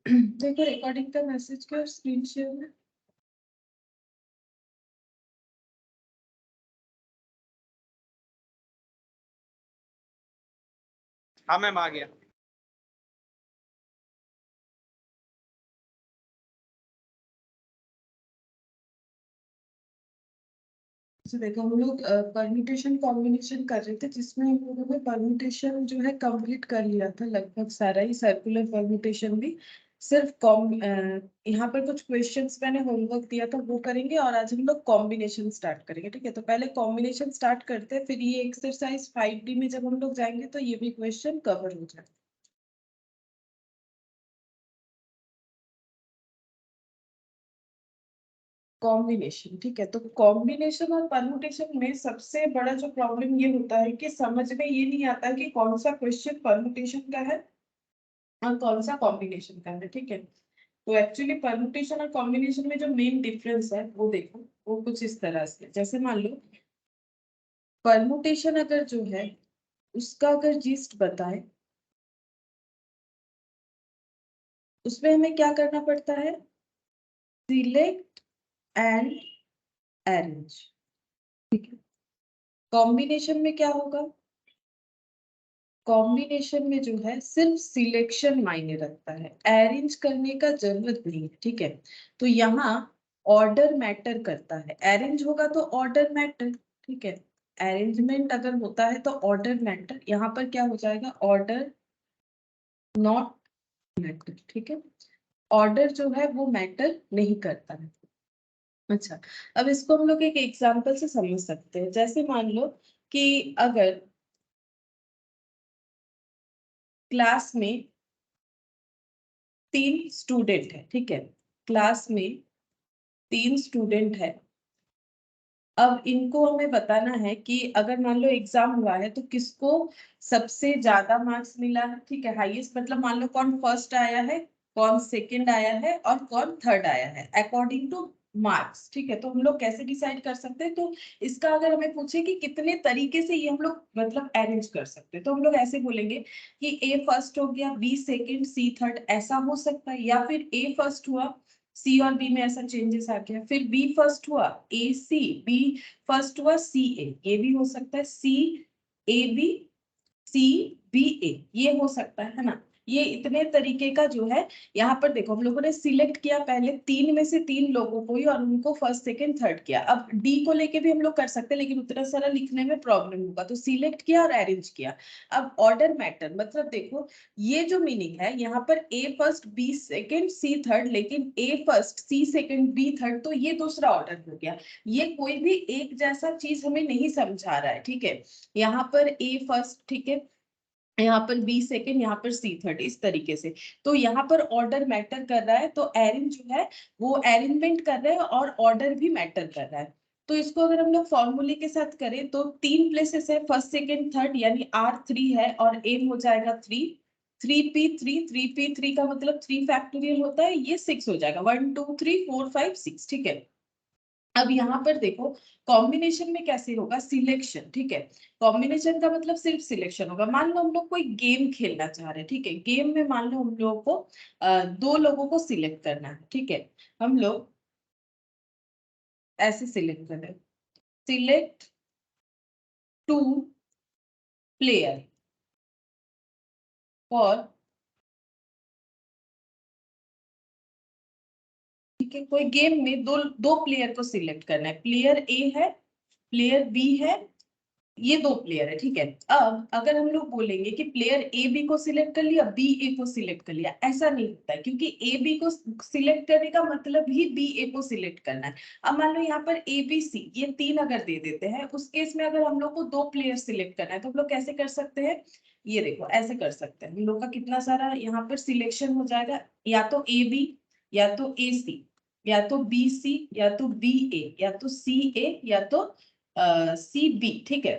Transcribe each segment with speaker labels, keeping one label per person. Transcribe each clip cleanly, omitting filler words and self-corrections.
Speaker 1: देखो रिकॉर्डिंग का मैसेज का स्क्रीन शेयर में
Speaker 2: हाँ मैम आ गया।
Speaker 1: देखो हम लोग परम्यूटेशन कॉम्बिनेशन कर रहे थे, जिसमें हम लोगों ने परम्यूटेशन जो है कंप्लीट कर लिया था लगभग सारा ही, सर्कुलर परम्यूटेशन भी। सिर्फ यहाँ पर कुछ क्वेश्चंस मैंने होमवर्क दिया था वो करेंगे, और आज हम लोग कॉम्बिनेशन स्टार्ट करेंगे। ठीक है, तो पहले कॉम्बिनेशन स्टार्ट करते हैं, फिर ये एक्सरसाइज 5D में जब हम लोग जाएंगे तो ये भी क्वेश्चन कवर हो जाए। कॉम्बिनेशन, ठीक है, तो कॉम्बिनेशन और परमुटेशन में सबसे बड़ा जो प्रॉब्लम ये होता है कि समझ में ये नहीं आता कि कौन सा क्वेश्चन परमुटेशन का है और कौन सा कॉम्बिनेशन का है। ठीक है, तो एक्चुअली परमुटेशन और कॉम्बिनेशन में जो मेन डिफरेंस है वो देखो, वो कुछ इस तरह से, जैसे मान लो परमुटेशन अगर जो है उसका अगर जिस्ट बताए, उसमें हमें क्या करना पड़ता है, सिलेक्ट एंड अरेंज। ठीक है, कॉम्बिनेशन में क्या होगा, कॉम्बिनेशन में जो है सिर्फ सिलेक्शन मायने रखता है, अरेंज करने का जरूरत नहीं है। ठीक है, तो यहाँ ऑर्डर मैटर करता है, अरेंज होगा तो ऑर्डर मैटर। ठीक है, अरेंजमेंट अगर होता है तो ऑर्डर मैटर, यहाँ पर क्या हो जाएगा, ऑर्डर नॉट मैटर। ठीक है, ऑर्डर जो है वो मैटर नहीं करता है। अच्छा, अब इसको हम लोग एक एग्जांपल से समझ सकते हैं। जैसे मान लो कि अगर क्लास में 3 स्टूडेंट है, ठीक है, क्लास में 3 स्टूडेंट है। अब इनको हमें बताना है कि अगर मान लो एग्जाम हुआ है तो किसको सबसे ज्यादा मार्क्स मिला है। ठीक है, हाईएस्ट मतलब मान लो कौन फर्स्ट आया है, कौन सेकंड आया है और कौन थर्ड आया है अकॉर्डिंग टू मार्क्स। ठीक है, तो हम लोग कैसे डिसाइड कर सकते हैं, तो इसका अगर हमें पूछे कि कितने तरीके से ये हम लोग मतलब अरेंज कर सकते हैं, तो हम लोग ऐसे बोलेंगे कि ए फर्स्ट हो गया, बी सेकंड, सी थर्ड, ऐसा हो सकता है। या फिर ए फर्स्ट हुआ, सी और बी में ऐसा चेंजेस आ गया, फिर बी फर्स्ट हुआ, ए सी, बी फर्स्ट हुआ, सी ए, ये भी हो सकता है, सी ए बी, सी बी ए, ये हो सकता है ना। ये इतने तरीके का जो है, यहाँ पर देखो हम लोगों ने सिलेक्ट किया पहले 3 में से 3 लोगों को ही और उनको फर्स्ट सेकंड थर्ड किया। अब डी को लेके भी हम लोग कर सकते हैं, लेकिन उतना सारा लिखने में प्रॉब्लम होगा, तो सिलेक्ट किया और अरेंज किया। अब ऑर्डर मैटर मतलब देखो, ये जो मीनिंग है यहाँ पर ए फर्स्ट बी सेकंड सी थर्ड, लेकिन ए फर्स्ट सी सेकंड बी थर्ड, तो ये दूसरा ऑर्डर हो गया। ये कोई भी एक जैसा चीज हमें नहीं समझा रहा है। ठीक है, यहाँ पर ए फर्स्ट, ठीक है, यहाँ पर बी सेकंड, यहाँ पर सी थर्ड, इस तरीके से। तो यहाँ पर ऑर्डर मैटर कर रहा है, तो अरेंज जो है वो अरेंजमेंट कर रहा है और ऑर्डर भी मैटर कर रहा है। तो इसको अगर हम लोग फॉर्मूले के साथ करें तो 3 प्लेसेस है, फर्स्ट सेकंड थर्ड, यानी R3 है और एम हो जाएगा 3, 3p3, 3p3 का मतलब 3 फैक्टोरियल होता है, ये 6 हो जाएगा, 1 2 3 4 5 6। ठीक है, अब यहाँ पर देखो कॉम्बिनेशन में कैसे होगा, सिलेक्शन। ठीक है, कॉम्बिनेशन का मतलब सिर्फ सिलेक्शन होगा। मान लो हम लोग कोई गेम खेलना चाह रहे हैं, ठीक है, गेम में मान लो हम लोगों को 2 लोगों को सिलेक्ट करना है। ठीक है, हम लोग ऐसे सिलेक्ट कर रहे हैं, सिलेक्ट 2 प्लेयर फॉर, ठीक है, कोई गेम में दो दो प्लेयर को सिलेक्ट करना है, प्लेयर ए है, प्लेयर बी है, ये 2 प्लेयर है। ठीक है, अब अगर हम लोग बोलेंगे कि प्लेयर ए बी को सिलेक्ट कर लिया, बी ए को सिलेक्ट कर लिया, ऐसा नहीं होता है, क्योंकि ए बी को सिलेक्ट करने का मतलब ही बी ए को सिलेक्ट करना है। अब मान लो यहाँ पर ए बी सी ये 3 अगर दे देते हैं, उस केस में अगर हम लोग को 2 प्लेयर सिलेक्ट करना है तो हम लोग कैसे कर सकते हैं, ये देखो ऐसे कर सकते हैं। हम लोग का कितना सारा यहाँ पर सिलेक्शन हो जाएगा, या तो ए बी, या तो ए सी, या तो बी सी, या तो बी ए, या तो सी ए, या तो सी बी। ठीक है,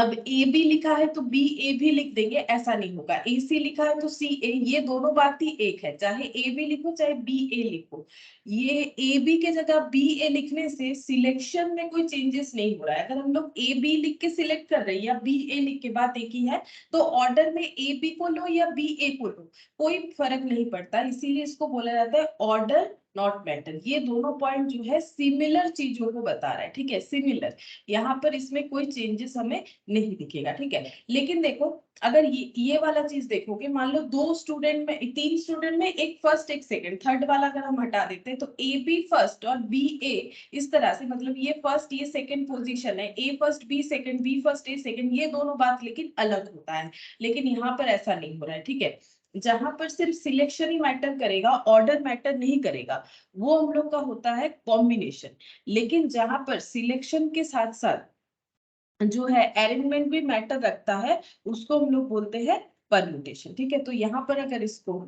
Speaker 1: अब ए बी लिखा है तो बी ए भी लिख देंगे, ऐसा नहीं होगा। ए सी लिखा है तो सी ए, ये दोनों बात ही एक है, चाहे ए बी लिखो चाहे बी ए लिखो। ये ए बी के जगह बी ए लिखने से सिलेक्शन में कोई चेंजेस नहीं हो रहा है। अगर हम लोग ए बी लिख के सिलेक्ट कर रहे हैं या बी ए लिख के, बात एक ही है। तो ऑर्डर में ए बी को लो या बी ए को लो, कोई फर्क नहीं पड़ता। इसीलिए इसको बोला जाता है ऑर्डर नॉट मैटर। ये दोनों पॉइंट जो है सिमिलर चीजों को बता रहा है, ठीक है, सिमिलर। यहाँ पर इसमें कोई चेंजेस हमें नहीं दिखेगा, ठीक है। लेकिन देखो, अगर ये वाला चीज देखोगे, मान लो दो स्टूडेंट में, तीन स्टूडेंट में, एक फर्स्ट एक सेकंड, थर्ड वाला अगर हम हटा देते हैं तो ए बी फर्स्ट और बी ए इस तरह से, मतलब ये फर्स्ट ये सेकंड पोजीशन है, A first B second, B first A second, ये दोनों बात लेकिन अलग होता है। लेकिन यहाँ पर ऐसा नहीं हो रहा है, ठीक है। जहां पर सिर्फ सिलेक्शन ही मैटर करेगा, ऑर्डर मैटर नहीं करेगा, वो हम लोग का होता है कॉम्बिनेशन। लेकिन जहां पर सिलेक्शन के साथ साथ जो है अरेंजमेंट भी मैटर रखता है, उसको हम लोग बोलते हैं परम्यूटेशन, ठीक है। तो यहाँ पर अगर इसको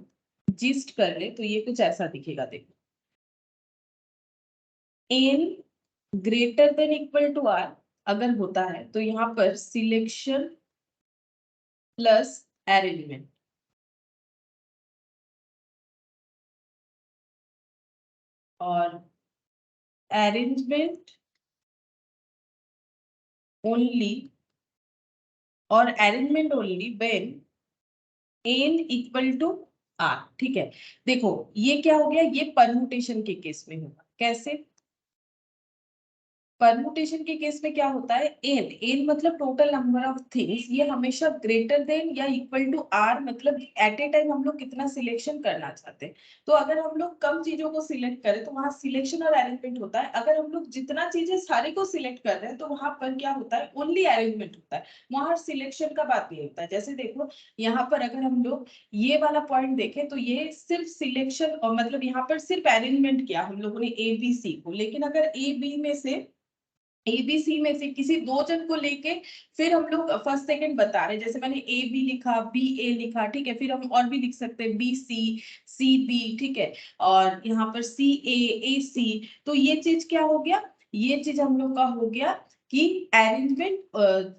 Speaker 1: जिस्ट कर ले तो ये कुछ ऐसा दिखेगा, देखो। N greater than equal to R अगर होता है तो यहाँ पर सिलेक्शन प्लस अरेंजमेंट, और अरेंजमेंट ओनली, और arrangement only when N equal to R, ठीक है। देखो ये क्या हो गया, ये परम्यूटेशन के केस में होगा। कैसे? परमुटेशन के केस में क्या होता है, एन, एन मतलब टोटल नंबर ऑफ थिंग्स, ये हमेशा ग्रेटर देन या इक्वल टू आर, मतलब एट ए टाइम हम लोग कितना सिलेक्शन करना चाहते हैं। तो अगर हम लोग कम चीजों को सिलेक्ट करें तो वहां सिलेक्शन और अरेंजमेंट होता है। अगर हम लोग जितना चीजें सारे को सिलेक्ट कर रहे हैं तो वहां पर क्या होता है, ओनली अरेंजमेंट होता है, वहां सिलेक्शन का बात नहीं होता है। जैसे देखो यहाँ पर अगर हम लोग ये वाला पॉइंट देखें तो ये सिर्फ सिलेक्शन, और मतलब यहाँ पर सिर्फ अरेंजमेंट किया हम लोगों ने ए बी सी को। लेकिन अगर ए बी में से, एबीसी में से किसी दो जन को लेके फिर हम लोग फर्स्ट सेकंड बता रहे हैं, जैसे मैंने ए बी लिखा, बी ए लिखा, ठीक है, फिर हम और भी लिख सकते हैं बी सी, सी बी, ठीक है, और यहाँ पर सी ए सी। तो ये चीज क्या हो गया, ये चीज हम लोग का हो गया कि अरेंजमेंट,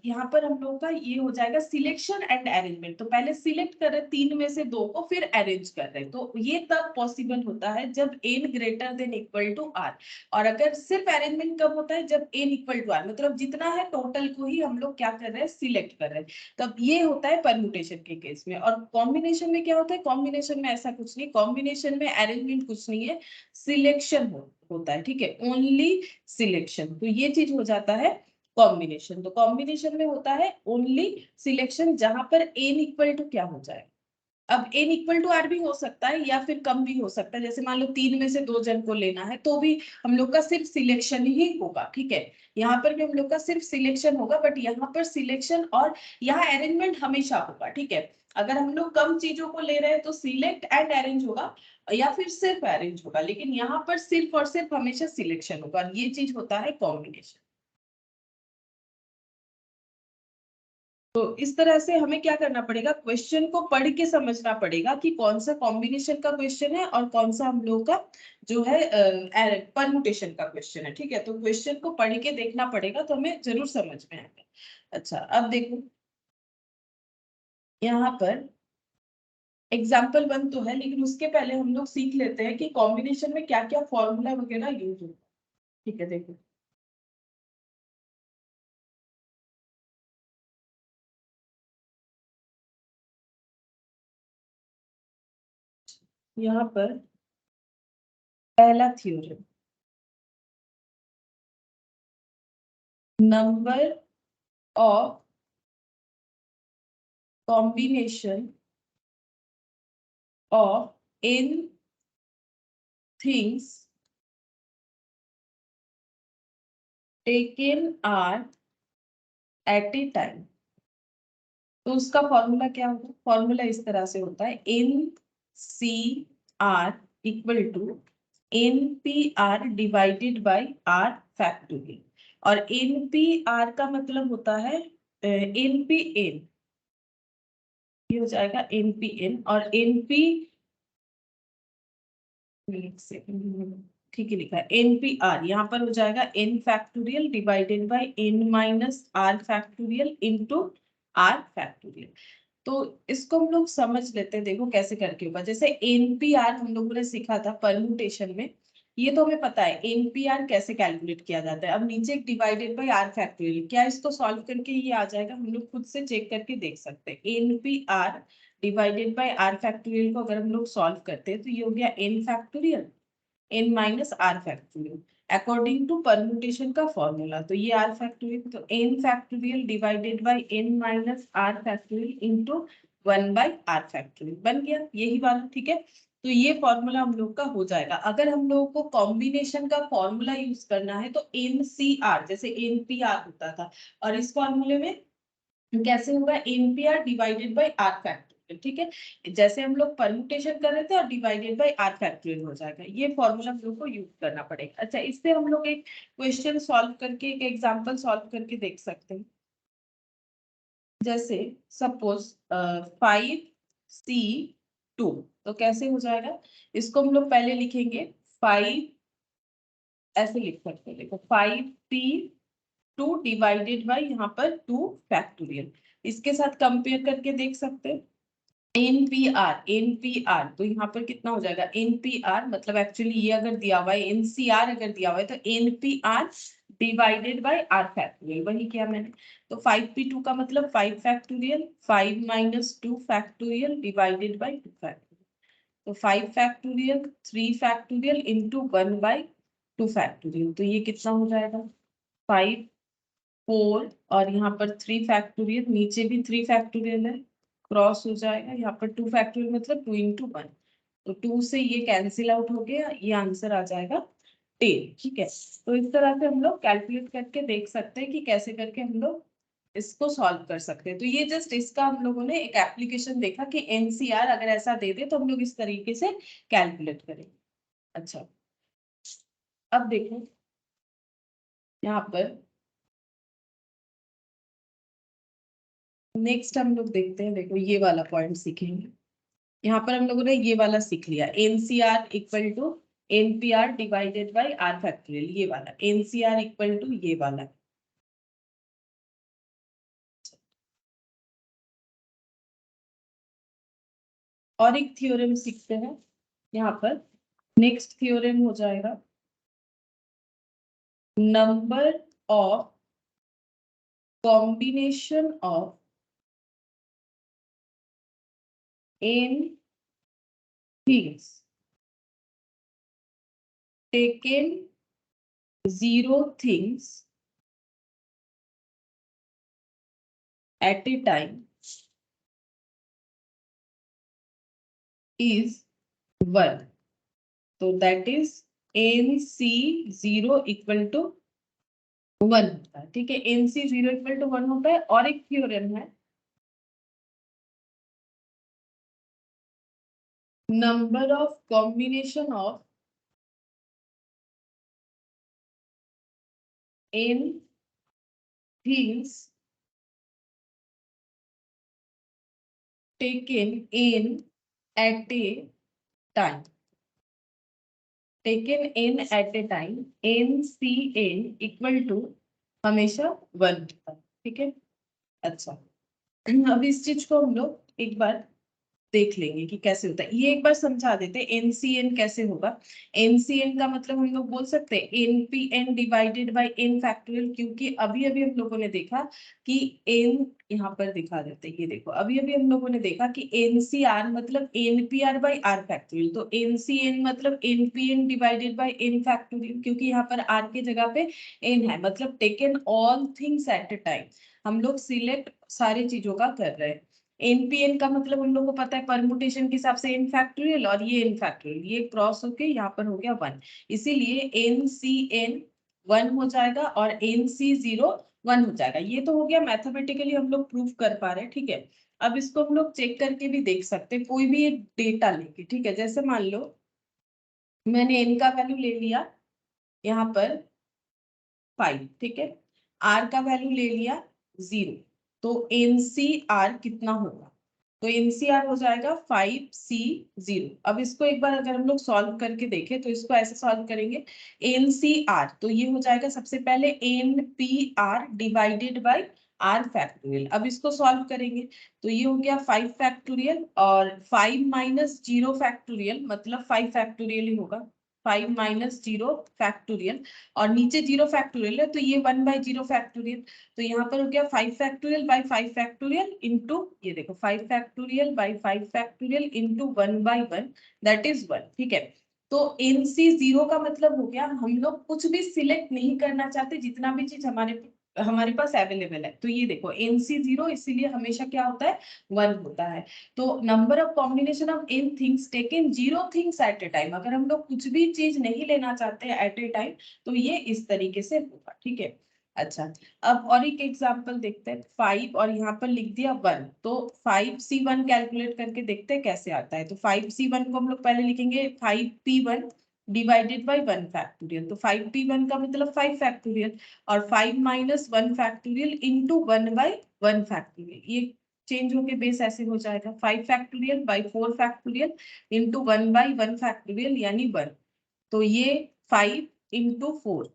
Speaker 1: यहाँ पर हम लोग का ये हो जाएगा सिलेक्शन एंड अरेंजमेंट। तो पहले सिलेक्ट कर रहे तीन में से दो को, फिर अरेंज कर रहे हैं, तो ये तब पॉसिबल होता है जब N greater than equal to R. और अगर सिर्फ अरेंजमेंट कब होता है, जब एन इक्वल टू आर, मतलब जितना है टोटल को ही हम लोग क्या कर रहे हैं, सिलेक्ट कर रहे हैं। तब ये होता है परम्यूटेशन के केस में। और कॉम्बिनेशन में क्या होता है, कॉम्बिनेशन में ऐसा कुछ नहीं, कॉम्बिनेशन में अरेंजमेंट कुछ नहीं है, सिलेक्शन होता है, ठीक है, ओनली सिलेक्शन। तो ये चीज हो जाता है कॉम्बिनेशन। तो कॉम्बिनेशन में होता है ओनली सिलेक्शन, जहां पर एन इक्वल टू क्या हो जाए। अब एन इक्वल टू आर भी हो सकता है या फिर कम भी हो सकता है। जैसे मान लो तीन में से दो जन को लेना है तो भी हम लोग का सिर्फ सिलेक्शन ही होगा, ठीक है। यहाँ पर भी हम लोग का सिर्फ सिलेक्शन होगा, बट यहाँ पर सिलेक्शन और यहाँ अरेंजमेंट हमेशा होगा, ठीक है। अगर हम लोग कम चीजों को ले रहे हैं तो सिलेक्ट एंड अरेंज होगा, या फिर सिर्फ अरेंज होगा। लेकिन यहाँ पर सिर्फ और सिर्फ हमेशा सिलेक्शन होगा, और ये चीज होता है कॉम्बिनेशन। तो इस तरह से हमें क्या करना पड़ेगा, क्वेश्चन को पढ़ के समझना पड़ेगा कि कौन सा कॉम्बिनेशन का क्वेश्चन है और कौन सा हम लोग का जो है परमुटेशन का क्वेश्चन है, ठीक है। तो क्वेश्चन को पढ़ के देखना पड़ेगा तो हमें जरूर समझ में आएगा। अच्छा, अब देखो यहाँ पर एग्जाम्पल 1 तो है, लेकिन उसके पहले हम लोग सीख लेते हैं कि कॉम्बिनेशन में क्या क्या फॉर्मूला वगैरह यूज होता है, ठीक है। देखो यहाँ पर पहला theorem, number of combination of n things taken are at a time। तो उसका फॉर्मूला क्या होगा, फॉर्मूला इस तरह से होता है, N C R equal to N P R divided by R factorial. और एन पी आर का मतलब होता है एन पी एन, ये हो जाएगा एन पी एन। और एन पी, एक सेकंड, ठीक है लिखा है NPR, यहाँ पर हो जाएगा n factorial divided by n minus r factorial into r factorial. तो इसको हम लोग समझ लेते हैं, देखो कैसे करके होगा। जैसे NPR हम लोगों ने सीखा था परम्यूटेशन में, ये तो हमें पता है NPR कैसे कैलकुलेट किया जाता है। अब नीचे एक डिवाइडेड बाय r फैक्टोरियल, क्या इसको सॉल्व करके ये आ जाएगा? हम लोग खुद से चेक करके देख सकते हैं। NPR divided bye r factorial को अगर हम लोग सॉल्व करते हैं तो ये हो गया n factorial n minus R factorial according to permutation का फॉर्मूला। तो ये r फैक्टोरियल, तो n factorial divided by n minus R factorial into 1 by r factorial बन गया यही वाला। ठीक है, तो ये फॉर्मूला हम लोग का हो जाएगा। अगर हम लोगों को कॉम्बिनेशन का फॉर्मूला यूज करना है तो NCR जैसे NPR होता था, और इस फॉर्मूले में कैसे होगा? NPR divided bye r factorial. ठीक है, जैसे हम लोग परम्यूटेशन कर रहे थे और डिवाइडेड बाय r फैक्टोरियल हो जाएगा। ये फॉर्मूला हम लोग को यूज करना पड़ेगा। अच्छा, इससे हम लोग एक क्वेश्चन सॉल्व करके, एक एग्जांपल सॉल्व करके देख सकते हैं। जैसे सपोज 5C2, तो कैसे हो जाएगा? इसको हम लोग पहले लिखेंगे 5, ऐसे लिख सकते हैं, देखो 5P2 डिवाइडेड बाय यहाँ पर 2 फैक्टोरियल। इसके साथ कंपेयर करके देख सकते हैं। एनपीआर तो यहाँ पर कितना हो जाएगा? एनपीआर मतलब एक्चुअली ये अगर दिया हुआ है, एनसीआर अगर दिया हुआ है तो NPR divided by R factorial, वही किया मैंने। तो 5p2 का मतलब 5 factorial, 5 minus 2 factorial divided by 2 factorial. तो 5 factorial 3 factorial into 1 by 2 factorial, तो ये कितना हो जाएगा? 5 4 और यहाँ पर 3 फैक्टोरियल, नीचे भी 3 फैक्टोरियल है, क्रॉस हो जाएगा। यहाँ पर 2 फैक्टोरियल मतलब 2 इंटू 1, तो 2 से ये कैंसिल आउट हो गया, ये आंसर आ जाएगा 10। ठीक है, तो इस तरह से हम लोग कैलकुलेट करके देख सकते हैं कि कैसे करके हम लोग इसको सॉल्व कर सकते हैं। तो ये जस्ट इसका हम लोगों ने एक एप्लीकेशन देखा कि एनसीआर अगर ऐसा दे दे तो हम लोग इस तरीके से कैलकुलेट करेंगे। अच्छा, अब देखो यहाँ पर नेक्स्ट हम लोग देखते हैं, देखो ये वाला पॉइंट सीखेंगे। यहाँ पर हम लोगों ने ये वाला सीख लिया, NCR equal to NPR divided by R factorial, ये वाला एनसीआर इक्वल टू ये वाला। और एक थ्योरम सीखते हैं यहाँ पर। नेक्स्ट थ्योरम हो जाएगा number of combination of n things taken 0 things at a time is 1, तो that is NC0 equal to 1 होता है। ठीक है, NC0 इक्वल टू 1 होता है। और एक थ्योरम है number of combination of n things taken in at a time, taken in at a time, NCN equal to हमेशा 1 होता है। ठीक है, अच्छा, अब इस चीज को हम लोग एक बार देख लेंगे कि कैसे होता है। ये एक बार समझा देते हैं एनसीएन कैसे होगा। एनसीएन का मतलब हम लोग बोल सकते हैं NPN divided by N factorial, क्योंकि अभी अभी हम लोगों ने देखा कि एन, यहाँ पर दिखा देते हैं, ये देखो अभी अभी हम लोगों ने देखा कि एनसीआर मतलब एनपीआर बाय आर फैक्टोरियल, तो एनसीएन मतलब NPN divided by N factorial, क्योंकि यहाँ पर आर के जगह पे एन है, मतलब taken all things at a time, हम लोग सिलेक्ट सारी चीजों का कर रहे हैं। एनपीएन का मतलब हम लोग को पता है परमुटेशन के हिसाब से एन फैक्टोरियल, और ये एन फैक्टोरियल, ये क्रॉस होके यहाँ पर हो गया 1, इसीलिए एनसीएन 1 हो जाएगा और एनसी0 1 हो जाएगा। ये तो हो गया मैथमेटिकली हम लोग प्रूव कर पा रहे हैं। ठीक है, अब इसको हम लोग चेक करके भी देख सकते हैं, कोई भी एक डेटा लेके। ठीक है, जैसे मान लो मैंने एन का वैल्यू ले लिया यहाँ पर 5, ठीक है, आर का वैल्यू ले लिया 0, तो एनसीआर कितना होगा? तो एनसीआर हो जाएगा 5C0। अब इसको एक बार अगर हम लोग सॉल्व करके देखें तो इसको ऐसे सॉल्व करेंगे, एनसीआर तो ये हो जाएगा सबसे पहले NPR divided by R factorial. अब इसको सॉल्व करेंगे तो ये हो गया 5 फैक्टोरियल और 5 माइनस 0 फैक्टोरियल मतलब 5 फैक्टोरियल ही होगा, 5 माइनस 0 फैक्टोरियल और नीचे 0 फैक्टोरियल है तो ये 1 बाई 0 फैक्टोरियल। तो यहाँ पर हो गया 5 फैक्टोरियल बाई 5 फैक्टोरियल इंटू, ये देखो 5 factorial by 5 factorial into 1 by 1 that is 1। ठीक है, तो NC0 का मतलब हो गया हम लोग कुछ भी सिलेक्ट नहीं करना चाहते, जितना भी चीज हमारे पास अवेलेबल है। तो ये देखो NC0 इसीलिए हमेशा क्या होता है, 1 होता है। तो number of combination of n things taken 0 things at a time, अगर हम लोग कुछ भी चीज नहीं लेना चाहते एट ए टाइम तो ये इस तरीके से होगा। ठीक है, अच्छा अब और एक एग्जांपल देखते हैं, 5 और यहाँ पर लिख दिया 1, तो 5C1 कैलकुलेट करके देखते हैं कैसे आता है। तो 5C1 को हम लोग पहले लिखेंगे 5P1 डिवाइडेड बाई 1 फैक्टोरियल। तो 5P1 का मतलब 5 फैक्टोरियल और 5 minus 1 factorial into 1 by 1 factorial, ये चेंज होके बेस ऐसे हो जाएगा 5 factorial by 4 factorial into 1 by 1 factorial यानी 1। तो ये 5 इंटू 4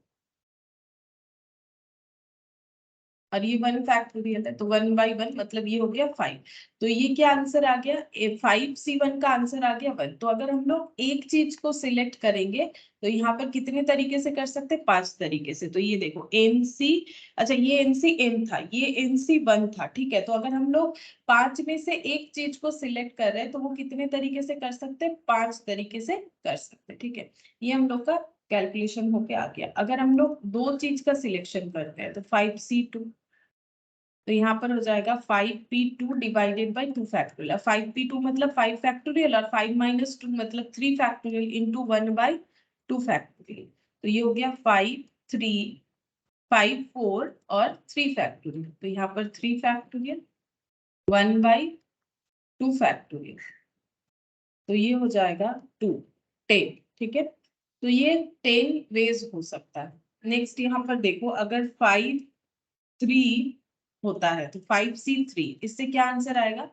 Speaker 1: और ये 1 फैक्टोरियल है तो 1 बाई 1 मतलब ये हो गया 5। तो ये क्या आंसर आ गया, 5C1 का आंसर आ गया 1। तो अगर हम लोग एक चीज को सिलेक्ट करेंगे तो यहाँ पर कितने तरीके से कर सकते हैं, 5 तरीके से। तो ये देखो NC, अच्छा ये NCM था, ये NC1 था। ठीक है, तो अगर हम लोग 5 में से एक चीज को सिलेक्ट कर रहे हैं तो वो कितने तरीके से कर सकते हैं, 5 तरीके से कर सकते हैं। ठीक है, ये हम लोग का कैलकुलेशन होके आ गया। अगर हम लोग दो चीज का सिलेक्शन करते हैं तो 5C2, तो यहाँ पर हो जाएगा 5P2 divided by 2 factorial. 5P2 मतलब 5 फैक्टोरियल और 5 माइनस 2 मतलब 3 फैक्टोरियल इंटू 1 बाई 2 फैक्टोरियल। तो ये हो गया 5 3 5 4 और 3 फैक्टोरियल। तो यहाँ पर 3 फैक्टोरियल 1 बाई 2 फैक्टोरियल, तो ये हो जाएगा 2 10। ठीक है, तो ये 10 वेज हो सकता है। नेक्स्ट यहाँ पर देखो, अगर 5 3 होता है तो 5C3, इससे क्या आंसर आएगा,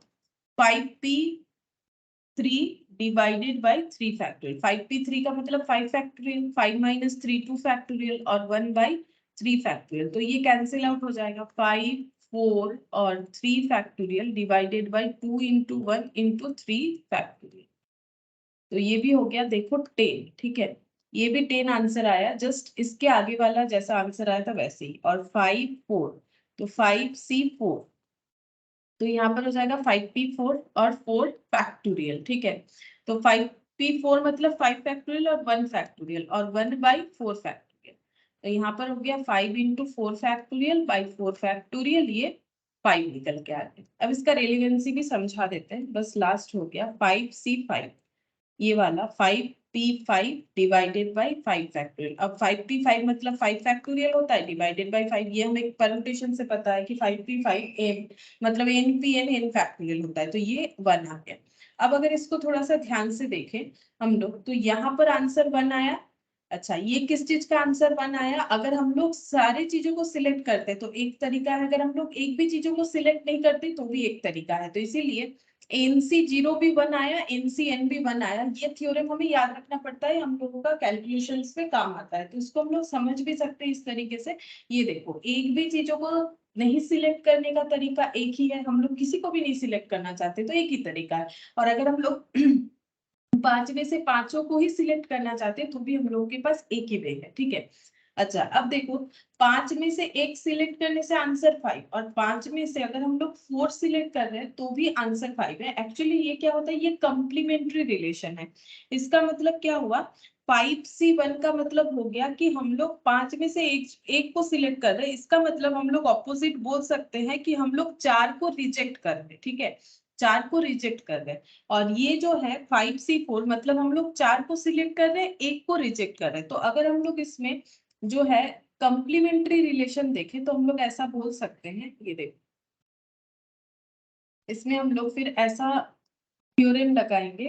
Speaker 1: 5P3 divided by 3 factorial. 5P3 का मतलब 5 फैक्टोरियल, 5 माइनस 3 2 फैक्टोरियल और 1 बाई 3 फैक्टोरियल। तो ये कैंसिल आउट हो जाएगा, 5 4 और 3 factorial divided by 2 into 1 into 3 factorial. तो ये भी हो गया देखो 10। ठीक है, ये भी 10 आंसर आया, जस्ट इसके आगे वाला जैसा आंसर आया था वैसे ही। और 5 4 तो 5C4, तो यहाँ पर हो जाएगा 5P4 और 4 फैक्टोरियल। ठीक है, तो 5P4 मतलब 5 फैक्टोरियल और 1 फैक्टोरियल और 1 बाई 4 फैक्टोरियल। तो यहाँ पर हो गया 5 इंटू 4 फैक्टोरियल बाई 4 फैक्टोरियल, ये 5 निकल के आ गया। अब इसका रेलिवेंसी भी समझा देते हैं, बस लास्ट हो गया 5C5, ये वाला 5P5 डिवाइडेड बाई 5 फैक्टोरियल। अब 5P5 मतलब 5 फैक्टोरियल होता है डिवाइडेड बाई 5, ये हमें परमुटेशन से पता है कि 5P5 n मतलब NPN n फैक्टोरियल होता है, तो ये 1 आ गया। अब अगर इसको थोड़ा सा ध्यान से देखें हम लोग, तो यहाँ पर आंसर 1 आया। अच्छा, ये किस चीज का आंसर 1 आया, अगर हम लोग सारी चीजों को सिलेक्ट करते तो एक तरीका है, अगर हम लोग एक भी चीजों को सिलेक्ट नहीं करते तो भी एक तरीका है। तो इसीलिए NC0 भी 1 आया, NCN भी 1 आया। ये थ्योरम हमें याद रखना पड़ता है, हम लोगों का कैलकुलेशंस में काम आता है, तो इसको हम लोग समझ भी सकते हैं इस तरीके से। ये देखो, एक भी चीजों को नहीं सिलेक्ट करने का तरीका एक ही है, हम लोग किसी को भी नहीं सिलेक्ट करना चाहते तो एक ही तरीका है। और अगर हम लोग 5 में से पांचों को ही सिलेक्ट करना चाहते हैं तो भी हम लोगों के पास एक ही वे है। ठीक है, अच्छा अब देखो, 5 में से एक सिलेक्ट करने से आंसर 5 और 5 में से अगर हम लोग 4 सिलेक्ट कर रहे हैं तो भी आंसर 5 है। एक्चुअली ये क्या होता है, ये कंप्लीमेंट्री रिलेशन है। इसका मतलब क्या हुआ, 5C1 का मतलब हो गया कि हम लोग 5 में से एक को सिलेक्ट कर रहे हैं, इसका मतलब हम लोग ऑपोजिट बोल सकते हैं कि हम लोग 4 को रिजेक्ट कर रहे हैं। ठीक है, 4 को रिजेक्ट कर रहे हैं। और ये जो है 5C4 मतलब हम लोग 4 को सिलेक्ट कर रहे हैं, एक को रिजेक्ट कर रहे हैं। तो अगर हम लोग इसमें जो है कंप्लीमेंट्री रिलेशन देखें तो हम लोग ऐसा बोल सकते हैं, ये देखो इसमें हम लोग फिर ऐसा थ्योरम लगाएंगे,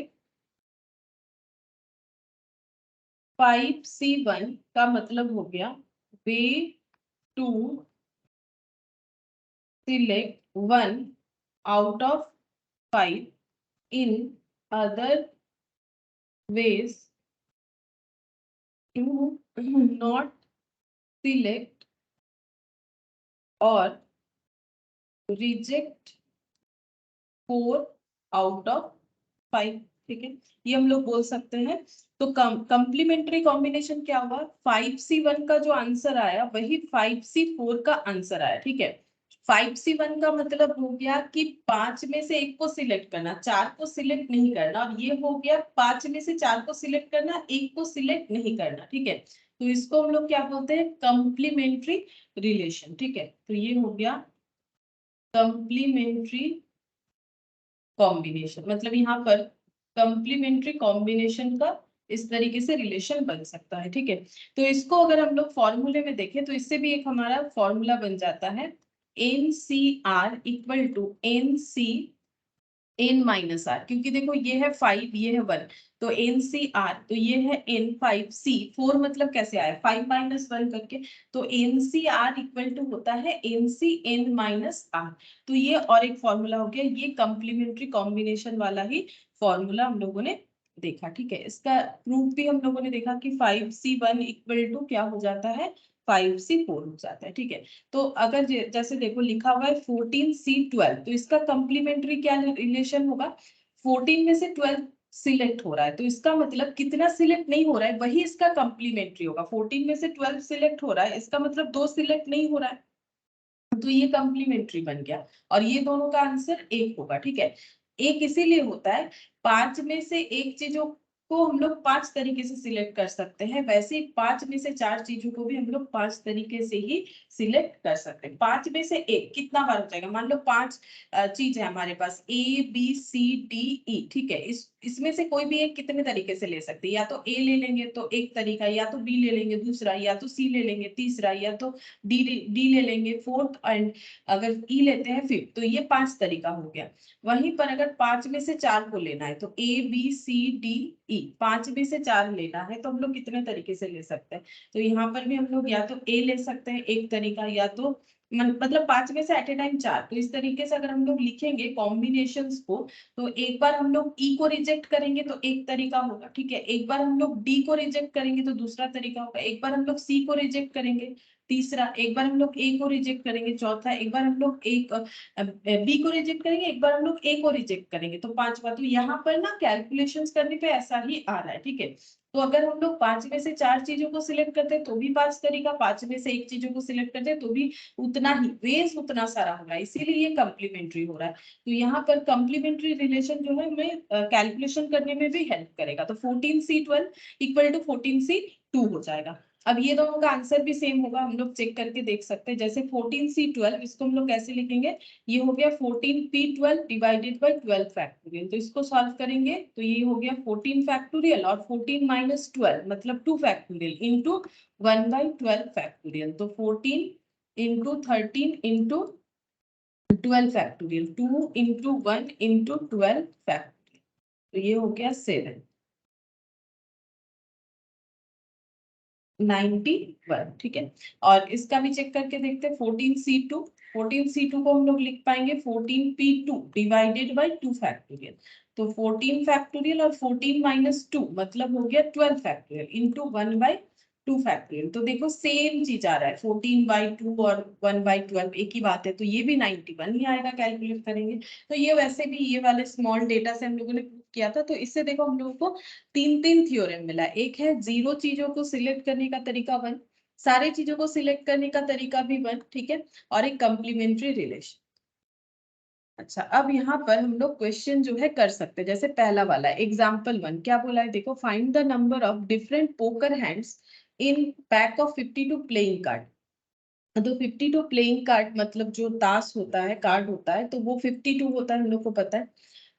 Speaker 1: 5C1 का मतलब हो गया way to select one out of 5 in other ways to not select or reject 4 out of 5। ठीक है, ये हम लोग बोल सकते हैं। तो कंप्लीमेंट्री कॉम्बिनेशन क्या हुआ, 5C1 का जो आंसर आया वही 5C4 का आंसर आया। ठीक है, 5C1 का मतलब हो गया कि 5 में से एक को सिलेक्ट करना, 4 को सिलेक्ट नहीं करना, और ये हो गया 5 में से 4 को सिलेक्ट करना, एक को सिलेक्ट नहीं करना। ठीक है, तो इसको हम लोग क्या बोलते हैं, कंप्लीमेंट्री रिलेशन। ठीक है, तो ये हो गया कंप्लीमेंट्री कॉम्बिनेशन। मतलब यहाँ पर कंप्लीमेंट्री कॉम्बिनेशन का इस तरीके से रिलेशन बन सकता है। ठीक है, तो इसको अगर हम लोग फॉर्मूले में देखें तो इससे भी एक हमारा फॉर्मूला बन जाता है, NCR equal to NC n minus R. क्योंकि देखो ये है 5, ये है 1, तो NCR, तो ये है N5C4, मतलब कैसे आया 5 माइनस 1 करके, तो NCR इक्वल टू होता है NCn माइनस आर। तो ये और एक फॉर्मूला हो गया, ये कंप्लीमेंट्री कॉम्बिनेशन वाला ही फॉर्मूला हम लोगों ने देखा। ठीक है, इसका प्रूफ भी हम लोगों ने देखा कि 5C1 इक्वल टू क्या हो जाता है, 5C4 हो जाता है। ठीक है, तो अगर जैसे देखो लिखा हुआ है 14C12, तो इसका कंप्लीमेंट्री क्या रिलेशन होगा, 14 में से 12 सिलेक्ट हो रहा है, तो इसका मतलब कितना सिलेक्ट नहीं हो रहा है वही इसका कंप्लीमेंट्री होगा। 14 में से 12 सिलेक्ट हो रहा है, इसका मतलब 2 सिलेक्ट नहीं हो रहा है, तो ये कंप्लीमेंट्री बन गया, और ये दोनों का आंसर 1 होगा। ठीक है, एक इसीलिए होता है, 5 में से एक चीजों को हम लोग 5 तरीके से सिलेक्ट कर सकते हैं, वैसे ही 5 में से 4 चीजों को भी हम लोग 5 तरीके से ही सिलेक्ट कर सकते हैं। 5 में से एक कितना बार हो जाएगा, मान लो 5 चीज है हमारे पास ABCDE। ठीक है, इसमें से कोई भी एक कितने तरीके से ले सकते हैं, या तो A ले लेंगे तो एक तरीका, या तो B ले लेंगे दूसरा, या तो C ले लेंगे तीसरा, या तो डी ले लेंगे फोर्थ, एंड अगर ई लेते हैं फिफ्थ। तो ये 5 तरीका हो गया। वहीं पर अगर 5 में से 4 को लेना है तो ABCDE, 5 में से 4 लेना है तो हम लोग कितने तरीके से ले सकते हैं, तो यहाँ पर भी हम लोग या तो A ले सकते हैं एक तरीका, या तो मतलब 5 में से एट ए टाइम 4। तो इस तरीके से अगर हम लोग लिखेंगे कॉम्बिनेशंस को, तो एक बार हम लोग ई को रिजेक्ट करेंगे तो एक तरीका होगा। ठीक है, एक बार हम लोग डी को रिजेक्ट करेंगे तो दूसरा तरीका होगा, एक बार हम लोग सी को रिजेक्ट करेंगे तीसरा, एक बार हम लोग ए को रिजेक्ट करेंगे चौथा, एक बार हम लोग एक बी को रिजेक्ट करेंगे, एक बार हम लोग ए को रिजेक्ट करेंगे, तो 5 बार। तो यहाँ पर ना कैलकुलेशंस करने पे ऐसा ही आ रहा है। ठीक है, तो अगर हम लोग 5 में से 4 चीजों को सिलेक्ट करते हैं तो भी 5 तरीका, 5 में से एक चीजों को सिलेक्ट करते हैं तो भी उतना ही वेज उतना सारा हो रहा है, इसीलिए ये कंप्लीमेंट्री हो रहा है। तो यहाँ पर कंप्लीमेंट्री रिलेशन जो है हमें कैलकुलेशन करने में भी हेल्प करेगा। तो 14C12 इक्वल टू 14C2 हो जाएगा। अब ये दोनों का आंसर भी सेम होगा, हम लोग चेक करके देख सकते हैं। जैसे 14C12 इसको हम लोग कैसे लिखेंगे, ये हो गया 14P12 डिवाइडेड बाई 12 फैक्टोरियल। तो इसको सॉल्व करेंगे तो ये हो गया 14 फैक्टोरियल और 14 माइनस 12 मतलब 2 फैक्टोरियल इंटू 1/12 फैक्टोरियल। तो 14 into 13 into 12 factorial, 2 into 1 into 12 factorial, तो ये हो गया 7 91। ठीक है, और इसका भी चेक करके देखते हैं 14C2। 14C2 को हम लोग लिख पाएंगे 14P2 डिवाइडेड बाई 2 फैक्टोरियल। तो 14 फैक्टोरियल और 14 माइनस 2 मतलब हो गया 12 फैक्टोरियल इंटू 1/2 फैक्टोरियल। तो देखो सेम चीज आ रहा है, 14/2 और 1/12 एक ही बात है, तो ये भी 91 ही आएगा कैलकुलेट करेंगे। तो ये वैसे भी ये वाले स्मॉल डेटा से हम लोगों ने किया था, तो इससे देखो हम लोगों को 3 थ्योरम मिला। एक है जीरो चीजों को सिलेक्ट करने का तरीका 1, सारे चीजों को सिलेक्ट करने का तरीका भी 1। ठीक है, और एक कंप्लीमेंट्री रिलेशन। अच्छा, अब यहाँ पर हम लोग क्वेश्चन जो है कर सकते हैं। जैसे पहला वाला एग्जाम्पल 1 क्या बोला है, देखो find the number of different poker hands in pack of 52 playing card. तो 52 प्लेइंग कार्ड मतलब जो ताश होता है, कार्ड होता है, तो वो 52 होता है, हम लोग को पता है।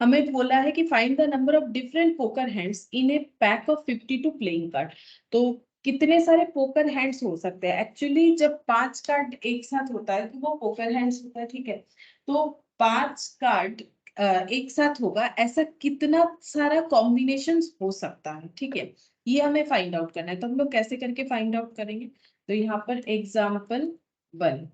Speaker 1: हमें बोला है कि find the number of different poker hands in A pack of 52 playing card. तो कितने सारे पोकर हैंड्स हो सकते हैं, एक्चुअली जब 5 कार्ड एक साथ होता है तो वो पोकर हैंड्स होता है। ठीक है, तो 5 कार्ड एक साथ होगा, ऐसा कितना सारा कॉम्बिनेशन हो सकता है। ठीक है, ये हमें फाइंड आउट करना है। तो हम लोग कैसे करके फाइंड आउट करेंगे, तो यहाँ पर एग्जाम्पल 1,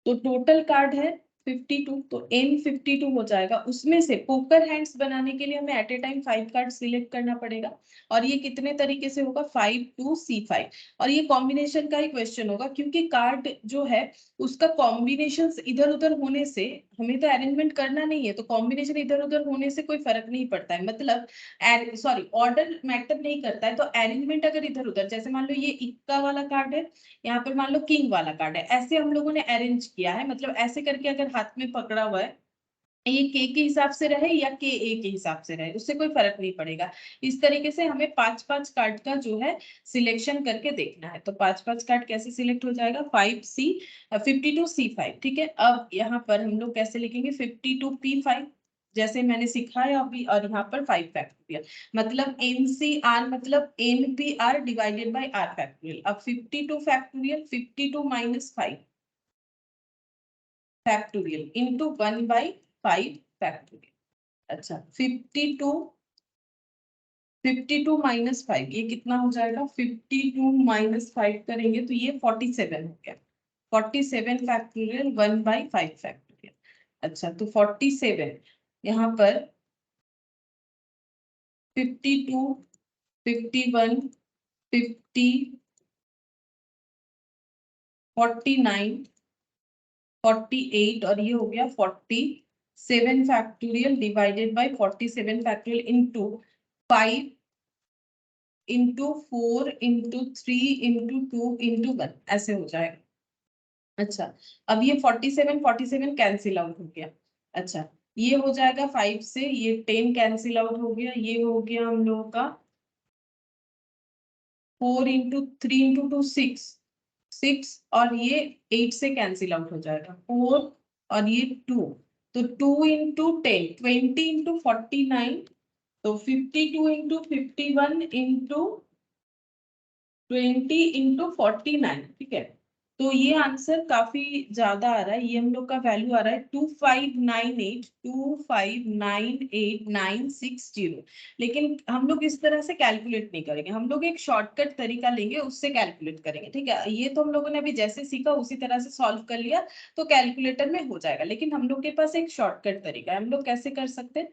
Speaker 1: तो टोटल कार्ड है 52, तो n 52 हो जाएगा। उसमें से पोकर हैंड्स बनाने के लिए हमें at a time 5 card select करना पड़ेगा, और ये कितने तरीके से होगा, 5 to C5, और ये कॉम्बिनेशन का ही क्वेश्चन होगा, क्योंकि कार्ड जो है उसका कॉम्बिनेशन इधर उधर होने से हमें तो अरेंजमेंट करना नहीं है, तो कॉम्बिनेशन इधर उधर होने से कोई फर्क नहीं पड़ता है, मतलब सॉरी ऑर्डर मैटर नहीं करता है। तो अरेंजमेंट अगर इधर उधर, जैसे मान लो ये इक्का वाला कार्ड है, यहाँ पर मान लो किंग वाला कार्ड है, ऐसे हम लोगों ने अरेंज किया है, मतलब ऐसे करके अगर हाथ में पकड़ा हुआ है, ये के हिसाब से रहे या के ए के हिसाब से रहे, उससे कोई फर्क नहीं पड़ेगा। इस तरीके से हमें 5-5 कार्ड का जो है सिलेक्शन करके देखना है। तो 5-5 कार्ड कैसे सिलेक्ट हो जाएगा, 52C5, ठीक है। अब यहाँ पर हम लोग कैसे लिखेंगे, 52P5, जैसे मैंने सिखाया अभी, और यहाँ पर 5 फैक्टोरियल, मतलब NCR मतलब NPR divided bye R factorial. अब 52 factorial 52 minus 5 factorial into 1/5 factorial. अच्छा 52 माइनस 5 ये कितना हो जाएगा, 52 माइनस 5 करेंगे तो ये 47 हो गया, 47 फैक्टोरियल 1/5 फैक्टोरियल। अच्छा तो 47 यहाँ पर 52, 51, 50, 49, 48, और ये हो गया 47 factorial divided bye 47 factorial into 5 into 4 into 3 into 2 into 1, ऐसे हो जाएगा। अच्छा अब ये 47 कैंसिल आउट हो गया। अच्छा ये हो जाएगा 5 से, ये 10 कैंसिल आउट हो गया, ये हो गया हम लोगों का 4 इंटू 3 इंटू 2 6, और ये 8 से कैंसिल आउट हो जाएगा 4, और ये 2, तो 2 इंटू 10 20 इंटू 49, तो 52 इंटू 51 इंटू 20 इंटू 49, ठीक है। तो ये आंसर काफी ज्यादा आ रहा है, ये हम लोग का वैल्यू आ रहा है 2598, लेकिन हम लोग इस तरह से कैलकुलेट नहीं करेंगे, हम लोग एक शॉर्टकट तरीका लेंगे, उससे कैलकुलेट करेंगे, ठीक है। ये तो हम लोगों ने अभी जैसे सीखा उसी तरह से सॉल्व कर लिया, तो कैलकुलेटर में हो जाएगा, लेकिन हम लोग के पास एक शॉर्टकट तरीका है। हम लोग कैसे कर सकते हैं,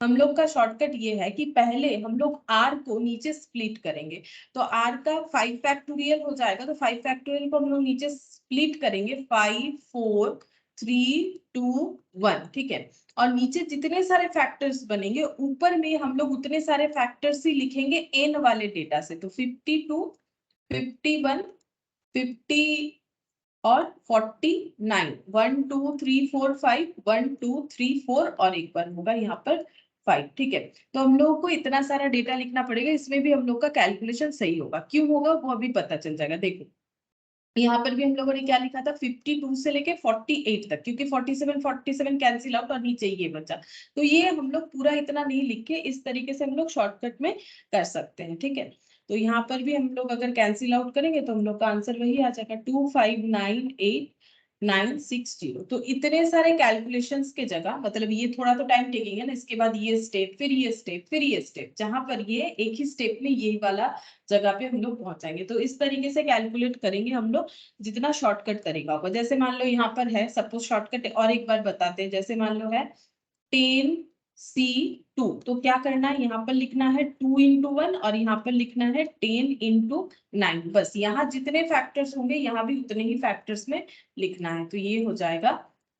Speaker 1: हम लोग का शॉर्टकट ये है कि पहले हम लोग r को नीचे स्प्लिट करेंगे, तो r का 5 फैक्टोरियल हो जाएगा, तो 5 फैक्टोरियल को हम लोग नीचे स्प्लिट करेंगे 5 4 3 2 1, ठीक है। और नीचे जितने सारे फैक्टर्स बनेंगे ऊपर में हम लोग उतने सारे फैक्टर्स ही लिखेंगे n वाले डेटा से, तो 52 51 50 और 49 1 2 3 4 5 1 2 3 4, और एक बार होगा यहाँ पर 5, ठीक है। तो हम लोगों को इतना सारा डेटा लिखना पड़ेगा, इसमें भी हम लोग का कैलकुलेशन सही होगा, क्यों होगा वो अभी पता चल जाएगा। देखो यहाँ पर भी हम लोगों ने क्या लिखा था, 52 से लेके 48 तक, क्योंकि 47 कैंसिल आउट और नीचे ये बचा, तो ये हम लोग पूरा इतना नहीं लिख के इस तरीके से हम लोग शॉर्टकट में कर सकते हैं, ठीक है। तो यहाँ पर भी हम लोग अगर कैंसिल आउट करेंगे तो हम लोग का आंसर वही आ जाएगा 2598960। तो इतने सारे कैलकुलेशंस के जगह, मतलब ये थोड़ा तो टाइम टेकिंग है ना, इसके बाद ये स्टेप फिर ये स्टेप फिर ये स्टेप, जहां पर ये एक ही स्टेप में यही वाला जगह पे हम लोग पहुंचाएंगे, तो इस तरीके से कैलकुलेट करेंगे हम लोग जितना शॉर्टकट तरीका होगा। जैसे मान लो यहाँ पर है सपोज शॉर्टकट, और एक बार बताते हैं, जैसे मान लो है 10C2, तो क्या करना है, यहाँ पर लिखना है 2 इंटू 1, और यहाँ पर लिखना है 10 इंटू 9, बस यहाँ जितने फैक्टर्स होंगे यहाँ भी उतने ही फैक्टर्स में लिखना है, तो ये हो जाएगा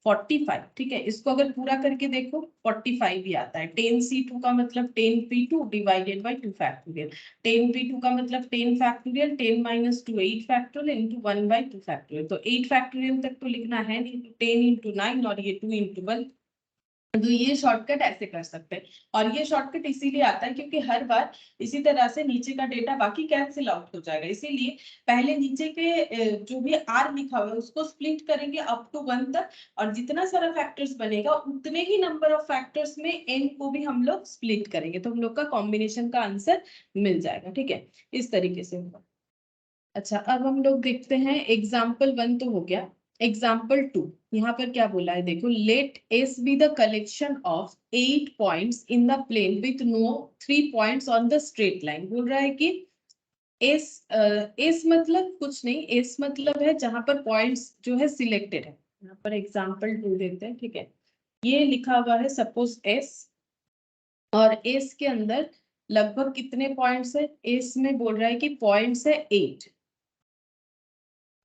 Speaker 1: 45, ठीक है। इसको अगर पूरा करके देखो 45 ही आता है। 10C2 का मतलब 10P2 divided by 2 factorial, 10P2 का मतलब 10 factorial, 10 minus 2 8 factorial into 1/2 factorial, तो 8 फैक्टोरियल तक तो लिखना है नहीं, तो 10 इंटू 9 और ये 2 इंटू 1, तो ये शॉर्टकट ऐसे कर सकते हैं। और ये शॉर्टकट इसीलिए आता है क्योंकि हर बार इसी तरह से नीचे का डेटा बाकी कैंसिल आउट हो जाएगा, इसीलिए पहले नीचे के जो भी आर लिखा हुआ है उसको स्प्लिट करेंगे अप टू 1 तक, और जितना सारा फैक्टर्स बनेगा उतने ही नंबर ऑफ फैक्टर्स में एन को भी हम लोग स्प्लिट करेंगे, तो हम लोग का कॉम्बिनेशन का आंसर मिल जाएगा, ठीक है। इस तरीके से होगा। अच्छा अब हम लोग देखते हैं एग्जाम्पल 1 तो हो गया, एग्जाम्पल 2 यहाँ पर क्या बोला है, देखो let S be the collection of 8 points in the plane with no 3 points on the straight line. बोल रहा है कि एस एस मतलब कुछ नहीं, एस मतलब है जहां पर पॉइंट्स जो है सिलेक्टेड है, यहाँ पर एग्जाम्पल 2 देते हैं, ठीक है। ये लिखा हुआ है सपोज एस, और एस के अंदर लगभग कितने पॉइंट्स है, एस में बोल रहा है कि पॉइंट्स है 8,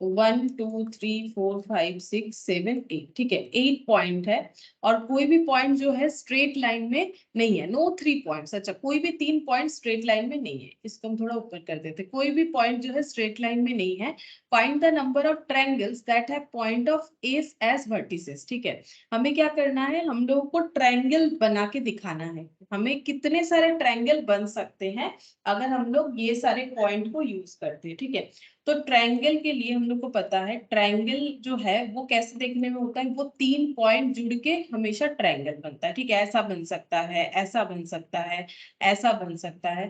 Speaker 1: 1 2 3 4 5 6 7 8, ठीक है, 8 पॉइंट है। और कोई भी पॉइंट जो है स्ट्रेट लाइन में नहीं है, नो 3 पॉइंट्स। अच्छा, कोई भी 3 पॉइंट स्ट्रेट लाइन में नहीं है, इसको हम थोड़ा ऊपर कर देते, कोई भी पॉइंट जो है स्ट्रेट लाइन में नहीं है। Find the number of triangles that have point of S as vertices, ठीक है। हमें क्या करना है, हम लोगों को ट्रायंगल बना के दिखाना है, हमें कितने सारे ट्रायंगल बन सकते हैं अगर हम लोग ये सारे पॉइंट को यूज करते हैं, ठीक है। तो ट्रायंगल के लिए हम लोग को पता है, ट्रायंगल जो है वो कैसे देखने में होता है, वो 3 पॉइंट जुड़ के हमेशा ट्रायंगल बनता है, ठीक है। ऐसा बन सकता है, ऐसा बन सकता है, ऐसा बन सकता है।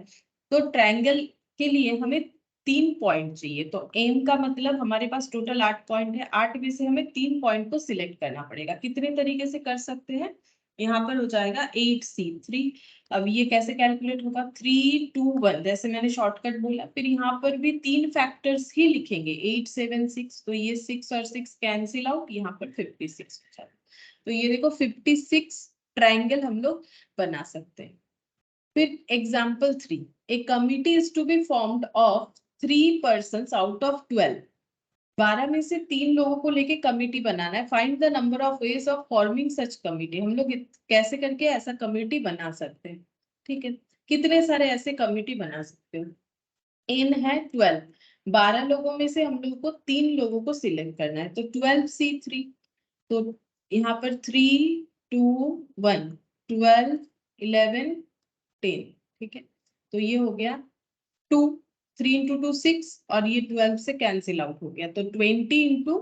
Speaker 1: तो ट्रायंगल के लिए हमें 3 पॉइंट चाहिए। तो एम का मतलब हमारे पास टोटल 8 पॉइंट है, 8 में से हमें 3 पॉइंट को सिलेक्ट करना पड़ेगा। कितने तरीके से कर सकते हैं, यहाँ पर हो जाएगा 8C3। अब ये कैसे कैलकुलेट होगा, 3 2 1, जैसे मैंने शॉर्टकट बोला। फिर यहाँ पर भी 3 फैक्टर्स ही लिखेंगे, 8 7 6, तो ये 6 और 6 कैंसिल आउट, यहाँ पर 56 हो जाएगा। तो ये देखो 56 ट्रायंगल हम लोग बना सकते हैं। फिर example 3, a committee is to be formed of 3 persons out of 12, 12 में से 3 लोगों को लेके कमिटी बनाना है। Find the number of ways of forming such committee, हम लोग कैसे करके ऐसा कमिटी बना सकते हैं, ठीक है। कितने सारे ऐसे कमिटी बना सकते हो, एन है 12, 12 लोगों में से हम लोग को 3 लोगों को सिलेक्ट करना है, तो 12C3। तो यहाँ पर 3 2 1, 12 11 10, ठीक है। तो ये हो गया 2, 3 इंटू 2 6, और ये 12 से कैंसिल आउट हो गया, तो 20 इंटू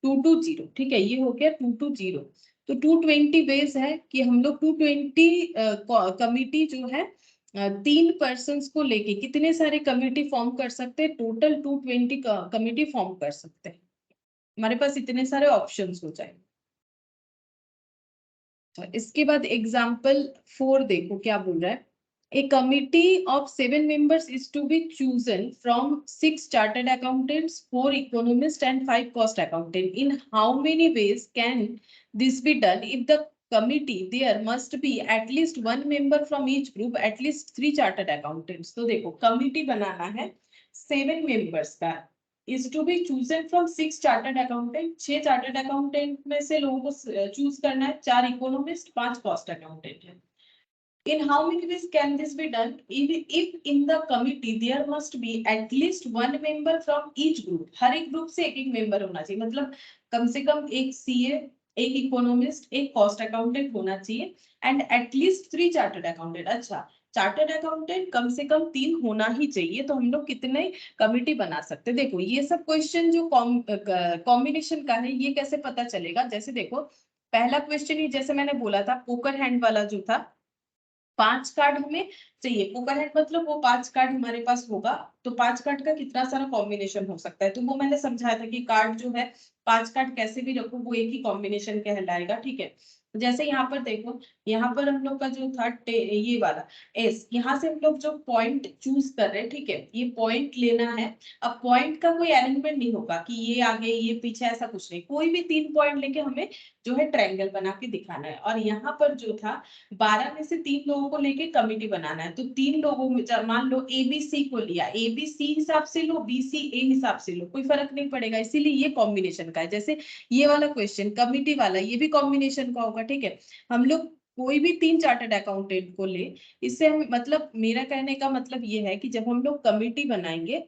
Speaker 1: 2 2 0, ठीक है, ये हो गया 2 2 0। तो 220 वेज है कि हम लोग 220 कमिटी जो है 3 पर्सन्स को लेके कितने सारे कमिटी फॉर्म कर सकते हैं, टोटल 220 कमिटी फॉर्म कर सकते हैं। हमारे पास इतने सारे ऑप्शंस हो जाएंगे। तो इसके बाद एग्जाम्पल 4 देखो क्या बोल रहा है। A committee of 7 members is to be chosen from 6 chartered accountants, 4 economists, and 5 cost accountants. In how many ways can this be done? If the committee, there must be at least 1 member from each group, at least 3 chartered accountants. तो देखो committee बनाना है 7 members का, is to be chosen from 6 chartered accountant, 6 chartered accountant में से लोगों को choose करना है, 4 economist, 5 cost accountant है। In how many ways can this be done? If in the committee there must be at least 1 member from each group, हर एक group से एक मेंबर होना चाहिए, मतलब कम से कम एक सीए, एक इकोनॉमिस्ट, एक कॉस्ट अकाउंटेंट होना चाहिए, एंड एटलीस्ट 3 चार्टर्ड अकाउंटेंट। अच्छा, चार्टर्ड अकाउंटेंट कम से कम 3 होना ही चाहिए, तो हम लोग कितने कमिटी बना सकते हैं। देखो ये सब क्वेश्चन जो कॉम्बिनेशन का है, ये कैसे पता चलेगा, जैसे देखो पहला क्वेश्चन ही जैसे मैंने बोला था, पोकर हैंड वाला जो था, 5 कार्ड हमें चाहिए। पोकर हैंड मतलब वो 5 कार्ड हमारे पास होगा, तो 5 कार्ड का कितना सारा कॉम्बिनेशन हो सकता है, तो वो मैंने समझाया था कि कार्ड जो है 5 कार्ड कैसे भी रखो वो एक ही कॉम्बिनेशन कहलाएगा, ठीक है। जैसे यहाँ पर देखो, यहाँ पर हम लोग का जो था ये वाला एस, यहाँ से हम लोग जो पॉइंट चूज कर रहे हैं, ठीक है, ये पॉइंट लेना है। अब पॉइंट का कोई अरेंजमेंट नहीं होगा कि ये आगे ये पीछे, ऐसा कुछ नहीं, कोई भी 3 पॉइंट लेके हमें जो है ट्रायंगल बना के दिखाना है। और यहाँ पर जो था 12 में से 3 लोगों को लेके कमिटी बनाना है, तो 3 लोगों में मान लो एबीसी को लिया, एबीसी हिसाब से लो, बीसी ए हिसाब से लो, कोई फर्क नहीं पड़ेगा, इसीलिए ये कॉम्बिनेशन का है। जैसे ये वाला क्वेश्चन कमिटी वाला, ये भी कॉम्बिनेशन का होगा, ठीक है। हम लोग कोई भी 3 चार्टर्ड अकाउंटेंट को ले, इससे हम मतलब मेरा कहने का मतलब ये है कि जब हम लोग कमिटी बनाएंगे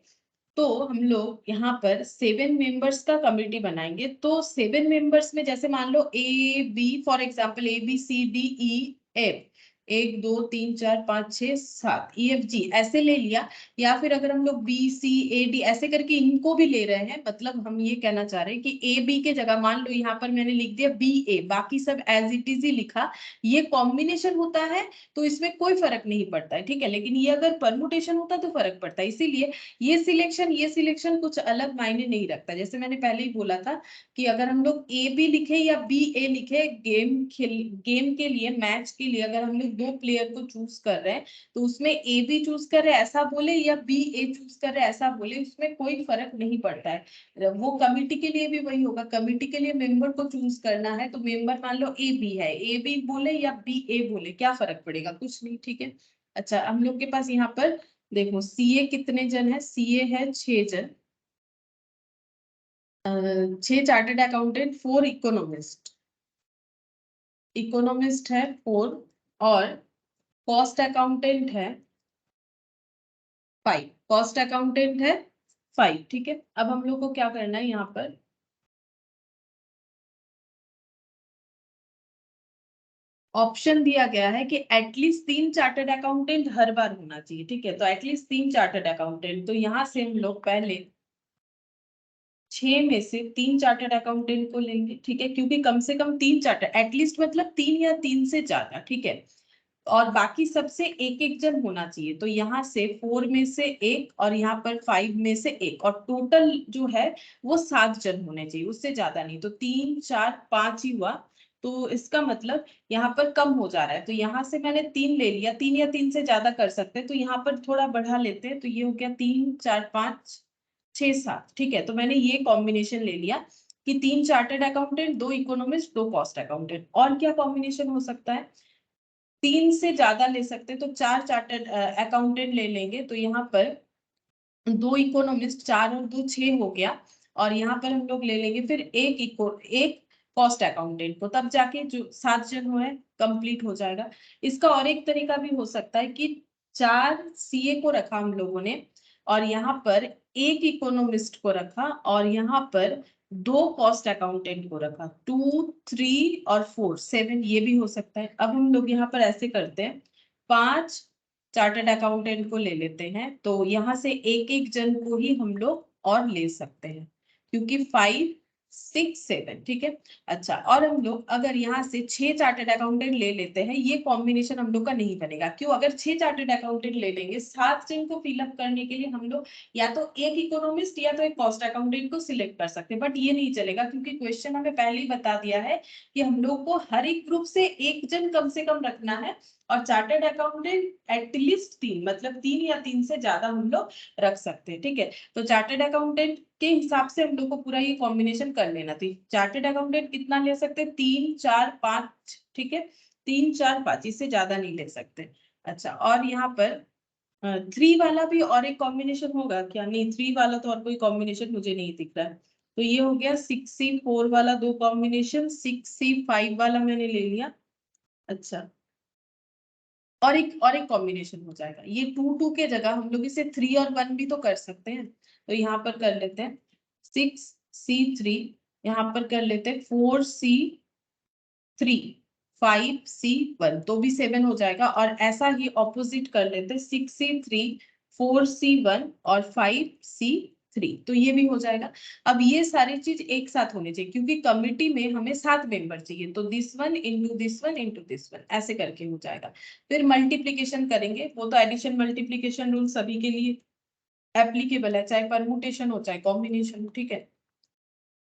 Speaker 1: तो हम लोग यहाँ पर 7 मेंबर्स का कमिटी बनाएंगे, तो 7 मेंबर्स में जैसे मान लो A B, for example A B C D E F, 1 2 3 4 5 6 7 E F G ऐसे ले लिया, या फिर अगर हम लोग बी सी ए डी ऐसे करके इनको भी ले रहे हैं, मतलब हम ये कहना चाह रहे हैं कि ए बी के जगह मान लो यहाँ पर मैंने लिख दिया बी ए, बाकी सब एज इट इज ही लिखा, ये कॉम्बिनेशन होता है तो इसमें कोई फर्क नहीं पड़ता है, ठीक है। लेकिन ये अगर परमुटेशन होता है तो फर्क पड़ता है, इसीलिए ये सिलेक्शन कुछ अलग मायने नहीं रखता। जैसे मैंने पहले ही बोला था कि अगर हम लोग ए बी लिखे या बी ए लिखे, गेम के लिए, मैच के लिए अगर हम लोग दो प्लेयर को चूज कर रहे हैं तो उसमें ए बी चूज कर रहे हैं ऐसा बोले या बी ए चूज कर रहे हैं ऐसा बोले, उसमें कोई फर्क नहीं पड़ता है। वो कमिटी के लिए भी वही होगा, कमिटी के लिए मेंबर को चूज करना है तो मेंबर मान लो ए बी है, ए बी बोले या बी ए बोले क्या फर्क पड़ेगा, कुछ नहीं, ठीक है। अच्छा हम लोग के पास यहाँ पर देखो सीए कितने जन है, सीए है 6 जन, 6 चार्टर्ड अकाउंटेंट, 4 इकोनॉमिस्ट, इकोनॉमिस्ट है 4, और कॉस्ट अकाउंटेंट है 5, कॉस्ट अकाउंटेंट है 5, ठीक है। अब हम लोग को क्या करना है, यहाँ पर ऑप्शन दिया गया है कि एटलीस्ट 3 चार्टर्ड अकाउंटेंट हर बार होना चाहिए, ठीक है। तो एटलीस्ट 3 चार्टर्ड अकाउंटेंट, तो यहाँ से हम लोग पहले 6 में से 3 चार्टर्ड अकाउंटेंट को लेंगे, ठीक है, क्योंकि कम से कम 3 चार्टर्ड, एटलीस्ट मतलब 3 या 3 से ज्यादा, ठीक है। और बाकी सबसे एक एक जन होना चाहिए, तो यहाँ से 4 में से एक और यहाँ पर 5 में से एक, और टोटल जो है वो 7 जन होने चाहिए, उससे ज्यादा नहीं। तो 3 4 5 ही हुआ, तो इसका मतलब यहाँ पर कम हो जा रहा है, तो यहाँ से मैंने 3 ले लिया, 3 या 3 से ज्यादा कर सकते हैं, तो यहाँ पर थोड़ा बढ़ा लेते हैं, तो ये हो गया 3 4 5 6 7, ठीक है। तो मैंने ये कॉम्बिनेशन ले लिया कि 3 chartered accountant, 2 economist, 2 cost accountant. और क्या कॉम्बिनेशन हो सकता है, 3 से ज्यादा ले सकते हैं तो 4 चार्टर्ड अकाउंटेंट ले लेंगे, तो यहाँ पर 2 इकोनॉमिस्ट, 4 और 2 6 हो गया, और यहाँ पर हम लोग ले लेंगे फिर एक कॉस्ट अकाउंटेंट को, तब जाके जो 7 जन हुए कंप्लीट हो जाएगा। इसका और एक तरीका भी हो सकता है कि 4 सीए को रखा हम लोगों ने, और यहाँ पर एक इकोनॉमिस्ट को रखा, और यहाँ पर 2 कॉस्ट अकाउंटेंट को रखा, 2 3 और 4 7, ये भी हो सकता है। अब हम लोग यहाँ पर ऐसे करते हैं, 5 चार्टर्ड अकाउंटेंट को ले लेते हैं, तो यहाँ से एक एक जन को ही हम लोग और ले सकते हैं, क्योंकि 5 6 7, ठीक है। अच्छा, और हम लोग अगर यहाँ से 6 चार्टर्ड अकाउंटेंट ले लेते हैं, ये कॉम्बिनेशन हम लोग का नहीं बनेगा, क्यों, अगर 6 चार्टर्ड अकाउंटेंट ले लेंगे, 7 जन को फिलअप करने के लिए हम लोग या तो एक इकोनॉमिस्ट या तो एक कॉस्ट अकाउंटेंट को सिलेक्ट कर सकते हैं, बट ये नहीं चलेगा, क्योंकि क्वेश्चन हमें पहले ही बता दिया है कि हम लोग को हर एक ग्रुप से एक जन कम से कम रखना है, और चार्टर्ड अकाउंटेंट एटलीस्ट 3, मतलब 3 या 3 से ज्यादा हम लोग रख सकते हैं, ठीक है। तो चार्टर्ड अकाउंटेंट के हिसाब से हम लोग को पूरा ये कॉम्बिनेशन कर लेना थी। चार्टर्ड अकाउंटेंट कितना ले सकते हैं, 3 4 5, ठीक है, 3 4 5, इससे ज्यादा नहीं ले सकते। अच्छा, और यहाँ पर 3 वाला भी और एक कॉम्बिनेशन होगा क्या, नहीं 3 वाला तो और कोई कॉम्बिनेशन मुझे नहीं दिख रहा है, तो ये हो गया 6C4 वाला 2 कॉम्बिनेशन, 6C5 वाला मैंने ले लिया। अच्छा, और एक कॉम्बिनेशन हो जाएगा, ये 2 2 के जगह हम लोग इसे 3 और 1 भी तो कर सकते हैं, तो यहाँ पर कर लेते हैं 6C3, यहाँ पर कर लेते हैं 4C3, 5C1, तो भी 7 हो जाएगा, और ऐसा ही ऑपोजिट कर लेते हैं 6C3, 4C1 और 5C3, तो ये भी हो जाएगा। अब ये सारी चीज एक साथ होनी चाहिए, क्योंकि कमिटी में हमें 7 मेंबर चाहिए, तो this one into this one into this one, ऐसे करके हो जाएगा। फिर मल्टीप्लीकेशन करेंगे, वो तो एडिशन मल्टीप्लीकेशन रूल सभी के लिए एप्लीकेबल है, चाहे परमुटेशन हो चाहे कॉम्बिनेशन, ठीक है।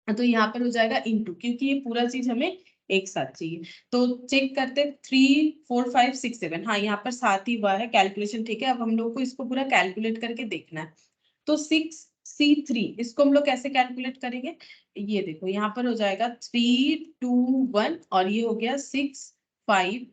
Speaker 1: तो यहाँ पर हो जाएगा इंटू, क्योंकि ये पूरा चीज हमें एक साथ चाहिए। तो चेक करते 3 4 5 6 7, हाँ यहाँ पर 7 ही हुआ है, कैलकुलेशन ठीक है। अब हम लोग को इसको पूरा कैलकुलेट करके देखना है, तो 6C3 इसको हम लोग कैसे कैलकुलेट करेंगे, ये देखो यहाँ पर हो जाएगा 3 2 1, और ये हो गया 6 5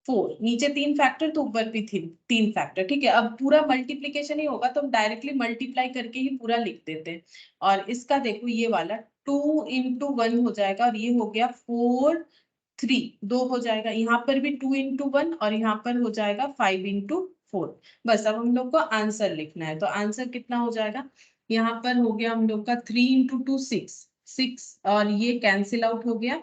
Speaker 1: 4, नीचे 3 फैक्टर तो ऊपर भी 3 फैक्टर, ठीक है। अब पूरा मल्टीप्लीकेशन ही होगा तो हम डायरेक्टली मल्टीप्लाई करके ही पूरा लिख देते हैं। और इसका देखो ये वाला 2 इंटू 1 हो जाएगा, और ये हो गया 4 3, 2 हो जाएगा, यहाँ पर भी 2 इंटू 1, और यहाँ पर हो जाएगा 5 इंटू 4। बस अब हम लोग को आंसर लिखना है, तो आंसर कितना हो जाएगा, यहाँ पर हो गया हम लोग का 3 इंटू 2 6 6, और ये कैंसिल आउट हो गया,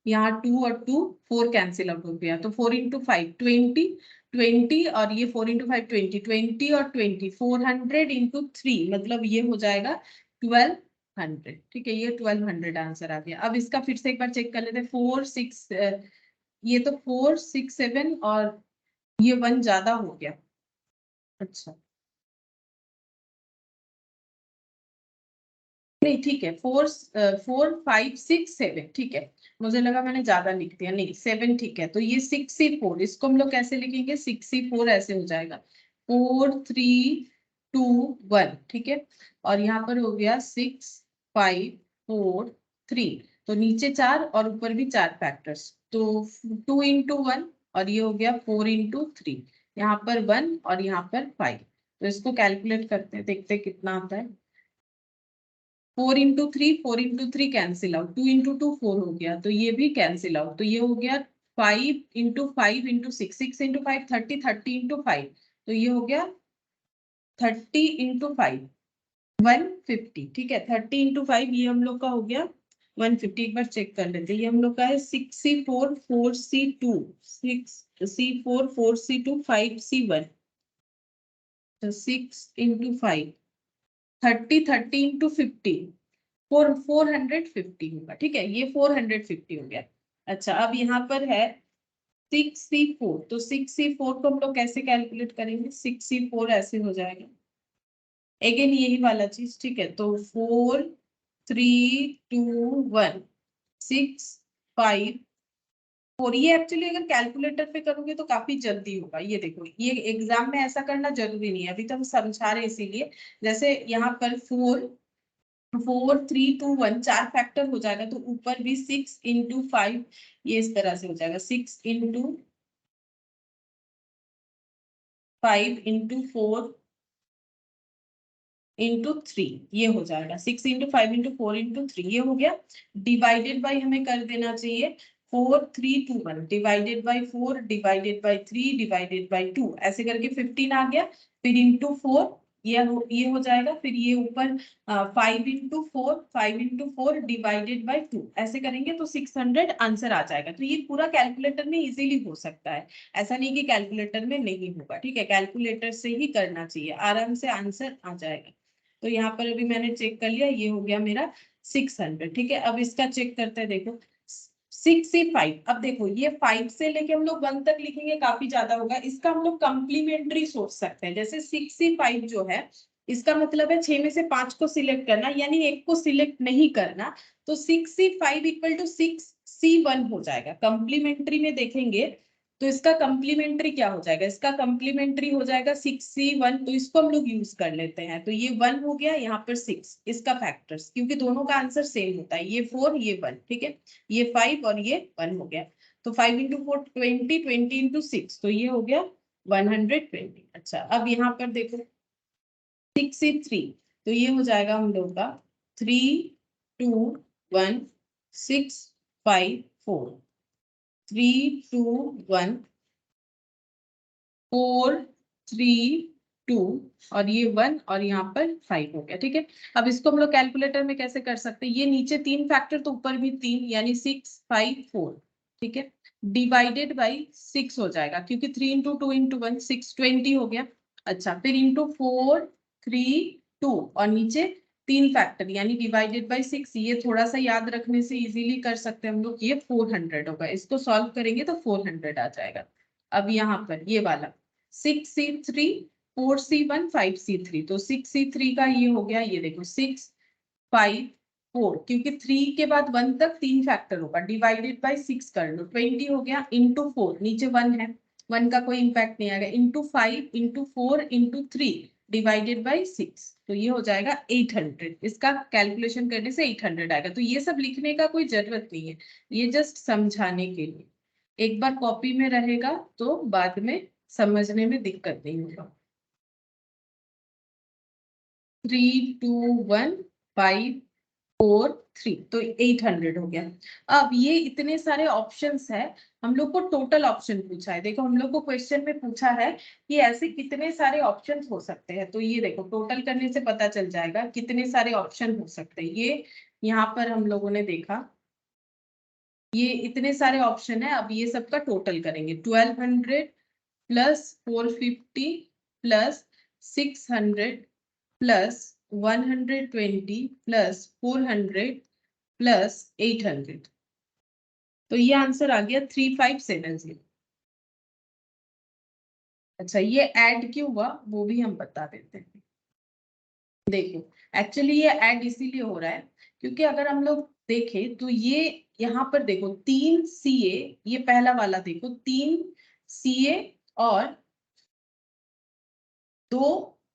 Speaker 1: यहाँ 2 और 2 4 कैंसिल आउट हो गया, तो 4 इंटू 5 20 20, और ये 4 इंटू 5 20 20 और 20 400 इंटू 3, मतलब ये हो जाएगा 1200, ठीक है। ये 1200 आंसर आ गया। अब इसका फिर से एक बार चेक कर लेते हैं, 4 6, ये तो 4 6 7, और ये 1 ज्यादा हो गया। अच्छा, नहीं ठीक है, 4 4 5 6 7 ठीक है, मुझे लगा मैंने ज्यादा लिख दिया, नहीं 7 ठीक है। तो ये 6C4, इसको हम लोग कैसे लिखेंगे, 6C4 ऐसे हो जाएगा, 4 3 2 1 ठीक है। और यहाँ पर हो गया 6 5 4 3, तो नीचे 4 और ऊपर भी 4 फैक्टर्स, तो 2 into 1 और ये हो गया 4 into 3, यहाँ पर 1 और यहाँ पर 5। तो इसको कैलकुलेट करते हैं, देखते हैं कितना आता है। 4 into 3 कैंसिल आउट, 2 into 2 4 हो गया, तो ये भी कैंसिल आउट, तो ये हो गया 5 into 5 into 6, 6 into 5 30, 30 into 5, तो ये हो गया 30 into 5 150 ठीक है। 30 into 5 ये हम लोग का हो गया 150। एक बार चेक कर लेते हैं, ये हम लोग का है 6C4 4C2 6C4 4C2 5C1, तो 6 into 5 30 450 होगा ठीक है, ये 450 हो गया। अच्छा अब यहाँ पर है 6C4, तो 6C4 को हम लोग कैसे कैलकुलेट करेंगे, 6C4 ऐसे हो जाएगा, अगेन यही वाला चीज ठीक है। तो 4 3 2 1 6 5 4, ये एक्चुअली अगर कैलकुलेटर पे करोगे तो काफी जल्दी होगा। ये देखो, ये एग्जाम में ऐसा करना जरूरी नहीं है, अभी तो हम समझा रहे हैं इसीलिए। जैसे यहाँ पर 4 3 2 1 4 फैक्टर हो जाएगा, तो ऊपर भी 6 into 5, ये इस तरह से हो जाएगा 6 into 5 into 4 into 3, ये हो जाएगा 6 into 5 into 4 into 3, ये हो गया। डिवाइडेड बाई हमें कर देना चाहिए 4 3 2 1 divided by 4 divided by 3 divided by 2, ऐसे करके 15 आ गया। फिर इंटू 4, ये हो जाएगा। फिर ये ऊपर 5 into 4 डिवाइडेड बाई 2, ऐसे करेंगे तो 600 आंसर आ जाएगा। तो ये पूरा कैलकुलेटर में इजीली हो सकता है, ऐसा नहीं कि कैलकुलेटर में नहीं होगा ठीक है, कैलकुलेटर से ही करना चाहिए, आराम से आंसर आ जाएगा। तो यहाँ पर अभी मैंने चेक कर लिया, ये हो गया मेरा 600 ठीक है। अब इसका चेक करते हैं, देखो 6 से 5, अब देखो ये 5 से लेके हम लोग 1 तक लिखेंगे काफी ज्यादा होगा, इसका हम लोग कंप्लीमेंट्री सोच सकते हैं। जैसे 6 से 5 जो है, इसका मतलब है 6 में से 5 को सिलेक्ट करना, यानी एक को सिलेक्ट नहीं करना। तो 6C5 इक्वल टू 6C1 हो जाएगा। कंप्लीमेंट्री में देखेंगे तो इसका कंप्लीमेंट्री क्या हो जाएगा, इसका कंप्लीमेंट्री हो जाएगा 6C1, तो इसको हम लोग यूज कर लेते हैं। तो ये 1 हो गया, यहाँ पर 6 इसका फैक्टर्स, क्योंकि दोनों का आंसर सेम होता है, ये 4 ये 1 ठीक है, ये 5 और ये 1 हो गया। तो 5 into 4 20, 20 into 6, तो ये हो गया 120। अच्छा अब यहाँ पर देखो 6C3, तो ये हो जाएगा हम लोग का 3 2 1 6 5 4 3 2 1 4 3 2 और ये 1 और यहाँ पर 5 हो गया ठीक है। अब इसको हम लोग कैलकुलेटर में कैसे कर सकते हैं, ये नीचे 3 फैक्टर तो ऊपर भी 3, यानी 6 5 4 ठीक है, डिवाइडेड बाई 6 हो जाएगा, क्योंकि 3 into 2 into 1 620 हो गया। अच्छा फिर इंटू 4 3 2 और नीचे 3 फैक्टर, यानी डिवाइडेड बाई 6, ये थोड़ा सा याद रखने से इजीली कर सकते हैं हम लोग, ये 400 होगा। इसको सॉल्व करेंगे तो 400 आ जाएगा। अब यहाँ पर ये वाला 6C3 4C1 5C3, तो 6C3 का ये हो गया, ये देखो 6 5 4, क्योंकि 3 के बाद 1 तक 3 फैक्टर होगा, डिवाइडेड बाई 6 कर लो, 20 हो गया। इंटू 4, नीचे 1 है, 1 का कोई इंपैक्ट नहीं आएगा, into 5 into 4 into 3 divided by 6, तो ये हो जाएगा 800। इसका कैलकुलेशन करने से 800 आएगा। तो ये सब लिखने का कोई जरूरत नहीं है, ये जस्ट समझाने के लिए, एक बार कॉपी में रहेगा तो बाद में समझने में दिक्कत नहीं होगा। 3 2 1 5 4 3, तो 800 हो गया। अब ये इतने सारे ऑप्शंस है, हम लोग को टोटल ऑप्शन पूछा है। देखो हम लोग को क्वेश्चन में पूछा है कि ऐसे कितने सारे ऑप्शंस हो सकते हैं, तो ये देखो टोटल करने से पता चल जाएगा कितने सारे ऑप्शन हो सकते हैं। ये यहाँ पर हम लोगों ने देखा, ये इतने सारे ऑप्शन है। अब ये सबका टोटल करेंगे, 1200 plus 450 plus 600 plus 120 plus 400 plus 800, तो ये आंसर आ गया 3570। अच्छा ये ऐड क्यों हुआ वो भी हम बता देते हैं। देखो एक्चुअली ये ऐड इसीलिए हो रहा है क्योंकि अगर हम लोग देखें तो ये यहाँ पर देखो 3 सीए, ये पहला वाला देखो 3 सीए और 2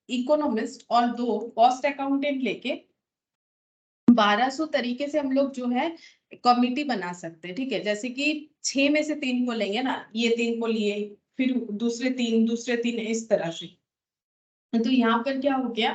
Speaker 1: इकोनॉमिस्ट और 2 कॉस्ट अकाउंटेंट लेके 1200 तरीके से हम लोग जो है कमिटी बना सकते हैं। ठीक है, जैसे कि 6 में से 3 को लेंगे ना, ये 3 को लिए, फिर दूसरे तीन इस तरह से। तो यहाँ पर क्या हो गया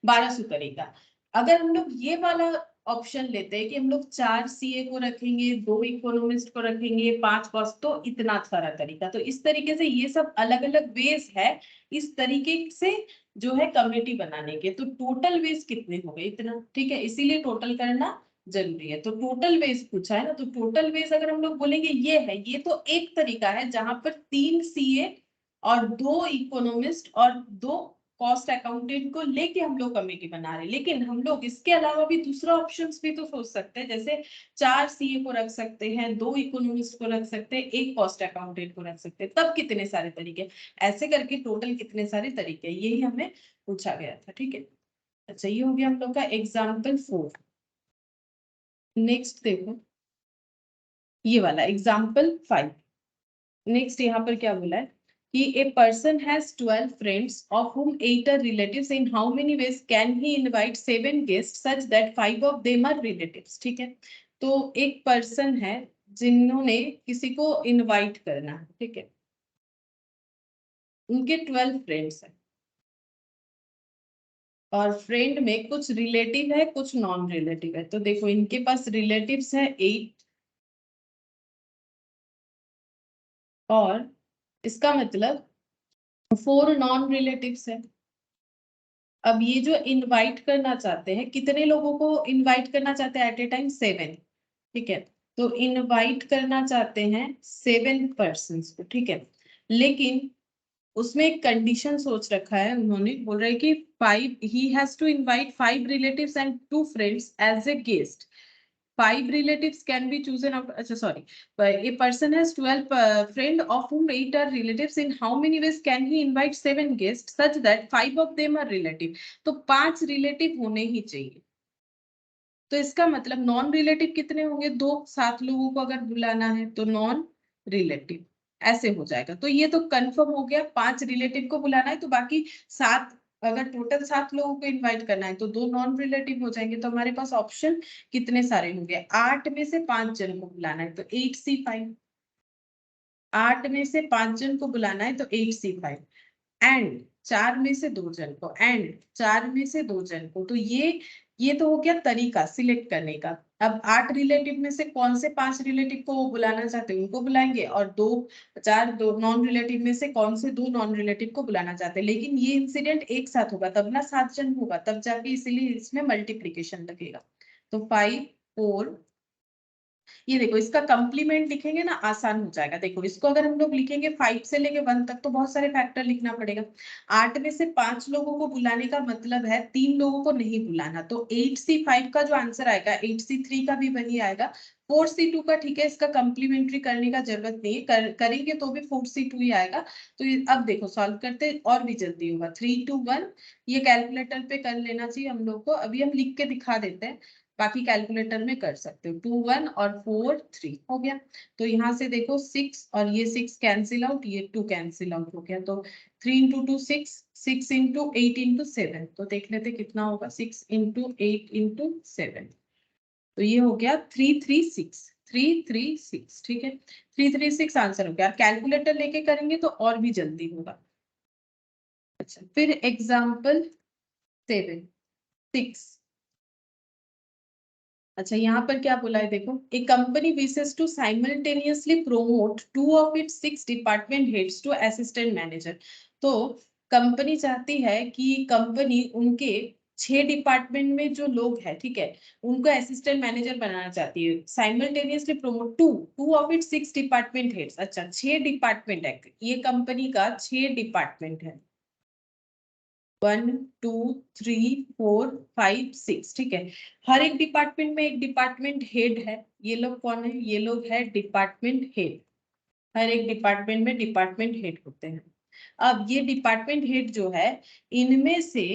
Speaker 1: 1200 तरीका। अगर हम लोग ये वाला ऑप्शन लेते हैं कि हम लोग 4 सीए को रखेंगे, 2 इकोनॉमिस्ट को रखेंगे, 5 कॉस्ट, तो इतना सारा तरीका। तो इस तरीके से ये सब अलग अलग वेज है इस तरीके से जो है कमेटी बनाने के। तो टोटल वेज कितने हो गए, इतना। ठीक है, इसीलिए टोटल करना जरूरी है। तो टोटल वेज पूछा है ना, तो टोटल वेज अगर हम लोग बोलेंगे ये है, ये तो एक तरीका है जहां पर 3 सीए और 2 इकोनॉमिस्ट और 2 कॉस्ट अकाउंटेंट को लेके हम लोग कमेटी बना रहे हैं। लेकिन हम लोग इसके अलावा भी दूसरा ऑप्शंस भी तो सोच सकते हैं, जैसे 4 सीए को रख सकते हैं, 2 इकोनॉमिस्ट को रख सकते हैं, 1 कॉस्ट अकाउंटेंट को रख सकते हैं। तब कितने सारे तरीके, ऐसे करके टोटल कितने सारे तरीके, यही हमें पूछा गया था। ठीक है, अच्छा ये हो गया हम लोग का एग्जाम्पल 4। नेक्स्ट देखो ये वाला एग्जाम्पल 5। नेक्स्ट यहाँ पर क्या बोला है कि a person has 12 friends of whom 8 are relatives, in how many ways can he invite 7 guests such that 5 of them are relatives। ठीक है, तो एक पर्सन है जिन्होंने किसी को इनवाइट करना है। ठीक है, उनके 12 फ्रेंड्स हैं और फ्रेंड में कुछ रिलेटिव है कुछ नॉन रिलेटिव है। तो देखो इनके पास रिलेटिव्स है 8 और इसका मतलब 4 नॉन रिलेटिव्स है। अब ये जो इनवाइट करना चाहते हैं, कितने लोगों को इनवाइट करना चाहते हैं एट ए टाइम, 7। ठीक है, तो इनवाइट करना चाहते हैं 7 पर्सन्स को। ठीक है, लेकिन उसमें एक कंडीशन सोच रखा है उन्होंने, बोल रहे कि 5 ही has to invite 5 relatives and 2 friends as a guest. 5 relatives can be chosen out. Sorry, a person has 12 friend of whom 8 are relatives. In how many ways can he invite 7 guests such that 5 of them are relative? तो 5 relative होने ही चाहिए। तो इसका मतलब non relative कितने होंगे, 2। 7 लोगों को अगर बुलाना है तो नॉन रिलेटिव ऐसे हो जाएगा। तो ये तो कंफर्म हो गया, 5 रिलेटिव को बुलाना है तो बाकी 7, अगर टोटल 7 लोगों को इनवाइट करना है तो 2 नॉन रिलेटिव हो जाएंगे। तो हमारे पास ऑप्शन कितने सारे होंगे, 8 में से 5 जन को बुलाना है तो 8C5। 8 में से 5 जन को बुलाना है तो 8C5 एंड 4 में से 2 जन को एंड 4 में से 2 जन को। तो ये तो हो गया तरीका सिलेक्ट करने का। अब 8 रिलेटिव में से कौन से 5 रिलेटिव को वो बुलाना चाहते हैं उनको बुलाएंगे, और 2 नॉन रिलेटिव में से कौन से 2 नॉन रिलेटिव को बुलाना चाहते हैं। लेकिन ये इंसिडेंट एक साथ होगा तब ना 7 जन होगा, तब जाके इसीलिए इसमें मल्टीप्लीकेशन लगेगा। तो 5 4, ये देखो इसका कंप्लीमेंट लिखेंगे ना आसान हो जाएगा। देखो इसको अगर हम लोग लिखेंगे 5 से लेके 1 तक तो बहुत सारे फैक्टर लिखना पड़ेगा। 8 में से 5 लोगों को बुलाने का मतलब है 3 लोगों को नहीं बुलाना। तो 8C5 का जो आंसर आएगा 8C3 का भी वही आएगा, 4C2 का। ठीक है, इसका कंप्लीमेंट्री करने का जरूरत नहीं है, करेंगे तो भी 4C2 ही आएगा। तो अब देखो सॉल्व करते और भी जल्दी होगा। 3 2 1, ये कैलकुलेटर पे कर लेना चाहिए हम लोग को। अभी हम लिख के दिखा देते हैं, बाकी कैलकुलेटर में कर सकते हो। 2 1 और 4 3 हो गया। तो यहाँ से देखो 6 और ये 6 कैंसिल आउट, ये 2 कैंसिल आउट हो गया। तो 3 इंटू 2 6, 6 इंटू 8 इंटू 7। तो देख लेते कितना होगा, 6 इंटू 8 इंटू 7। तो ये हो गया 336, 336। ठीक है, 336 आंसर हो गया। कैलकुलेटर लेके करेंगे तो और भी जल्दी होगा। अच्छा फिर एग्जाम्पल 7 6। अच्छा यहाँ पर क्या बोला है देखो, a company wishes to simultaneously promote 2 of its 6 department heads to assistant manager. तो कंपनी चाहती है कि कंपनी उनके 6 डिपार्टमेंट में जो लोग हैं, ठीक है, उनको असिस्टेंट मैनेजर बनाना चाहती है। Simultaneously promote two of its 6 department heads. अच्छा 6 डिपार्टमेंट है, ये कंपनी का 6 डिपार्टमेंट है, 1 2 3 4 5 6। ठीक है, हर एक डिपार्टमेंट में एक डिपार्टमेंट हेड है। ये लोग कौन है, ये लोग है डिपार्टमेंट हेड। हर एक डिपार्टमेंट में डिपार्टमेंट हेड होते हैं। अब ये डिपार्टमेंट हेड जो है, इनमें से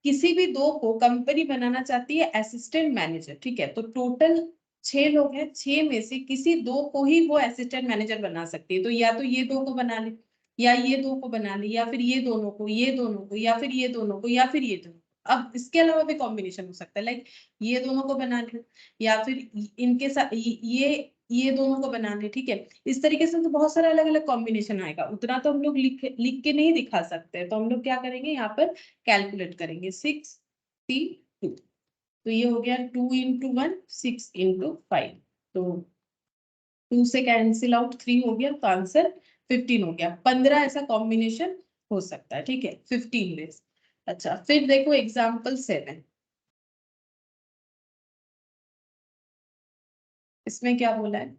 Speaker 1: किसी भी दो को कंपनी बनाना चाहती है असिस्टेंट मैनेजर, ठीक है, तो टोटल 6 लोग हैं, 6 में से किसी दो को ही वो असिस्टेंट मैनेजर बना सकती है। तो या तो ये दो को बना ले, या ये दो को बना ले, या फिर ये दोनों को, ये दोनों को, या फिर ये दोनों को, या फिर ये दोनों। अब इसके अलावा भी कॉम्बिनेशन हो सकता है, लाइक ये दोनों को बना ले, या फिर इनके साथ ये दोनों को बना ले, ठीक है। इस तरीके से तो बहुत सारा अलग अलग कॉम्बिनेशन आएगा, उतना तो हम लोग लिख लिख के नहीं दिखा सकते। तो हम लोग क्या करेंगे, यहाँ पर कैलकुलेट करेंगे 6 तो ये हो गया 2 into 1 6 into 5, तो 2 से कैंसिल आउट 3 हो गया, तो आंसर 15 हो गया। 15 ऐसा कॉम्बिनेशन हो सकता है, ठीक है, 15 वेज। अच्छा, फिर देखो एग्जाम्पल 7, इसमें क्या बोला है,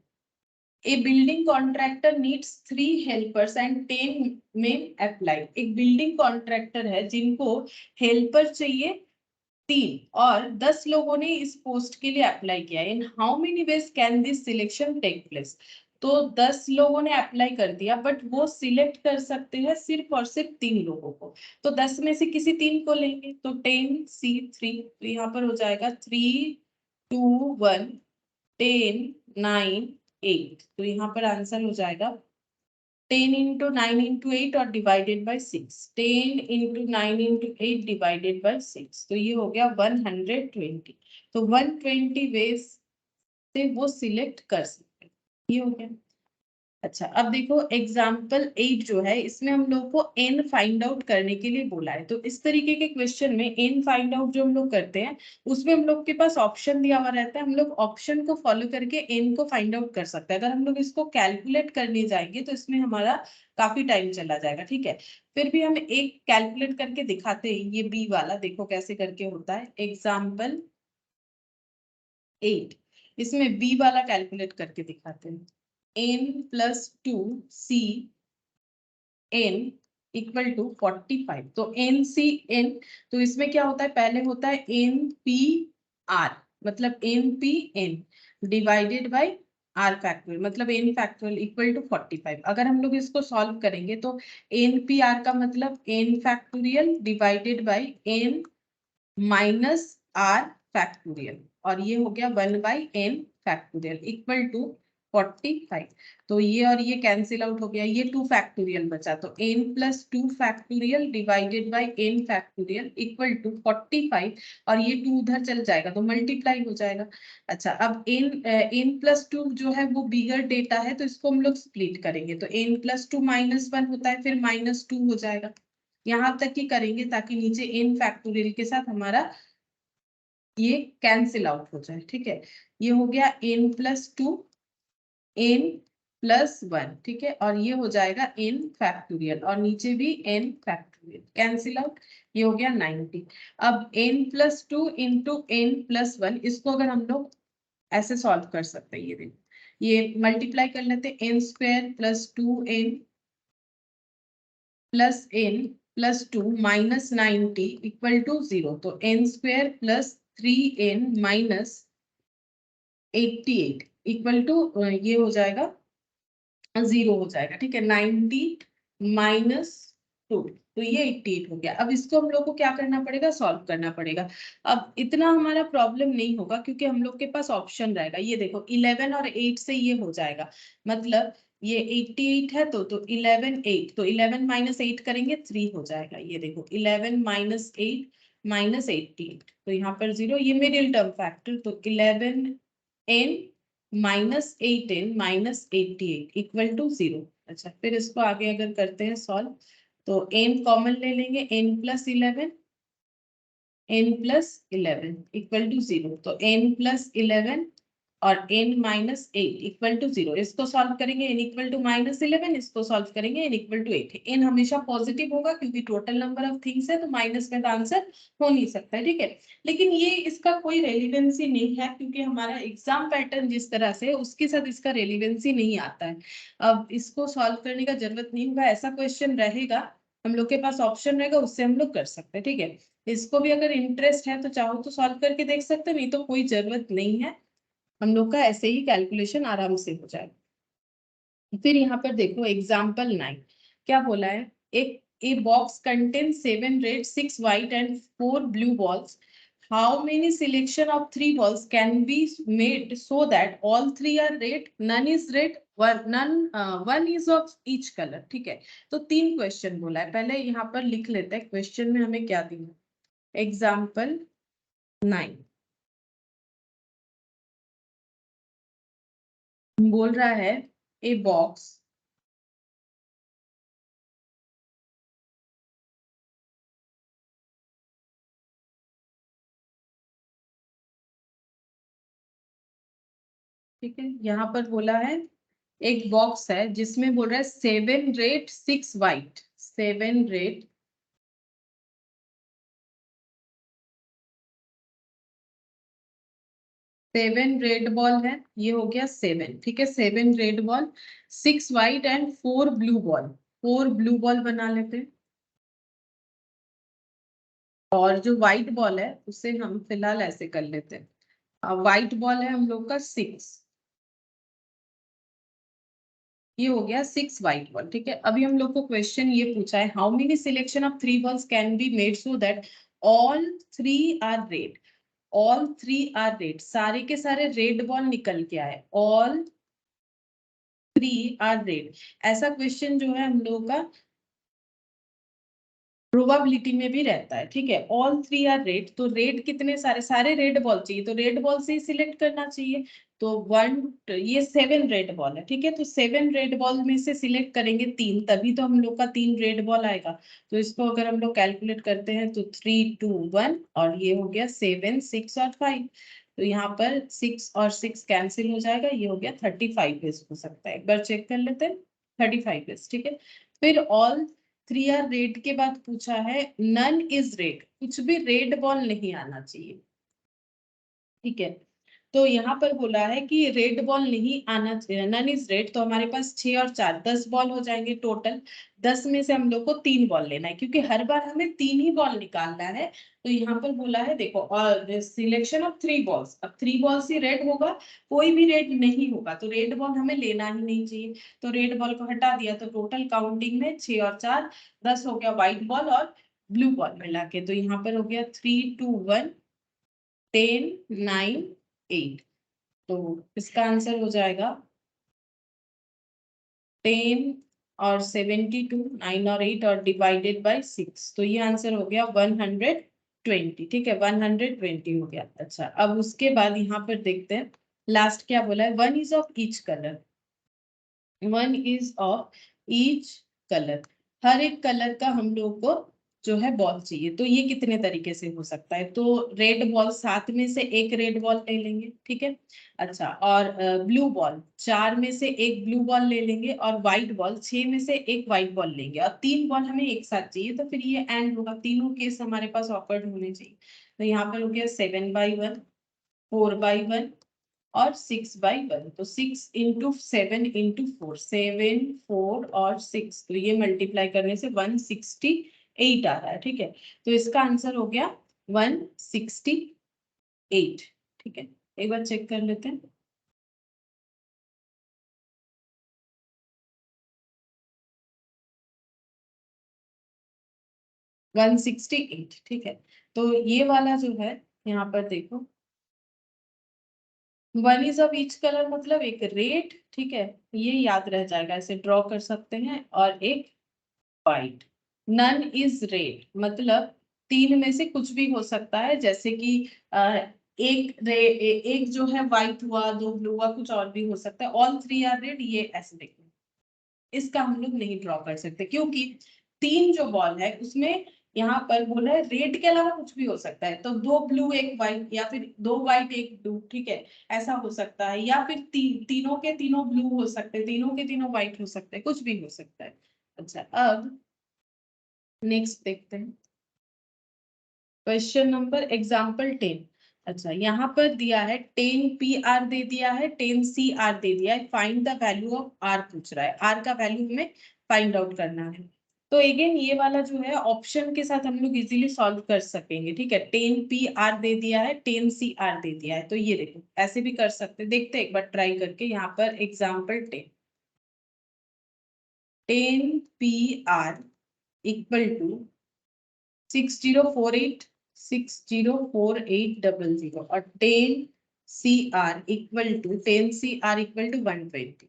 Speaker 1: a building contractor needs 3 helpers and 10 men apply. एक बिल्डिंग कॉन्ट्रैक्टर है जिनको हेल्पर चाहिए 3 और 10 लोगों ने इस पोस्ट के लिए अप्लाई किया। In how many ways can this selection take place. तो 10 लोगों ने अप्लाई कर दिया, बट वो सिलेक्ट कर सकते हैं सिर्फ और सिर्फ 3 लोगों को। तो 10 में से किसी 3 को लेंगे, तो 10C3, तो यहाँ पर हो जाएगा 3 2 1 10 9 8, तो यहाँ पर आंसर हो जाएगा 10 into 9 into 8 और divided by 6, 10 into 9 into 8 divided by 6, तो ये हो गया 120। तो 120 वेज से वो सिलेक्ट कर सकते हैं, ये हो गया। अच्छा, अब देखो एग्जाम्पल 8 जो है, इसमें हम लोग को n फाइंड आउट करने के लिए बोला है। तो इस तरीके के क्वेश्चन में n फाइंड आउट जो हम लोग करते हैं, उसमें हम लोग के पास ऑप्शन दिया हुआ रहता है, हम लोग ऑप्शन को फॉलो करके n को फाइंड आउट कर सकते हैं। अगर हम लोग इसको कैलकुलेट करने जाएंगे तो इसमें हमारा काफी टाइम चला जाएगा, ठीक है। फिर भी हम एक कैलकुलेट करके दिखाते हैं, ये बी वाला देखो कैसे करके होता है। एग्जाम्पल 8, इसमें बी वाला कैलकुलेट करके दिखाते हैं। n+2 n इक्वल टू 45, तो n तो इसमें क्या होता है, पहले होता है n/r, मतलब n/n divided by r factorial, मतलब n फैक्टोरियल इक्वल टू 45। अगर हम लोग इसको सॉल्व करेंगे तो n/r का मतलब n factorial divided by n minus r factorial, और ये हो गया 1/n फैक्टोरियल इक्वल टू 45। तो ये और ये कैंसिल आउट हो गया, ये 2 फैक्टोरियल बचा, तो n+2 factorial divided by n factorial equal to 45, और ये 2 उधर चल जाएगा तो मल्टीप्लाई हो जाएगा। अच्छा, अब n+2 जो है वो बिगर डेटा है, तो इसको हम लोग स्प्लिट करेंगे, तो n+2 -1 होता है, फिर -2 हो जाएगा। यहाँ तक ही करेंगे ताकि नीचे n फैक्टोरियल के साथ हमारा ये कैंसिल आउट हो जाए, ठीक है। ये हो गया n+2 n+1, ठीक है, और ये हो जाएगा n फैक्टोरियल, और नीचे भी n फैक्टोरियल कैंसिल आउट, ये हो गया 90। अब n+2 इंटू n+1, इसको अगर हम लोग ऐसे सॉल्व कर सकते हैं, ये देखो ये मल्टीप्लाई कर लेते हैं, n² + 2n plus n plus 2 minus 90 equal to 0, तो n² + 3n minus 88 equal to ये हो जाएगा 0 हो जाएगा, ठीक है। 90 माइनस 2, तो ये 88 हो गया। अब इसको हम लोग को क्या करना पड़ेगा, सॉल्व करना पड़ेगा। अब इतना हमारा प्रॉब्लम नहीं होगा क्योंकि हम लोग के पास ऑप्शन रहेगा। ये देखो 11 और 8 से ये हो जाएगा, मतलब ये 88 है, तो 11 8, तो 11 माइनस 8 करेंगे 3 हो जाएगा। ये देखो 11 माइनस 8 माइनस 88, तो यहाँ पर 0, ये मिडिल टर्म फैक्टर, तो 11n minus 8n minus 88 equal to 0। अच्छा, फिर इसको आगे अगर करते हैं सॉल्व, तो n कॉमन ले लेंगे, n+11 इक्वल टू 0, तो n+11 और n माइनस 8 इक्वल टू 0। इसको सॉल्व करेंगे n इक्वल टू -11, इसको सॉल्व करेंगे n इक्वल टू 8। n हमेशा पॉजिटिव होगा क्योंकि टोटल नंबर ऑफ थिंग्स है, तो माइनस में तो आंसर हो नहीं सकता है, ठीक है। लेकिन ये इसका कोई रेलिवेंसी नहीं है क्योंकि हमारा एग्जाम पैटर्न जिस तरह से उसके साथ इसका रेलिवेंसी नहीं आता है। अब इसको सॉल्व करने का जरूरत नहीं होगा, ऐसा क्वेश्चन रहेगा हम लोग के पास ऑप्शन रहेगा, उससे हम लोग कर सकते हैं, ठीक है। इसको भी अगर इंटरेस्ट है तो चाहो तो सॉल्व करके देख सकते हैं, नहीं तो कोई जरूरत नहीं है, हम लोग का ऐसे ही कैलकुलेशन आराम से हो जाएगा। फिर यहाँ पर देखो एग्जाम्पल 9 क्या बोला है, एक A box contains 7 red, 6 white, and 4 blue balls. How many selection of 3 balls can be made so that all 3 are red, none is red, one is of each color? ठीक है, तो 3 क्वेश्चन बोला है. पहले यहाँ पर लिख लेते हैं क्वेश्चन में हमें क्या दिया. एग्जाम्पल 9 बोल रहा है ए बॉक्स ठीक है, यहाँ पर बोला है एक बॉक्स है जिसमें बोल रहा है 7 red 6 white. 7 red 7 red ball है, ये हो गया 7. ठीक है, 7 red ball, 6 white and 4 blue ball. 4 blue ball बना लेते हैं. और जो व्हाइट बॉल है उसे हम फिलहाल ऐसे कर लेते हैं. व्हाइट बॉल है हम लोग का 6. ये हो गया 6 व्हाइट बॉल. ठीक है, अभी हम लोग को क्वेश्चन ये पूछा है how many selection of 3 balls can be made so that all 3 are red. All 3 are red, सारे के सारे रेड बॉल निकल के आए. ऑल 3 आर रेड, ऐसा क्वेश्चन जो है हम लोगों का प्रोबेबिलिटी में भी रहता है. ठीक है, ऑल 3 आर रेड, तो रेड कितने सारे, सारे रेड बॉल चाहिए तो रेड बॉल से ही सिलेक्ट करना चाहिए. तो ये 7 रेड बॉल है. ठीक है, तो 7 रेड बॉल में से सिलेक्ट करेंगे 3, तभी तो हम लोग का 3 रेड बॉल आएगा. तो इसको अगर हम लोग कैलकुलेट करते हैं तो 3 2 1 और ये हो गया 7 6 और 5. तो यहाँ पर 6 और 6 कैंसिल हो जाएगा, ये हो गया 35 पेज हो सकता है. एक बार चेक कर लेते हैं. 35 पेज. ठीक है, फिर ऑल 3 आर रेड के बाद पूछा है नन इज रेड, कुछ भी रेड बॉल नहीं आना चाहिए. ठीक है, तो यहाँ पर बोला है कि रेड बॉल नहीं आना चाहिए, नन इज रेड. तो हमारे पास 6 और 4 10 बॉल हो जाएंगे टोटल. 10 में से हम लोग को 3 बॉल लेना है क्योंकि हर बार हमें 3 ही बॉल निकालना है. तो यहाँ पर बोला है देखो, और सिलेक्शन ऑफ 3 बॉल्स, अब 3 बॉल्स ही रेड होगा, कोई भी रेड नहीं होगा तो रेड बॉल हमें लेना ही नहीं चाहिए. तो रेड बॉल को हटा दिया तो टोटल काउंटिंग में 6 और 4 10 हो गया व्हाइट बॉल और ब्लू बॉल मिला के. तो यहाँ पर हो गया 3 2 1 10 9 8. तो इसका आंसर हो जाएगा 10 और 72, 9 और 8 और डिवाइडेड बाय 6. तो ये आंसर हो गया 120. ठीक है, 120 हो गया. अच्छा, अब उसके बाद यहाँ पर देखते हैं लास्ट क्या बोला है. One is of each colour. One is of each colour, हर एक कलर का हम लोग को जो है बॉल चाहिए. तो ये कितने तरीके से हो सकता है. तो रेड बॉल 7 में से एक रेड बॉल ले लेंगे. ठीक है, अच्छा, और ब्लू बॉल 4 में से एक ब्लू बॉल ले लेंगे और व्हाइट बॉल 6 में से एक व्हाइट बॉल लेंगे और 3 बॉल हमें एक साथ चाहिए. तो फिर ये एंड होगा, तीनों केस हमारे पास ऑकर्ड होने चाहिए. तो यहाँ पर हो गया 7/1 4/1 और 6/1. तो 6 इंटू 7 इंटू 4, 7 4 और 6, तो ये मल्टीप्लाई करने से 168 आ रहा है. ठीक है, तो इसका आंसर हो गया 168. ठीक है, एक बार चेक कर लेते हैं. 168. ठीक है, तो ये वाला जो है यहाँ पर देखो, one is of each colour मतलब एक रेड. ठीक है, ये याद रह जाएगा, ऐसे ड्रॉ कर सकते हैं. और एक व्हाइट. नन इज रेड मतलब 3 में से कुछ भी हो सकता है, जैसे कि एक जो है व्हाइट हुआ, 2 ब्लू हुआ, कुछ और भी हो सकता है. ऑल 3 आर रेड, ये ऐसे देखो. इसका हम लोग नहीं ड्रॉ कर सकते क्योंकि 3 जो बॉल है उसमें यहाँ पर बोला है रेड के अलावा कुछ भी हो सकता है. तो 2 ब्लू 1 व्हाइट, या फिर 2 व्हाइट 1 ब्लू. ठीक है, ऐसा हो सकता है. या फिर तीनों के तीनों ब्लू हो सकते हैं, तीनों के तीनों व्हाइट हो सकते हैं, कुछ भी हो सकता है. अच्छा, अब नेक्स्ट देखते हैं क्वेश्चन नंबर एग्जाम्पल 10. अच्छा, यहाँ पर दिया है 10 PR दे दिया है, 10 CR दे दिया है. Find the value of R पूछ रहा है. R का वैल्यू हमें फाइंड आउट करना है. तो अगेन ये वाला जो है ऑप्शन के साथ हम लोग इजीली सॉल्व कर सकेंगे. ठीक है, 10 PR दे दिया है, 10 CR दे दिया है. तो ये देखो ऐसे भी कर सकते हैं. देखते हैं एक बार ट्राई करके. यहाँ पर एग्जाम्पल 10 10 PR इक्वल टू 6048 और 10 CR इक्वल टू 120।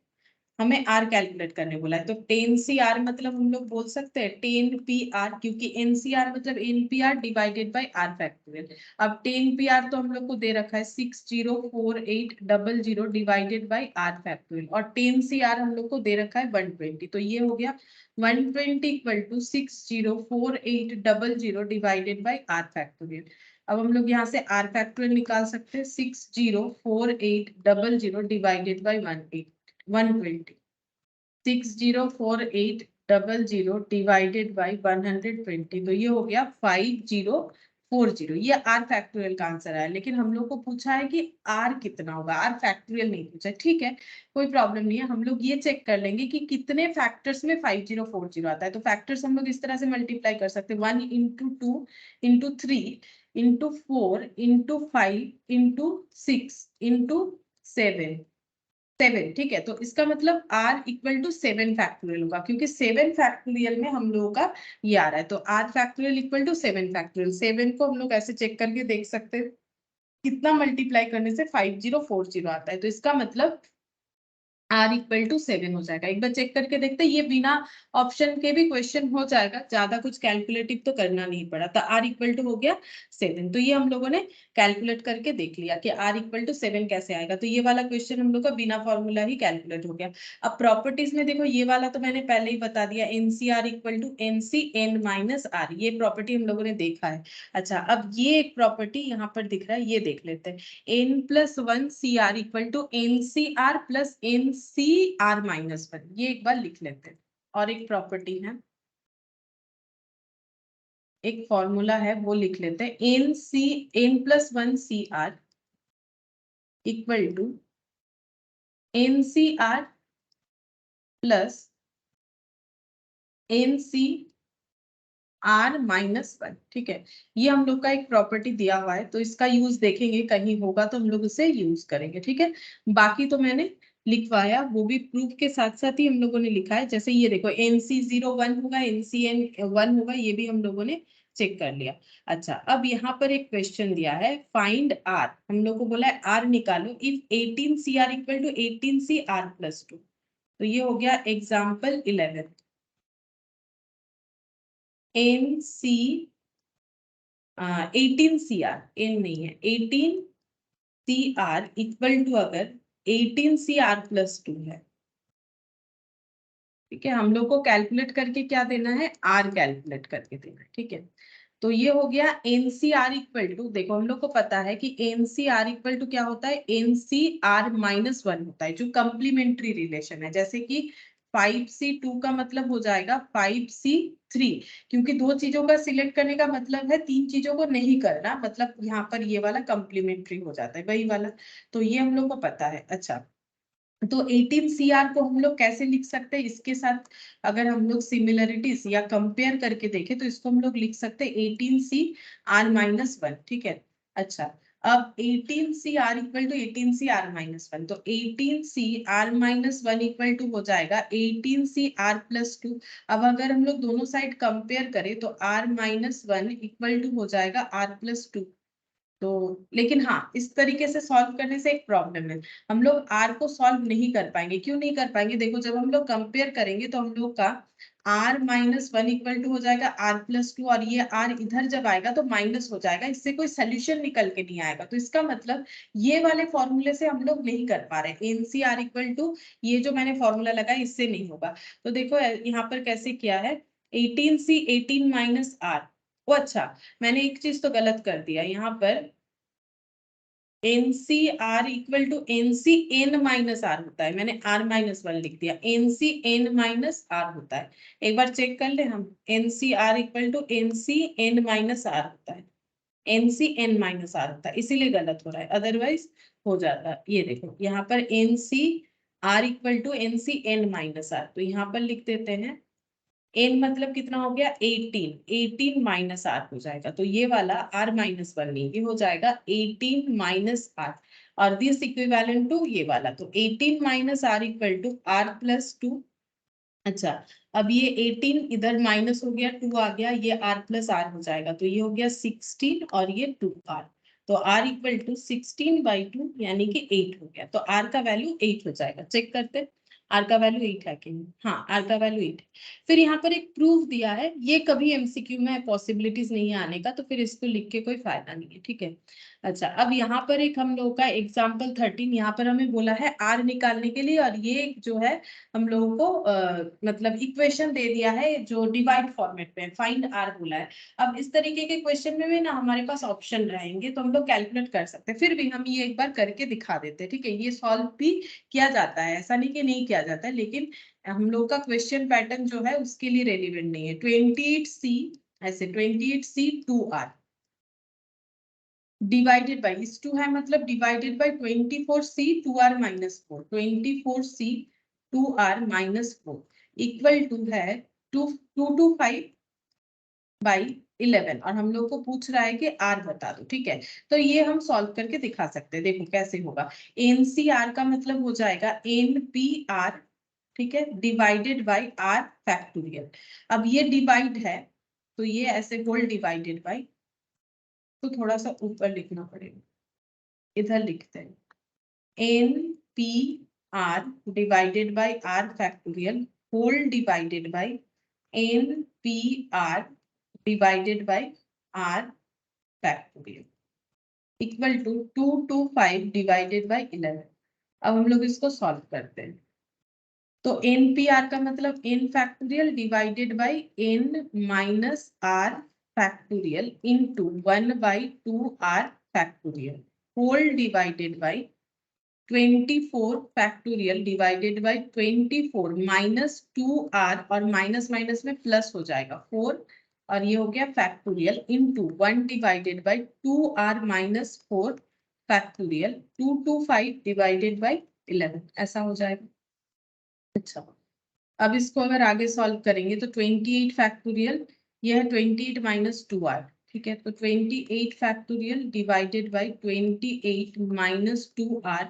Speaker 1: हमें आर कैलकुलेट करने बोला है, तो 10 CR मतलब हम लोग बोल सकते हैं 10 PR, क्योंकि NCR मतलब NPR divided by R factorial. अब 10 PR तो हम लोग को दे रखा है 604800 डिवाइडेड बाय आर फैक्टोरियल, और 10 CR हम लोग को दे रखा है 120। तो ये हो गया 120 equal to 604800 divided by R factorial. अब हम लोग यहाँ से आर फैक्टोरियल निकाल सकते हैं, 604800 डिवाइडेड बाय 120, 604800 डिवाइडेड बाई 120, तो ये हो गया 5040। ये आर फैक्टोरियल का आंसर है, लेकिन हम लोग को पूछा है कि आर कितना होगा, आर फैक्टोरियल नहीं पूछा। ठीक है, कोई प्रॉब्लम नहीं है, हम लोग ये चेक कर लेंगे कि कितने फैक्टर्स में 5040 आता है। तो फैक्टर्स हम लोग इस तरह से मल्टीप्लाई कर सकते हैं, 1 into 2 into 3 into 4 into 5 into 6 into 7। ठीक है, तो इसका मतलब r इक्वल टू 7 फैक्टोरियल होगा, क्योंकि 7 फैक्टोरियल में हम लोगों का ये आ रहा है। तो r factorial equal to 7 factorial, 7 को हम लोग ऐसे चेक करके देख सकते हैं कितना मल्टीप्लाई करने से 5040 आता है। तो इसका मतलब r इक्वल टू 7 हो जाएगा। एक बार चेक करके देखते हैं, ये बिना ऑप्शन के भी क्वेश्चन हो जाएगा, ज्यादा कुछ कैलकुलेटिव तो करना नहीं पड़ा। तो r इक्वल टू हो गया 7। तो ये हम लोगों ने कैलकुलेट करके देख लिया कि r इक्वल टू 7 कैसे आएगा। तो ये वाला क्वेश्चन हम लोग का बिना फॉर्मूला ही कैलकुलेट हो गया। अब प्रॉपर्टीज में देखो, ये वाला तो मैंने पहले ही बता दिया, NCR equal to NCN minus R, ये प्रॉपर्टी हम लोगों ने देखा है। अच्छा, अब ये एक प्रॉपर्टी यहाँ पर दिख रहा है, ये देख लेते हैं। N+1 CR equal to NCR plus NCR minus 1, ये एक बार लिख लेते हैं। और एक प्रॉपर्टी है, एक फॉर्मूला है, वो लिख लेते हैं। N+1 CR equal to NCR plus NCR-1। ठीक है, ये हम लोग का एक प्रॉपर्टी दिया हुआ है, तो इसका यूज देखेंगे, कहीं होगा तो हम लोग उसे यूज करेंगे। ठीक है, बाकी तो मैंने लिखवाया, वो भी प्रूफ के साथ साथ ही हम लोगों ने लिखा है। जैसे ये देखो, NC01 होगा, NCN1 होगा, ये भी हम लोगों ने चेक कर लिया। अच्छा, अब यहाँ पर एक क्वेश्चन दिया है, फाइंड आर। हम लोग को बोला है आर निकालो if 18CR equal to 18CR+2। तो ये हो गया एग्जाम्पल 11। NC 18CR, एन नहीं है, 18CR इक्वल टू अगर 18CR+2 है। ठीक है, हम लोग को कैलकुलेट करके क्या देना है, आर कैलकुलेट करके देना है। ठीक है, तो ये हो गया NCR इक्वल टू, देखो हम लोग को पता है कि NCR इक्वल टू क्या होता है, NCR-1 होता है, जो कंप्लीमेंट्री रिलेशन है। जैसे कि 5C2 का मतलब हो जाएगा 5C3, क्योंकि दो चीजों का सिलेक्ट करने का मतलब है तीन चीजों को नहीं करना, मतलब यहाँ पर ये वाला कंप्लीमेंट्री हो जाता है, वही वाला। तो ये हम लोग को पता है। अच्छा, तो 18CR को हम लोग कैसे लिख सकते हैं, इसके साथ अगर हम लोग सिमिलरिटीज या कंपेयर करके देखें, तो इसको हम लोग लिख सकते हैं 18CR-1। ठीक है, अच्छा, अब 18CR इक्वल टू 18CR-1, तो 18CR-1 इक्वल टू हो जाएगा 18CR+2। अब अगर हम लोग दोनों साइड कंपेयर करें, तो R-1 इक्वल टू हो जाएगा R+2। तो लेकिन हाँ, इस तरीके से सॉल्व करने से एक प्रॉब्लम है, हम लोग आर को सॉल्व नहीं कर पाएंगे। क्यों नहीं कर पाएंगे, देखो जब हम लोग कंपेयर करेंगे तो हम लोग का R-1 इक्वल टू हो जाएगा R+2, और ये R इधर जब आएगा तो माइनस हो जाएगा, इससे कोई सोल्यूशन निकल के नहीं आएगा। तो इसका मतलब ये वाले फॉर्मूले से हम लोग नहीं कर पा रहे। NCR इक्वल टू ये जो मैंने फॉर्मूला लगाया, इससे नहीं होगा। तो देखो यहाँ पर कैसे किया है, 18C18 - R। ओ अच्छा, मैंने एक चीज तो गलत कर दिया यहाँ पर, NCR इक्वल टू NCN-R होता है, मैंने R-1 लिख दिया, NCN-R होता है। एक बार चेक कर ले हम, NCR इक्वल टू NCN-R होता है, NCN-R होता है, इसीलिए गलत हो रहा है, अदरवाइज हो जाता है। ये देखो यहाँ पर NCR इक्वल टू NCN-R, तो यहाँ पर लिख देते हैं एन मतलब कितना हो गया, 18 - R हो जाएगा। तो ये वाला R-1 नहीं, ये हो जाएगा 18 - R, और दिस इक्विवेलेंट टू ये वाला, तो 18 - R इक्वल टू R+2। अच्छा, अब ये 18 इधर माइनस हो गया, 2 आ गया, ये r प्लस आर हो जाएगा, तो ये हो गया 16 और ये 2r, तो r इक्वल टू 16/2 यानी कि 8 हो गया, तो r का वैल्यू 8 हो जाएगा। चेक करते r का वैल्यू 8 है कि नहीं? हाँ, r का वैल्यू 8 है। फिर यहाँ पर एक प्रूफ दिया है, ये कभी एमसीक्यू में पॉसिबिलिटीज नहीं आने का, तो फिर इसको लिख के कोई फायदा नहीं है, ठीक है। अच्छा, अब यहाँ पर एक हम लोगों का एग्जाम्पल 13, यहाँ पर हमें बोला है r निकालने के लिए, और ये जो है हम लोगों को मतलब इक्वेशन दे दिया है जो डिवाइड फॉर्मेट में, फाइंड आर बोला है। अब इस तरीके के क्वेश्चन में भी ना हमारे पास ऑप्शन रहेंगे, तो हम लोग कैलकुलेट कर सकते हैं, फिर भी हम ये एक बार करके दिखा देते हैं, ठीक है। ये सॉल्व भी किया जाता है, ऐसा नहीं कि नहीं किया जाता है, लेकिन हम लोग का क्वेश्चन पैटर्न जो है उसके लिए रेलिवेंट नहीं है। 28C, ऐसे 28C 2R डिवाइडेड बाई, इस 2 है मतलब divided by 24C 2R minus 4, 24C 2R minus 4 equal to है 225/11, और हम लोग को पूछ रहा है कि R बता दो, ठीक है। तो ये हम सॉल्व करके दिखा सकते हैं, देखो कैसे होगा। NCR का मतलब हो जाएगा NPR, ठीक है, डिवाइडेड बाई R फैक्टोरियल। अब ये डिवाइड है, तो ये ऐसे होल डिवाइडेड बाई, तो थोड़ा सा ऊपर लिखना पड़ेगा, इधर लिखते हैं NPR divided by R factorial whole divided by NPR divided by R factorial equal to 225 divided by 11। अब हम लोग इसको सॉल्व करते हैं, तो NPR का मतलब n factorial divided by n minus r factorial into 1/2r factorial whole divided by 24 factorial divided by 24 minus 2r, और माइनस माइनस में प्लस हो जाएगा 4, और ये हो गया factorial into 1 divided by 2r minus 4 factorial 225 divided by 11, ऐसा हो जाएगा। अच्छा, अब इसको अगर आगे सॉल्व करेंगे तो 28 फैक्टोरियल, ये है 28 माइनस 2r, ठीक है, तो 28 factorial divided by 28 minus 2r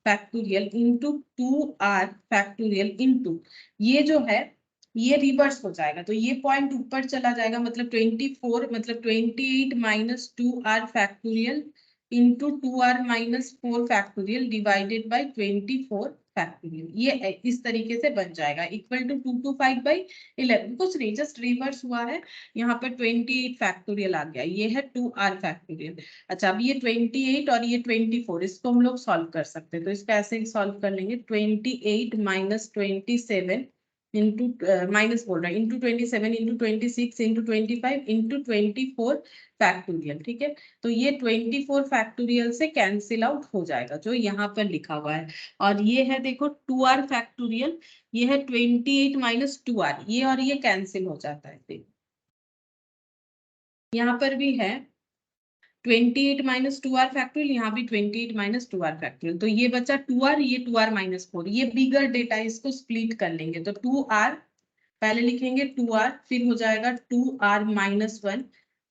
Speaker 1: factorial into 2r factorial into, ये जो है ये रिवर्स हो जाएगा, तो ये पॉइंट ऊपर चला जाएगा, मतलब 24 मतलब 28 minus 2r factorial into 2r minus 4 factorial divided by 24 factorial, ये इस तरीके से बन जाएगा इक्वल टू 225/11। कुछ नहीं, जस्ट रिवर्स हुआ है, यहाँ पर 28 फैक्टोरियल आ गया, ये है 2r फैक्टोरियल। अच्छा, अब ये 28 और ये 24, इसको हम लोग सॉल्व कर सकते हैं, तो इसको ऐसे ही सॉल्व कर लेंगे। 28 माइनस 27 इंटू, माइनस बोल रहा है, into 27 into 26 into 25 into 24 factorial, ठीक है। तो ये 24 फैक्टोरियल से कैंसिल आउट हो जाएगा जो यहाँ पर लिखा हुआ है, और ये है देखो 2r फैक्टोरियल, ये है 28 माइनस 2r, ये और ये कैंसिल हो जाता है। देखो यहाँ पर भी है 28 माइनस 2r फैक्टोरियल, यहाँ भी 28 माइनस 2r फैक्टोरियल, तो ये बचा 2r, ये 2r माइनस 4, ये बिगर डेटा है, इसको स्प्लिट कर लेंगे, तो 2r पहले लिखेंगे 2r, फिर हो जाएगा 2r माइनस 1,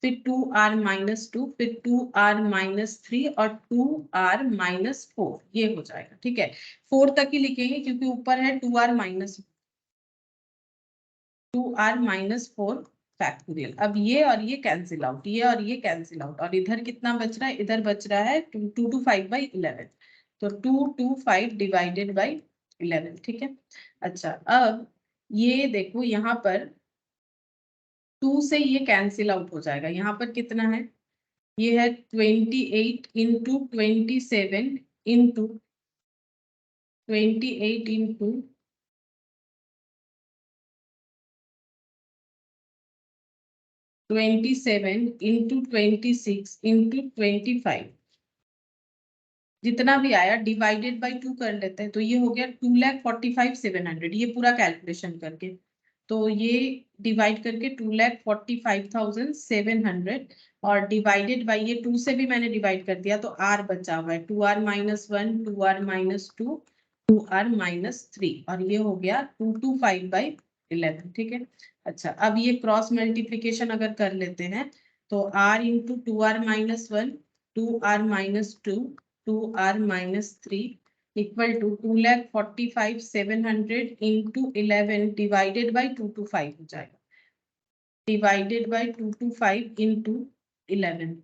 Speaker 1: फिर 2r माइनस 2, फिर 2r माइनस 3 और 2r माइनस 4, ये हो जाएगा, ठीक है। 4 तक ही लिखेंगे क्योंकि ऊपर है 2r माइनस 4 फैक्टोरियल। अब ये और ये कैंसिल आउट, ये और ये कैंसिल आउट, और इधर कितना बच रहा है, इधर बच रहा है 225/11, तो 225 डिवाइडेड बाई 11, ठीक है। अच्छा, अब ये देखो यहाँ पर 2 से ये कैंसिल आउट हो जाएगा, यहाँ पर कितना है, ये है 28 into 27 into 28 into 27 into 26 into 25, जितना भी आया डिवाइडेड बाई 2 कर लेते हैं, तो ये हो गया 2,45,700, ये पूरा कैलकुलेशन करके, तो ये डिवाइड करके 2,45,700, और डिवाइडेड बाई ये 2 से भी मैंने डिवाइड कर दिया, तो r बचा हुआ है 2r minus 1, 2r minus 2, 2r minus 3, और ये हो गया 225/11, ठीक है। अच्छा, अब ये क्रॉस मल्टीप्लीकेशन अगर कर लेते हैं, तो r into 2r minus 1, 2r minus 2, 2r minus 3, equal to 2,45,700 into 11 divided by 225 हो जाएगा, डिवाइडेड बाई 225 इंटू 11।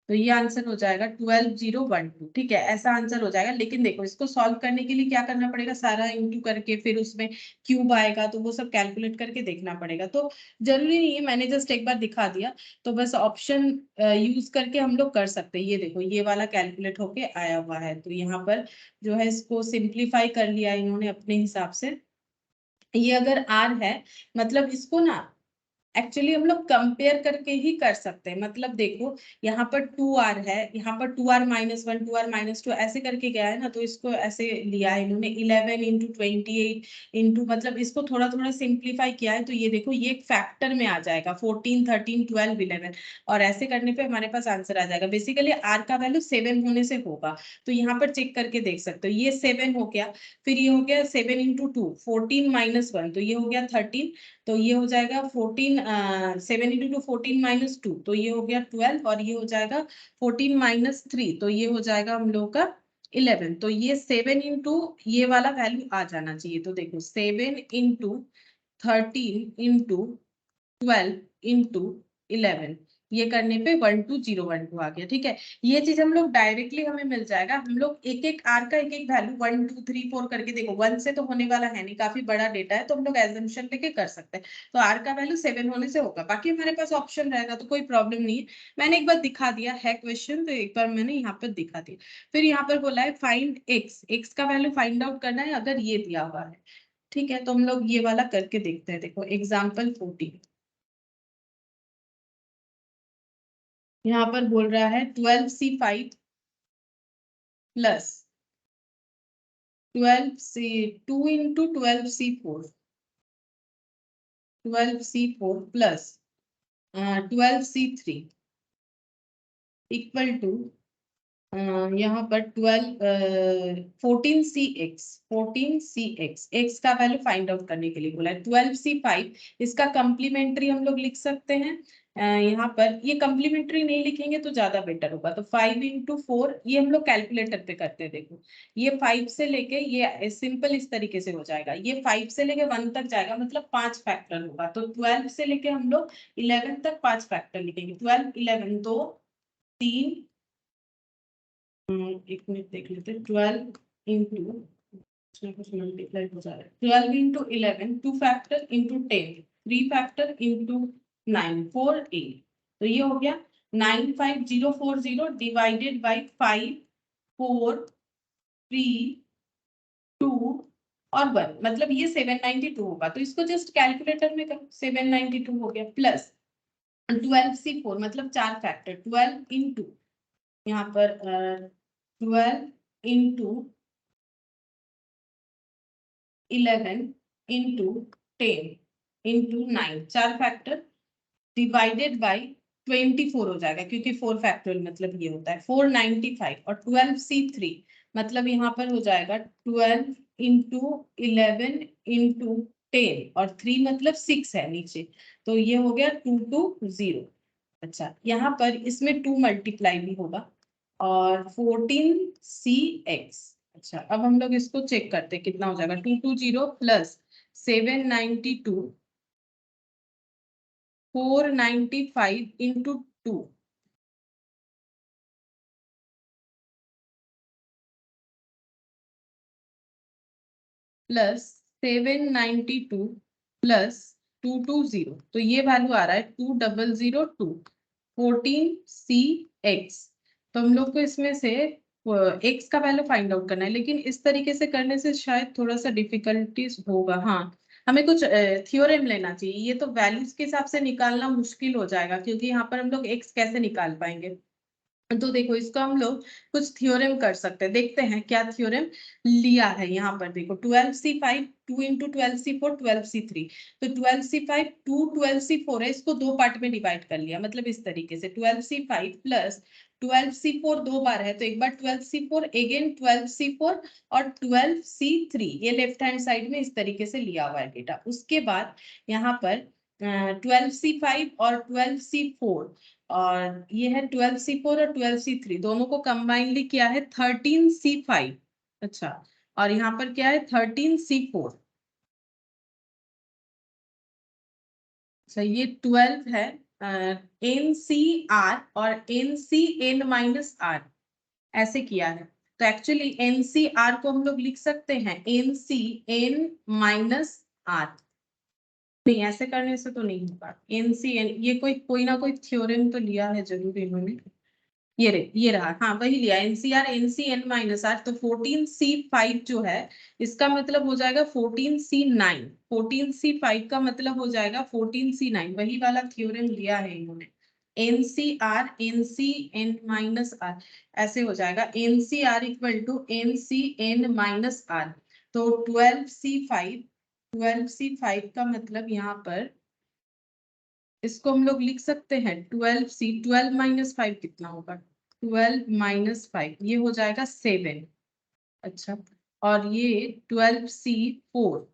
Speaker 1: तो ये आंसर हो जाएगा 12,012। ठीक है, ऐसा आंसर हो जाएगा। लेकिन देखो, इसको सॉल्व करने के लिए क्या करना पड़ेगा, सारा इंटू करके फिर उसमें क्यूब आएगा, तो वो सब कैलकुलेट करके देखना पड़ेगा। तो जरूरी नहीं है, मैंने जस्ट एक बार दिखा दिया। तो बस ऑप्शन यूज करके हम लोग कर सकते हैं। ये देखो, ये वाला कैलकुलेट होके आया हुआ है। तो यहाँ पर जो है इसको सिंप्लीफाई कर लिया इन्होंने अपने हिसाब से। ये अगर आर है, मतलब इसको ना एक्चुअली हम लोग कंपेयर करके ही कर सकते हैं। मतलब देखो, यहाँ पर 2r है, यहाँ पर 2r-1 2r-2 ऐसे करके गया है ना, तो इसको ऐसे लिया है इन्होंने 11 इंटू 28 इंटू, मतलब इसको थोड़ा थोड़ा सिंप्लीफाई किया है। तो ये देखो, ये एक फैक्टर में आ जाएगा 14 13 12 11, और ऐसे करने पे हमारे पास आंसर आ जाएगा। बेसिकली r का वैल्यू 7 होने से होगा। तो यहाँ पर चेक करके देख सकते हो, ये 7 हो गया, फिर ये हो गया 7 इंटू 2 14-1, तो ये हो गया 13। तो ये हो जाएगा 7 इंटू 2 14-2, तो ये हो गया 12, और ये हो जाएगा 14-3, तो ये हो जाएगा हम लोग का 11। तो ये 7 इंटू ये वाला वैल्यू आ जाना चाहिए। तो देखो, 7 इंटू 13 इंटू 12 इंटू 11, ये करने पे 12,012 आ गया। ठीक है, ये चीज हम लोग डायरेक्टली हमें मिल जाएगा। हम लोग एक एक आर का एक एक वैल्यू 1 2 3 4 करके, देखो 1 से तो होने वाला है नहीं, काफी बड़ा डेटा है, तो हम लोग एजम्पशन लेके कर सकते हैं। तो आर का वैल्यू 7 होने से होगा, बाकी हमारे पास ऑप्शन रहेगा तो कोई प्रॉब्लम नहीं है। मैंने एक बार दिखा दिया है क्वेश्चन, तो एक बार मैंने यहाँ पर दिखा दिया। फिर यहाँ पर बोला है फाइंड एक्स, एक्स का वैल्यू फाइंड आउट करना है अगर ये दिया हुआ है। ठीक है, तो हम लोग ये वाला करके देखते हैं। देखो एग्जाम्पल 14, यहाँ पर बोल रहा है 12C5 plus 2 into 12C4, 12C4 plus 12C3 equal to यहाँ पर 14C x, एक्स का वैल्यू फाइंड आउट करने के लिए बोला है। 12C5, इसका कंप्लीमेंट्री हम लोग लिख सकते हैं। यहाँ पर ये कंप्लीमेंट्री नहीं लिखेंगे तो ज्यादा बेटर होगा। तो 5 इंटू 4, ये हम लोग कैलकुलेटर पे करते हैं। देखो, ये 5 से लेके ये सिंपल इस तरीके से हो जाएगा, ये 5 से लेके 1 तक जाएगा, मतलब 5 फैक्टर होगा। तो 12 से लेके हम लोग 11 तक 5 फैक्टर लिखेंगे। 12 11 2 3, एक मिनट देख लेते हैं। 12 इंटू कुछ मल्टीप्लाई हो जा रहा है। 12 into 11 2 factor into 10 3 factor into 9 4 8, तो ये हो गया 95040 डिवाइडेड बाई 5 4 3 2 और 1, मतलब ये 792 होगा। तो इसको जस्ट कैलकुलेटर में करो, 792 हो गया। प्लस 12C4, मतलब 4 फैक्टर 12 इंटू, यहाँ पर 12 into 11 into 10 into 9, 4 factor divided by 24 हो जाएगा, क्योंकि 4 फैक्टोरियल मतलब ये होता है 495, और 12C3 मतलब यहाँ पर हो जाएगा 12 इंटू 11 इंटू 10, और 3 मतलब 6 है नीचे, तो ये हो गया 220। अच्छा, यहाँ पर इसमें 2 मल्टीप्लाई भी होगा, और 14CX। अच्छा, अब हम लोग इसको चेक करते हैं कितना हो जाएगा। 220 प्लस 792 495 इंटू 2 प्लस 792 प्लस 220, तो ये वैल्यू आ रहा है 2002 14CX। तो हम लोग को इसमें से एक्स का वैल्यू फाइंड आउट करना है, लेकिन इस तरीके से करने से शायद थोड़ा सा डिफिकल्टीज होगा। हाँ, हमें कुछ थ्योरम लेना चाहिए। ये तो वैल्यूज के हिसाब से निकालना मुश्किल हो जाएगा, क्योंकि यहाँ पर हम लोग एक्स कैसे निकाल पाएंगे। तो देखो, इसको हम लोग कुछ थ्योरम कर सकते हैं। देखते हैं क्या थ्योरम लिया है। यहाँ पर देखो 12C5 2 इंटू 12C4 12C3, तो 12C5 2 12C4 है, इसको दो पार्ट में डिवाइड कर लिया, मतलब इस तरीके से 12C5 प्लस 12C4 दो बार है, तो एक बार 12C4 अगेन 12C4 और 12C3, ये लेफ्ट हैंड साइड में इस तरीके से लिया हुआ है डेटा। उसके बाद यहाँ पर 12C5 और 12C4, और ये है 12C4 और 12C3, दोनों को कंबाइनली किया है 13C5। अच्छा, और यहाँ पर क्या है 13C4। अच्छा, ये 12 है NCR और NCN-R ऐसे किया है। तो एक्चुअली NCR को हम लोग लिख सकते हैं NCN-R। नहीं, ऐसे करने से तो नहीं होगा। NCN, ये कोई ना कोई थ्योरम तो लिया है जरूर इन्होंने। ये रहा, हाँ वही लिया, NCR NCN-R। तो 14C5 जो है इसका मतलब हो जाएगा 14C9। 14C5 का मतलब हो जाएगा 14C9, वही वाला थ्योरम लिया है इन्होंने। NCR NCN-R ऐसे हो जाएगा, NCR इक्वल टू NCN-R। तो 12C5, 12C5 का मतलब यहाँ पर इसको हम लोग लिख सकते हैं 12C, 12 - 5 कितना होगा, 12 - 5 ये हो जाएगा 7। अच्छा, और ये 12C4,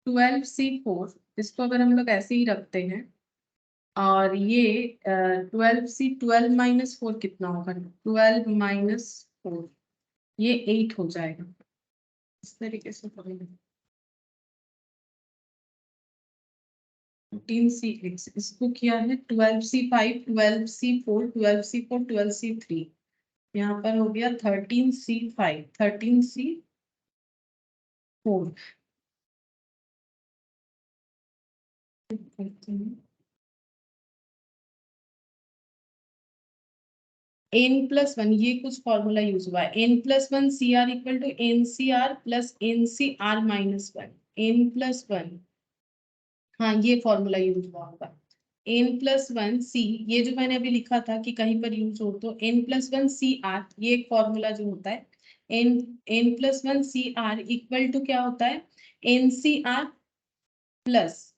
Speaker 1: 12C4 इसको अगर हम लोग ऐसे ही रखते हैं, और ये 12C, 12 - 4 कितना होगा, 12 - 4 ये 8 हो जाएगा। इस तरीके से करेंगे। 14C6 इसको किया है 12C5, 12C4, 12C4, 12C3, यहाँ पर हो गया 13C5, 13C4। N+1 ये कुछ फॉर्मूला यूज हुआ है, N+1 CR equal to NCR plus NCR-1, N+1, हाँ ये फॉर्मूला यूज हुआ होगा। N+1C, ये जो मैंने अभी लिखा था कि कहीं पर यूज हो, तो N+1CR ये एक फॉर्मूला जो होता है, N+1CR इक्वल टू क्या होता है, NCR प्लस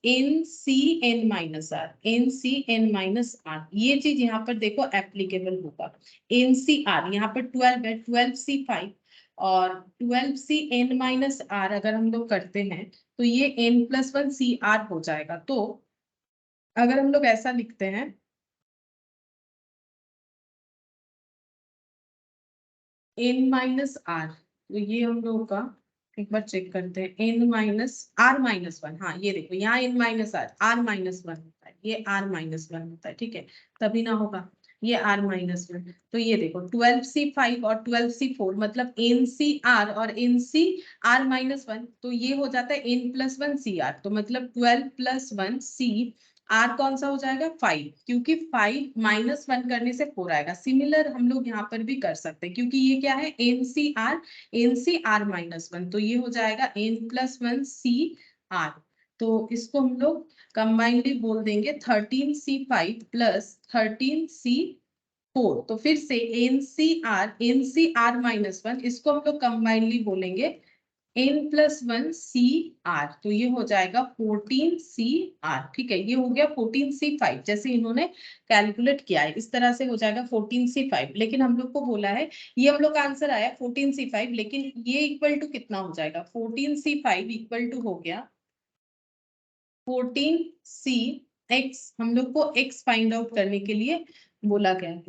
Speaker 1: NCN-R, NCN-R ये चीज यहाँ पर देखो एप्लीकेबल होगा। NCR यहाँ पर 12 है, 12C5 और 12CN-R अगर हम लोग करते हैं तो ये N+1CR हो जाएगा। तो अगर हम लोग ऐसा लिखते हैं, N-R, तो ये हम लोग का एक बार चेक करते हैं, N-R-1, हाँ ये देखो यहाँ N-R, R-1 होता है, ये R-1 होता है, ठीक है, तभी ना होगा, ये R-1। तो ये देखो 12C5 और 12C4 मतलब NCR और NCR-1, तो ये हो जाता है N+1CR, तो मतलब 12+1C, R कौन सा हो जाएगा 5, क्योंकि 5 - 1 करने से 4 आएगा। सिमिलर हम लोग यहाँ पर भी कर सकते हैं, क्योंकि ये क्या है NCR NCR-1, तो ये हो जाएगा N+1CR। तो इसको हम लोग कंबाइनली बोल देंगे 13C5 प्लस 13C4। तो फिर से NCR NCR-1 इसको हम लोग कंबाइनली बोलेंगे N+1CR, तो ये हो जाएगा 14CR। ठीक है, ये हो गया 14C5, जैसे इन्होंने कैलकुलेट किया है इस तरह से हो जाएगा 14C5। लेकिन हम लोग को बोला है, ये हम लोग का आंसर आया 14C5, लेकिन ये इक्वल टू कितना हो जाएगा, 14C5 इक्वल टू हो गया 14CX। हम लोग को x फाइंड आउट करने के लिए बोला गया है।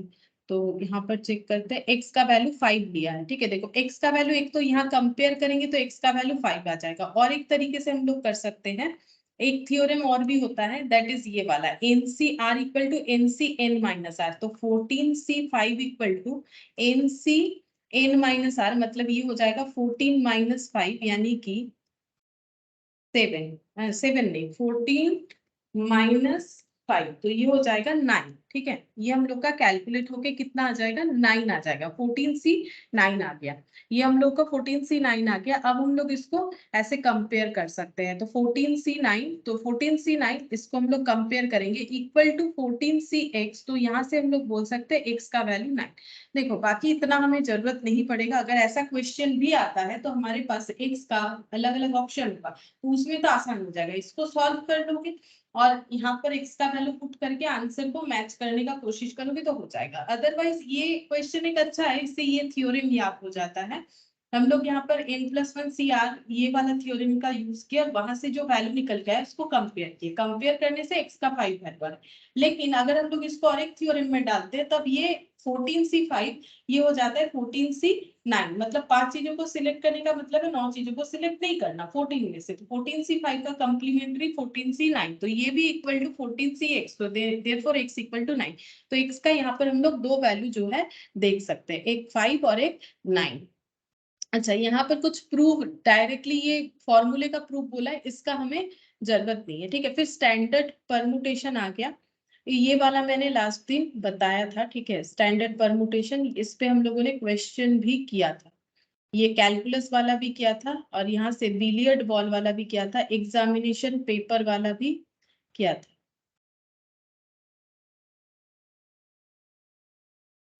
Speaker 1: तो यहाँ पर चेक करते हैं, x का वैल्यू 5 दिया है, ठीक है, देखो x का वैल्यू, एक तो यहाँ कंपेयर करेंगे तो x का वैल्यू 5 आ जाएगा। और एक तरीके से हम लोग कर सकते हैं, एक थ्योरम और भी होता है, दैट इज ये वाला NCR इक्वल टू NCN-R। तो 14C5 इक्वल टू NCN-R, मतलब ये हो जाएगा 14 - 5 यानी कि 7, 7 नहीं 14 - 5, तो ये हो जाएगा 9। ठीक है, ये हम लोग का कैलकुलेट होके कितना आ जाएगा, 9 आ जाएगा, 14C9 आ गया। ये हम लोग का 14C9 आ गया। अब हम लोग इसको ऐसे कंपेयर कर सकते हैं, तो 14C9, तो 14C9 इसको हम लोग कंपेयर करेंगे इक्वल टू 14CX। तो यहाँ से हम लोग बोल सकते हैं x का वैल्यू 9। देखो बाकी इतना हमें जरूरत नहीं पड़ेगा, अगर ऐसा क्वेश्चन भी आता है तो हमारे पास x का अलग अलग ऑप्शन होगा, तो उसमें तो आसान हो जाएगा, इसको सॉल्व कर लोगे और यहाँ पर x का वैल्यू पुट करके आंसर को मैच करने का कोशिश करोगे तो हो जाएगा। अदरवाइज ये क्वेश्चन एक अच्छा है, इससे ये थ्योरम याद हो जाता है हम लोग यहाँ पर n+1 CR ये वाला थ्योरम का यूज किया, वहां से जो वैल्यू निकल के आया उसको कंपेयर किया, कंपेयर करने से x का 5 वैल्यू आ रहा है। लेकिन अगर हम लोग इसको और एक थ्योरम में डालते हैं तब ये 14C5 ये हो जाता है 14C9, मतलब 5 चीजों को सिलेक्ट करने का मतलब है 9 चीजों को सिलेक्ट नहीं करना 14 में से, तो 14C5 का कंप्लीमेंट्री 14C9, तो ये भी इक्वल टू 14CX, तो देयरफॉर x इक्वल टू 9। तो x का यहाँ पर हम लोग दो वैल्यू जो है देख सकते हैं, एक 5 और एक 9। अच्छा, यहाँ पर कुछ प्रूव डायरेक्टली ये फॉर्मूले का प्रूफ बोला है, इसका हमें जरूरत नहीं है, ठीक है। फिर स्टैंडर्ड परमुटेशन आ गया, ये वाला मैंने लास्ट दिन बताया था, ठीक है। स्टैंडर्ड परमुटेशन, इस पे हम लोगों ने क्वेश्चन भी किया था, ये कैलकुलस वाला भी किया था और यहाँ से बिलियर्ड बॉल वाला भी किया था, एग्जामिनेशन पेपर वाला भी किया था।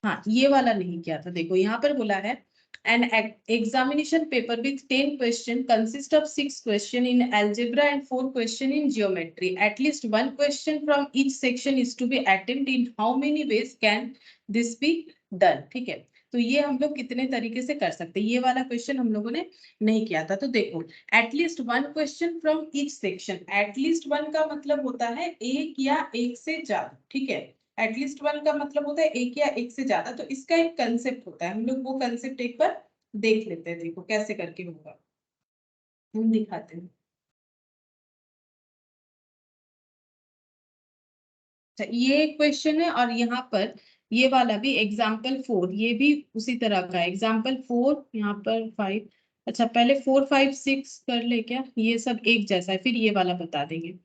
Speaker 1: हाँ, ये वाला नहीं किया था। देखो यहाँ पर बोला है an examination paper with 10 question consist of 6 question in algebra and 4 question in geometry. At least one question from each section is to be attempted. In how many ways can this be done? ठीक है, तो ये हम लोग कितने तरीके से कर सकते हैं, ये वाला क्वेश्चन हम लोगों ने नहीं किया था। तो देखो, at least one question from each section, at least one का मतलब होता है एक या एक से ज्यादा, ठीक है। एटलीस्ट वन का मतलब होता है एक या एक से ज्यादा, तो इसका एक कंसेप्ट होता है, हम लोग वो कंसेप्ट एक बार देख लेते हैं। देखो कैसे करके होगा, हम दिखाते हैं। अच्छा, ये क्वेश्चन है और यहाँ पर ये वाला भी एग्जाम्पल 4, ये भी उसी तरह का है। एग्जाम्पल 4 यहाँ पर 5। अच्छा, पहले 4 5 6 कर ले क्या, ये सब एक जैसा है, फिर ये वाला बता देंगे।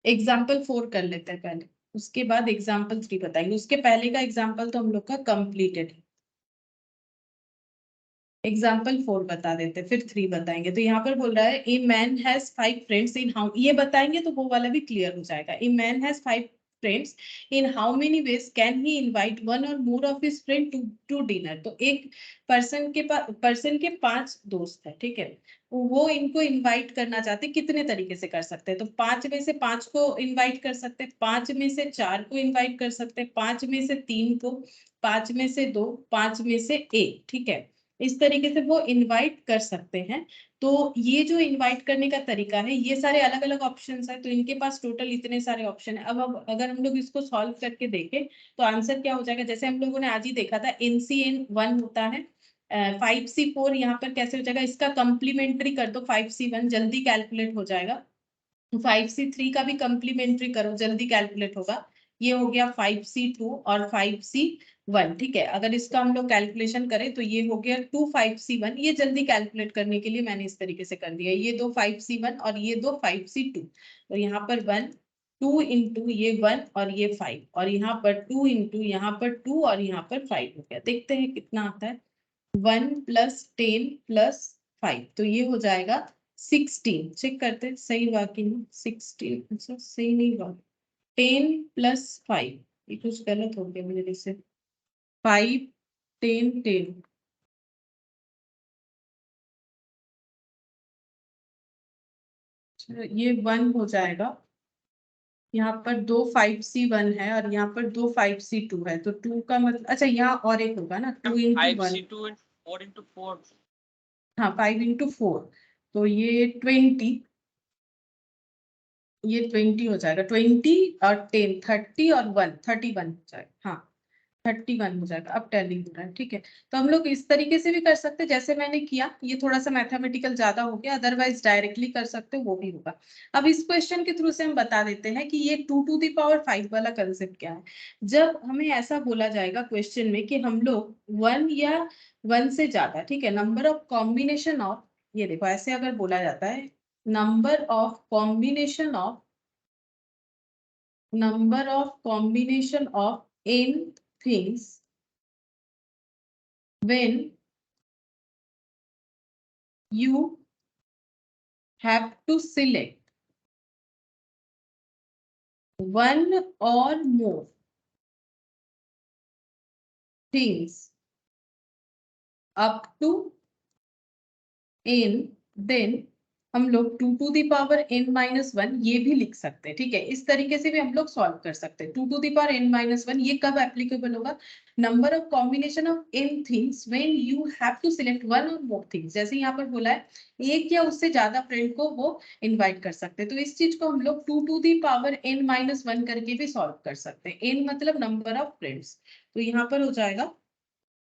Speaker 1: एग्जाम्पल 4 कर लेते हैं पहले, उसके बाद एग्जाम्पल 3 बताएंगे। उसके पहले का एग्जाम्पल तो हम लोग का कंप्लीटेड है। एग्जाम्पल 4 बता देते, फिर 3 बताएंगे। तो यहाँ पर बोल रहा है a man has 5 friends in how, ये बताएंगे तो वो वाला भी क्लियर हो जाएगा। A man has 5 friends in how many ways can he invite one or more of his friend to to dinner. तो एक पर्सन के 5 दोस्त है, ठीक है। वो इनको इनवाइट करना चाहते, कितने तरीके से कर सकते हैं, तो 5 में से 5 को इनवाइट कर सकते हैं, 5 में से 4 को इनवाइट कर सकते हैं, 5 में से 3 को, 5 में से 2, 5 में से 1, ठीक है। इस तरीके से वो इनवाइट कर सकते हैं। तो ये जो इनवाइट करने का तरीका है, ये सारे अलग अलग ऑप्शंस है, तो इनके पास टोटल इतने सारे ऑप्शन है। अब अगर हम लोग इसको सॉल्व करके देखें तो आंसर क्या हो जाएगा, जैसे हम लोगों ने आज ही देखा था NCN1 होता है, 5C4 यहाँ पर कैसे हो जाएगा, इसका कंप्लीमेंट्री कर दो 5C1, जल्दी कैलकुलेट हो जाएगा। 5C3 का भी कंप्लीमेंट्री करो, जल्दी कैलकुलेट होगा। ये हो गया 5C2 और 5C1, ठीक है। अगर इसका हम लोग कैलकुलेशन करें तो ये हो गया 2 5C1, ये जल्दी कैलकुलेट करने के लिए मैंने इस तरीके से कर दिया, ये दो 5C1 और ये दो 5C2, तो यहाँ पर 1 2 इंटू ये 1 और ये 5, और यहाँ पर 2 इंटू यहाँ पर 2 और यहाँ पर 5 हो गया। देखते हैं कितना आता है, 1 + 10 + 5, तो ये हो जाएगा 16। चेक करते हैं सही हुआ कि नहीं, 16, अच्छा सही नहीं हुआ। 10 + 5, ये कुछ गलत हो गया मेरे से, 5 10 10, ये 1 हो जाएगा। यहाँ पर दो 5C1 है और यहाँ पर दो 5C2 है, तो 2 का मतलब, अच्छा यहाँ और एक होगा ना, 2 × 1,
Speaker 2: 5C2 4 × 4।
Speaker 1: हाँ 5 × 4, तो ये 20, ये 20 हो जाएगा, 20 और 10 30 और 1 31 हो जाएगा, हाँ 31 हो जाएगा। अब टैली हो रहा है, ठीक है। तो हम लोग इस तरीके से भी कर सकते हैं जैसे मैंने किया, ये थोड़ा सा मैथमेटिकल ज्यादा हो गया, अदरवाइज डायरेक्टली कर सकते हो, वो भी होगा। अब इस क्वेश्चन के थ्रू से हम बता देते हैं कि ये 2⁵ वाला कंसेप्ट क्या है। जब हमें ऐसा बोला जाएगा क्वेश्चन में कि हम लोग 1 या 1 से ज्यादा, ठीक है, नंबर ऑफ कॉम्बिनेशन ऑफ, ये देखो ऐसे अगर बोला जाता है, number of combination of n things when you have to select one or more things up to n, then हम लोग 2 टू दी पावर n-1 ये भी लिख सकते हैं, ठीक है। इस तरीके से भी हम लोग सॉल्व कर सकते हैं। 2 टू दी पावर n-1 ये कब एप्लीकेबल होगा? Number of combination of n things when you have to select one or more things. जैसे यहाँ पर बोला है एक या उससे ज्यादा फ्रेंड को वो इनवाइट कर सकते हैं, तो इस चीज को हम लोग 2 टू दी पावर n-1 करके भी सॉल्व कर सकते हैं। n मतलब नंबर ऑफ फ्रेंड्स, तो यहाँ पर हो जाएगा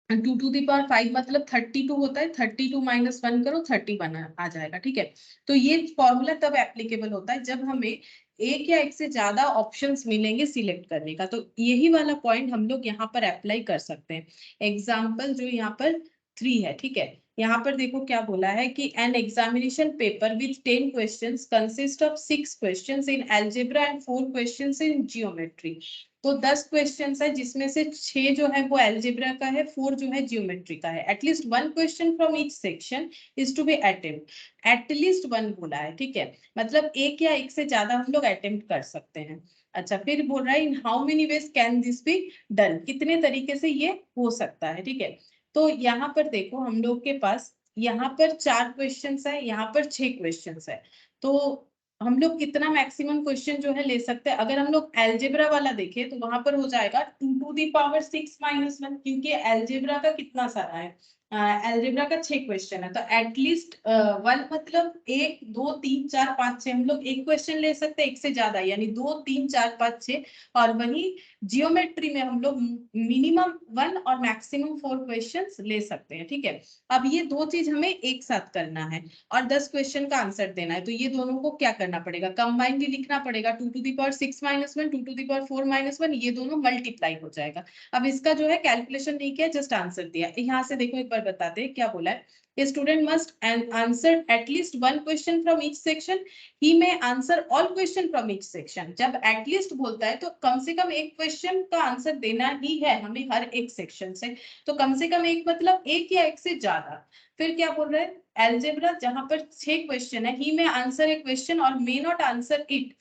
Speaker 1: 2 टू दी पावर 5 मतलब 32 होता है, 32 माइनस 1 करो 30 बना आ जाएगा, ठीक है। तो ये फॉर्मूला तब एप्लीकेबल होता है जब हमें एक या एक से ज्यादा ऑप्शंस मिलेंगे सिलेक्ट करने का, तो यही वाला पॉइंट हम लोग यहाँ पर अप्लाई कर सकते हैं। एग्जाम्पल जो यहाँ पर 3 है, ठीक है। यहाँ पर देखो क्या बोला है कि an examination paper with 10 questions consist of 6 questions in algebra and 4 questions in geometry. तो 10 क्वेश्चन है जिसमें से 6 जो है वो अलजेब्रा का है, 4 जो है जियोमेट्री का है। At least 1 question from each section is to be attempt. At least 1 बोला है, ठीक है, मतलब एक या एक से ज्यादा हम लोग अटेम्प्ट कर सकते हैं। अच्छा, फिर बोल रहा है इन how many ways can this be done, कितने तरीके से ये हो सकता है, ठीक है। तो यहाँ पर देखो हम लोग के पास यहाँ पर 4 क्वेश्चन है, यहाँ पर 6 क्वेश्चन है, तो हम लोग कितना मैक्सिमम क्वेश्चन जो है ले सकते हैं? अगर हम लोग एल्जेब्रा वाला देखें तो वहां पर हो जाएगा 2 टू दी पावर 6-1, क्योंकि एल्जेब्रा का कितना सारा है, एल्जेब्रा का 6 क्वेश्चन है, तो एटलीस्ट 1 मतलब 1 2 3 4 5 6 हम लोग एक क्वेश्चन ले सकते हैं, एक से ज्यादा यानी 2 3 4 5 6। और वही जियोमेट्री में हम लोग मिनिमम 1 और मैक्सिमम 4 क्वेश्चंस ले सकते हैं, ठीक है। अब ये दो चीज हमें एक साथ करना है और 10 क्वेश्चन का आंसर देना है, तो ये दोनों को क्या करना पड़ेगा? कंबाइनली लिखना पड़ेगा। 2 to the power 6-1, 2 to the power 4-1, ये दोनों मल्टीप्लाई हो जाएगा। अब इसका जो है कैलकुलेशन नहीं किया, जस्ट आंसर दिया। यहाँ से देखो एक बार बताते हैं क्या बोला है। A student must answer at least one question from each section. He may answer all question from each section. जब at least बोलता है तो कम से कम एक क्वेश्चन का आंसर देना ही है हमें हर एक सेक्शन से। तो कम से कम एक मतलब एक या एक से ज्यादा। फिर क्या बोल रहे हैं? एल्जेब्रा जहां पर 6 क्वेश्चन है, ही में आंसर ए क्वेश्चन और may not answer it.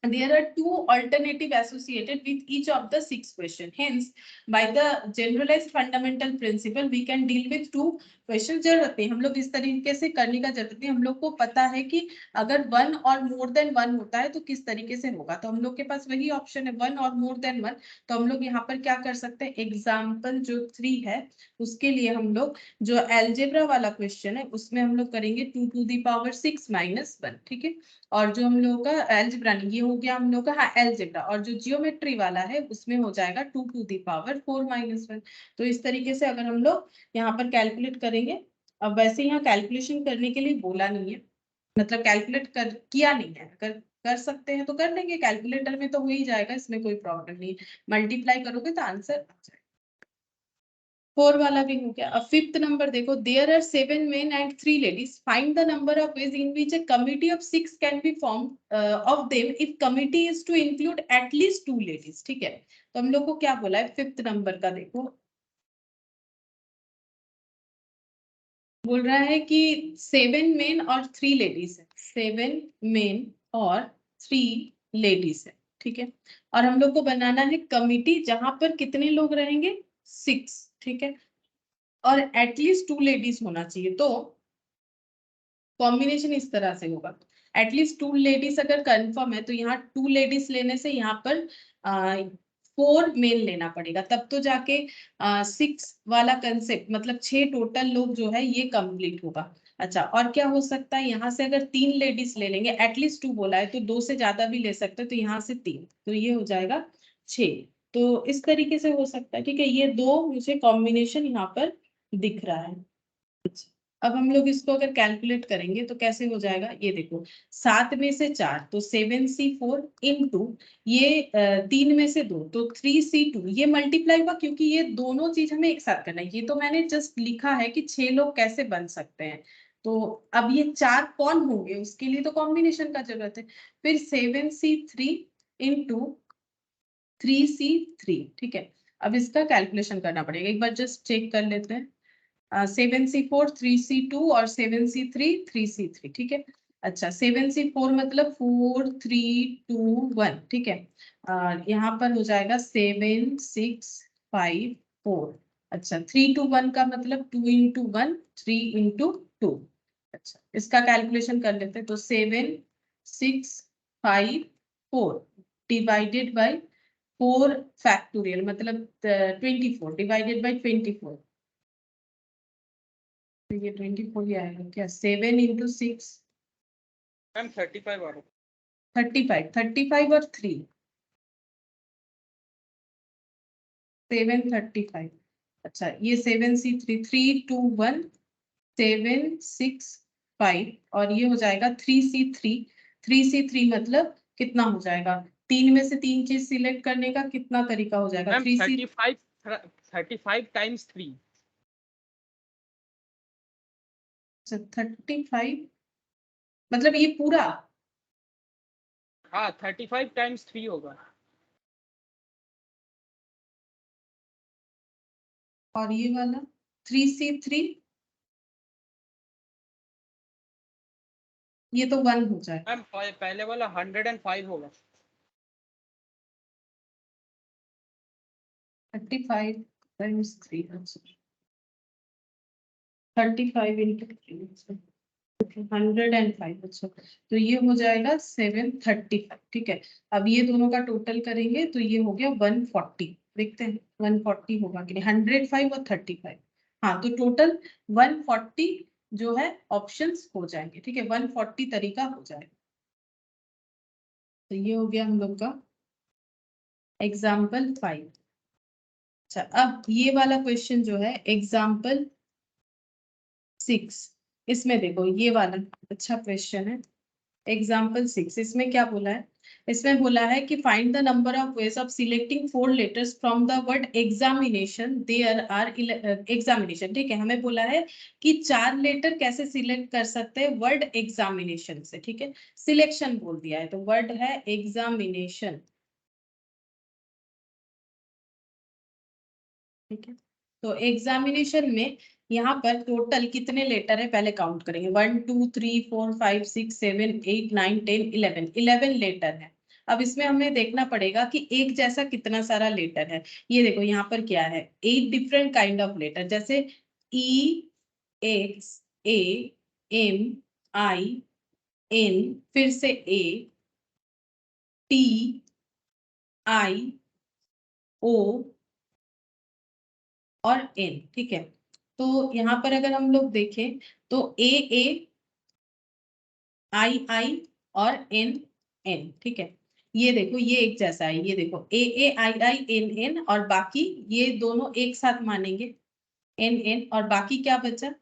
Speaker 1: There are two alternative associated with each of the 6 questions. Hence, by the generalized fundamental principle, we can deal with 2 question. जरूरत नहीं हम लोग इस तरीके से करने का जरूरत नहीं, हम लोग को पता है कि अगर 1 और मोर देन 1 होता है तो किस तरीके से होगा, तो हम लोग के पास वही ऑप्शन है 1 और मोर देन 1। तो हम लोग यहाँ पर क्या कर सकते हैं? एग्जाम्पल जो 3 है उसके लिए हम लोग जो एल्जेब्रा वाला क्वेश्चन है उसमें हम लोग करेंगे 2 टू दी पावर 6-1, ठीक है। और जो हम लोगों का एल्जेब्रा नहीं, ये हो गया हम लोग का हाँ एल्जेब्रा, और जो जियोमेट्री वाला है उसमें हो जाएगा 2 टू दी पावर 4-1। तो इस तरीके से अगर हम लोग यहाँ पर कैलकुलेट करेंगे, अब वैसे यहाँ कैलकुलेशन करने के लिए बोला नहीं है, मतलब कैलकुलेट कर किया नहीं है, अगर कर सकते हैं तो कर लेंगे, कैलकुलेटर में तो हो ही जाएगा, इसमें कोई प्रॉब्लम नहीं है। मल्टीप्लाई करोगे तो आंसर आ जाएगा। 4 वाला भी हो गया। अब 5th नंबर देखो, there are 7 men and 3 ladies, find the number of ways in which a committee of 6 can be formed of them if committee is to include at least 2 ladies, ठीक है। तो हम लोग को क्या बोला है 5th नंबर का? देखो बोल रहा है कि 7 men और 3 ladies है, 7 men और 3 ladies है, ठीक है। और हम लोग को बनाना है कमिटी जहां पर कितने लोग रहेंगे? 6, ठीक है। और एटलीस्ट 2 लेडीज होना चाहिए, तो कॉम्बिनेशन इस तरह से होगा। एटलीस्ट 2 लेडीज अगर कंफर्म है तो यहाँ 2 लेडीज लेने से यहाँ पर 4 मेल लेना पड़ेगा, तब तो जाके 6 वाला कंसेप्ट मतलब 6 टोटल लोग जो है ये कंप्लीट होगा। अच्छा, और क्या हो सकता है? यहाँ से अगर 3 लेडीज ले लेंगे, एटलीस्ट 2 बोला है तो 2 से ज्यादा भी ले सकते हैं, तो यहाँ से 3, तो ये हो जाएगा 6। तो इस तरीके से हो सकता है, ठीक है। ये दो मुझे कॉम्बिनेशन यहाँ पर दिख रहा है। अब हम लोग इसको अगर कैलकुलेट करेंगे तो कैसे हो जाएगा? ये देखो, 7 में से 4 तो 7C4 इंटू ये 3 में से 2 तो 3C2, ये मल्टीप्लाई हुआ क्योंकि ये दोनों चीज हमें एक साथ करना है। ये तो मैंने जस्ट लिखा है कि 6 लोग कैसे बन सकते हैं, तो अब ये 4 कौन होंगे उसके लिए तो कॉम्बिनेशन का जरूरत है। फिर 7C3 इंटू 3C3, ठीक है। अब इसका कैलकुलेशन करना पड़ेगा, एक बार जस्ट चेक कर लेते हैं। 7C4 3C2 और 7C3 3C3, ठीक है। अच्छा, 7C4 मतलब 4 3 2 1, ठीक है। यहाँ पर हो जाएगा 7 6 5 4। अच्छा, 3 to 1 का मतलब 2 into 1 3 into 2। अच्छा, इसका कैलकुलेशन कर लेते हैं। तो 7 6 5 4 डिवाइडेड बाय 4 फैक्टोरियल मतलब 24 डिवाइडेड बाय 24। तो ये 24 ही आएगा क्या? 7 इंटू 6
Speaker 2: मैम 35 आ रहा
Speaker 1: 35 35 और 3 7 35। अच्छा, ये 7 C 3 3 2 1 7 6 5 और ये हो जाएगा 3C3। 3C3 मतलब कितना हो जाएगा? तीन में से तीन चीज सिलेक्ट करने का कितना तरीका हो जाएगा?
Speaker 2: Ma'am
Speaker 1: 3C
Speaker 2: 35 times 3।
Speaker 1: 35 मतलब ये पूरा।
Speaker 2: हाँ 35 टाइम्स 3 होगा।
Speaker 1: और ये वाला 3C3 ये तो 1 हो जाएगा।
Speaker 2: मैम पहले वाला 105 होगा।
Speaker 1: 35 टाइम्स 3 35 इंटू 105। अच्छा, तो ये हो जाएगा 735। ठीक है, अब ये दोनों का टोटल करेंगे तो ये हो गया 140। देखते हैं 140 होगा कि नहीं। 105 और 35। हाँ, तो टोटल 140 जो है ऑप्शंस हो जाएंगे। ठीक है, 140 तरीका हो जाएगा। तो ये हो गया हम लोग का एग्जाम्पल 5। अच्छा, अब ये वाला क्वेश्चन जो है एग्जाम्पल 6, इसमें देखो ये वाला अच्छा क्वेश्चन है। एग्जाम्पल 6, इसमें क्या बोला है? इसमें बोला है कि find the number of ways of selecting 4 letters from the word examination there are examination. ठीक है, हमें बोला है कि 4 लेटर कैसे सिलेक्ट कर सकते हैं वर्ड एग्जामिनेशन से। ठीक है, सिलेक्शन बोल दिया है तो वर्ड है एग्जामिनेशन। ठीक है, तो एग्जामिनेशन में यहाँ पर टोटल कितने लेटर है पहले काउंट करेंगे। 1 2 3 4 5 6 7 8 9 10 11 11 लेटर है। अब इसमें हमें देखना पड़ेगा कि एक जैसा कितना सारा लेटर है। ये देखो यहाँ पर क्या है, 8 डिफरेंट काइंड ऑफ लेटर, जैसे E X A M I N, फिर से ए टी आई ओ और एन। ठीक है, तो यहाँ पर अगर हम लोग देखें तो ए आई आई और एन एन। ठीक है, ये देखो ये एक जैसा है। ये देखो ए आई आई एन एन और बाकी ये दोनों एक साथ मानेंगे एन एन, और बाकी क्या बचा?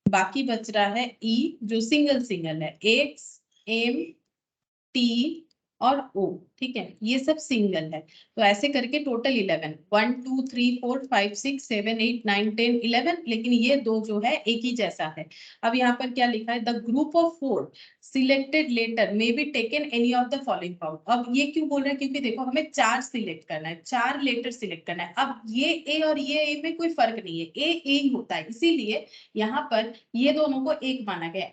Speaker 1: बाकी बच रहा है ई जो सिंगल सिंगल है, एक्स एम टी और ओ। ठीक है, ये सब सिंगल है। तो ऐसे करके टोटल 11 1 2 3 4 5 6 7 8 9 10 11, लेकिन ये दो जो है एक ही जैसा है। अब यहाँ पर क्या लिखा है? The group of 4 selected letter may be taken any of the following form. अब ये क्यों बोल रहे हैं? क्योंकि देखो हमें 4 सिलेक्ट करना है, 4 लेटर सिलेक्ट करना है। अब ये ए और ये ए में कोई फर्क नहीं है, ए ही होता है, इसीलिए यहाँ पर ये दोनों को एक माना गया।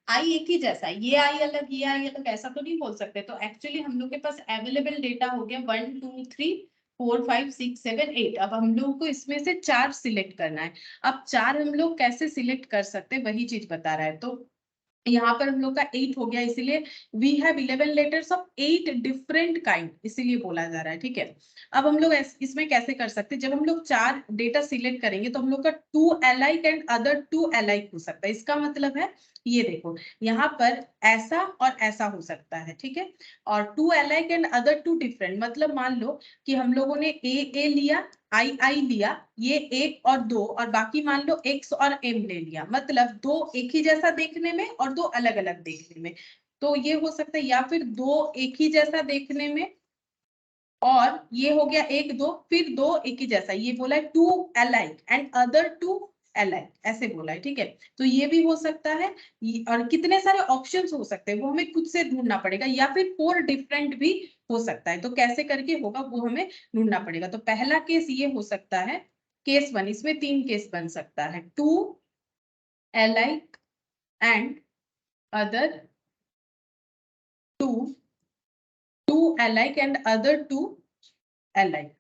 Speaker 1: आई एक ही जैसा है, ये आई अलग ये आई अलग ऐसा तो नहीं बोल सकते। तो एक्चुअली हम लोग के पास अवेलेबल डेटा हो गया 1 2 3 4 5 6 7 8। अब हम लोग को इसमें से 4 सिलेक्ट करना है। अब 4 हम लोग कैसे सिलेक्ट कर सकते हैं वही चीज बता रहा है। तो यहाँ पर हम लोग का 8 हो गया, इसीलिए we have 11 letters of 8 different kind, इसीलिए बोला जा रहा है। ठीक है, अब हम लोग इसमें कैसे कर सकते हैं? जब हम लोग 4 डेटा सिलेक्ट करेंगे तो हम लोग का 2 अलाइक एंड अदर 2 अलाइक हो सकता है। इसका मतलब है ये देखो यहाँ पर ऐसा और ऐसा हो सकता है। ठीक है, और 2 अलाइक एंड अदर 2 डिफरेंट मतलब मान लो कि हम लोगों ने ए लिया आई लिया, ये एक और दो, और बाकी मान लो एक्स और एम ले लिया, मतलब दो एक ही जैसा देखने में और दो अलग अलग देखने में। तो ये हो सकता है, या फिर दो एक ही जैसा देखने में और ये हो गया एक दो, फिर दो एक ही जैसा, ये बोला है 2 अलाइक एंड अदर 2 अलाइक, ऐसे बोला है। ठीक है, तो ये भी हो सकता है। और कितने सारे ऑप्शंस हो सकते हैं वो हमें खुद से ढूंढना पड़ेगा, या फिर 4 डिफरेंट भी हो सकता है। तो कैसे करके होगा वो हमें ढूंढना पड़ेगा। तो पहला केस ये हो सकता है, केस 1, इसमें 3 केस बन सकता है, 2 alike and other 2 2 alike and other 2 alike,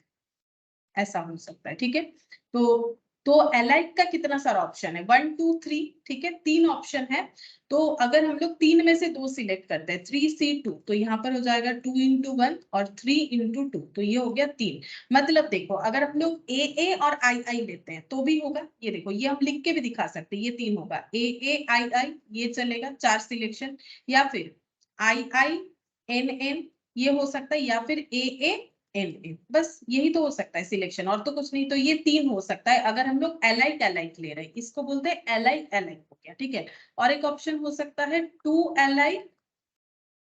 Speaker 1: ऐसा हो सकता है। ठीक है, तो तो एलाइक का कितना सारा ऑप्शन है, 1 2 3, ठीक है, 3 ऑप्शन है। तो अगर हम लोग 3 में से 2 सिलेक्ट करते हैं, 3C2, तो यहाँ पर हो जाएगा 2 into 1 और 3 into 2, तो ये हो गया 3। मतलब देखो अगर हम लोग AA और II लेते हैं तो भी होगा, ये देखो ये हम लिख के भी दिखा सकते हैं, ये 3 होगा, AA II ये चलेगा 4 सिलेक्शन, या फिर IINN ये हो सकता है, या फिर AANN, बस यही तो हो सकता है सिलेक्शन, और तो कुछ नहीं। तो ये 3 हो सकता है अगर हम लोग एलाइक एलाइक ले रहे हैं, इसको बोलते हैं एलाइक एलाइक हो गया, ठीक है। और एक ऑप्शन हो सकता है 2 एलाइक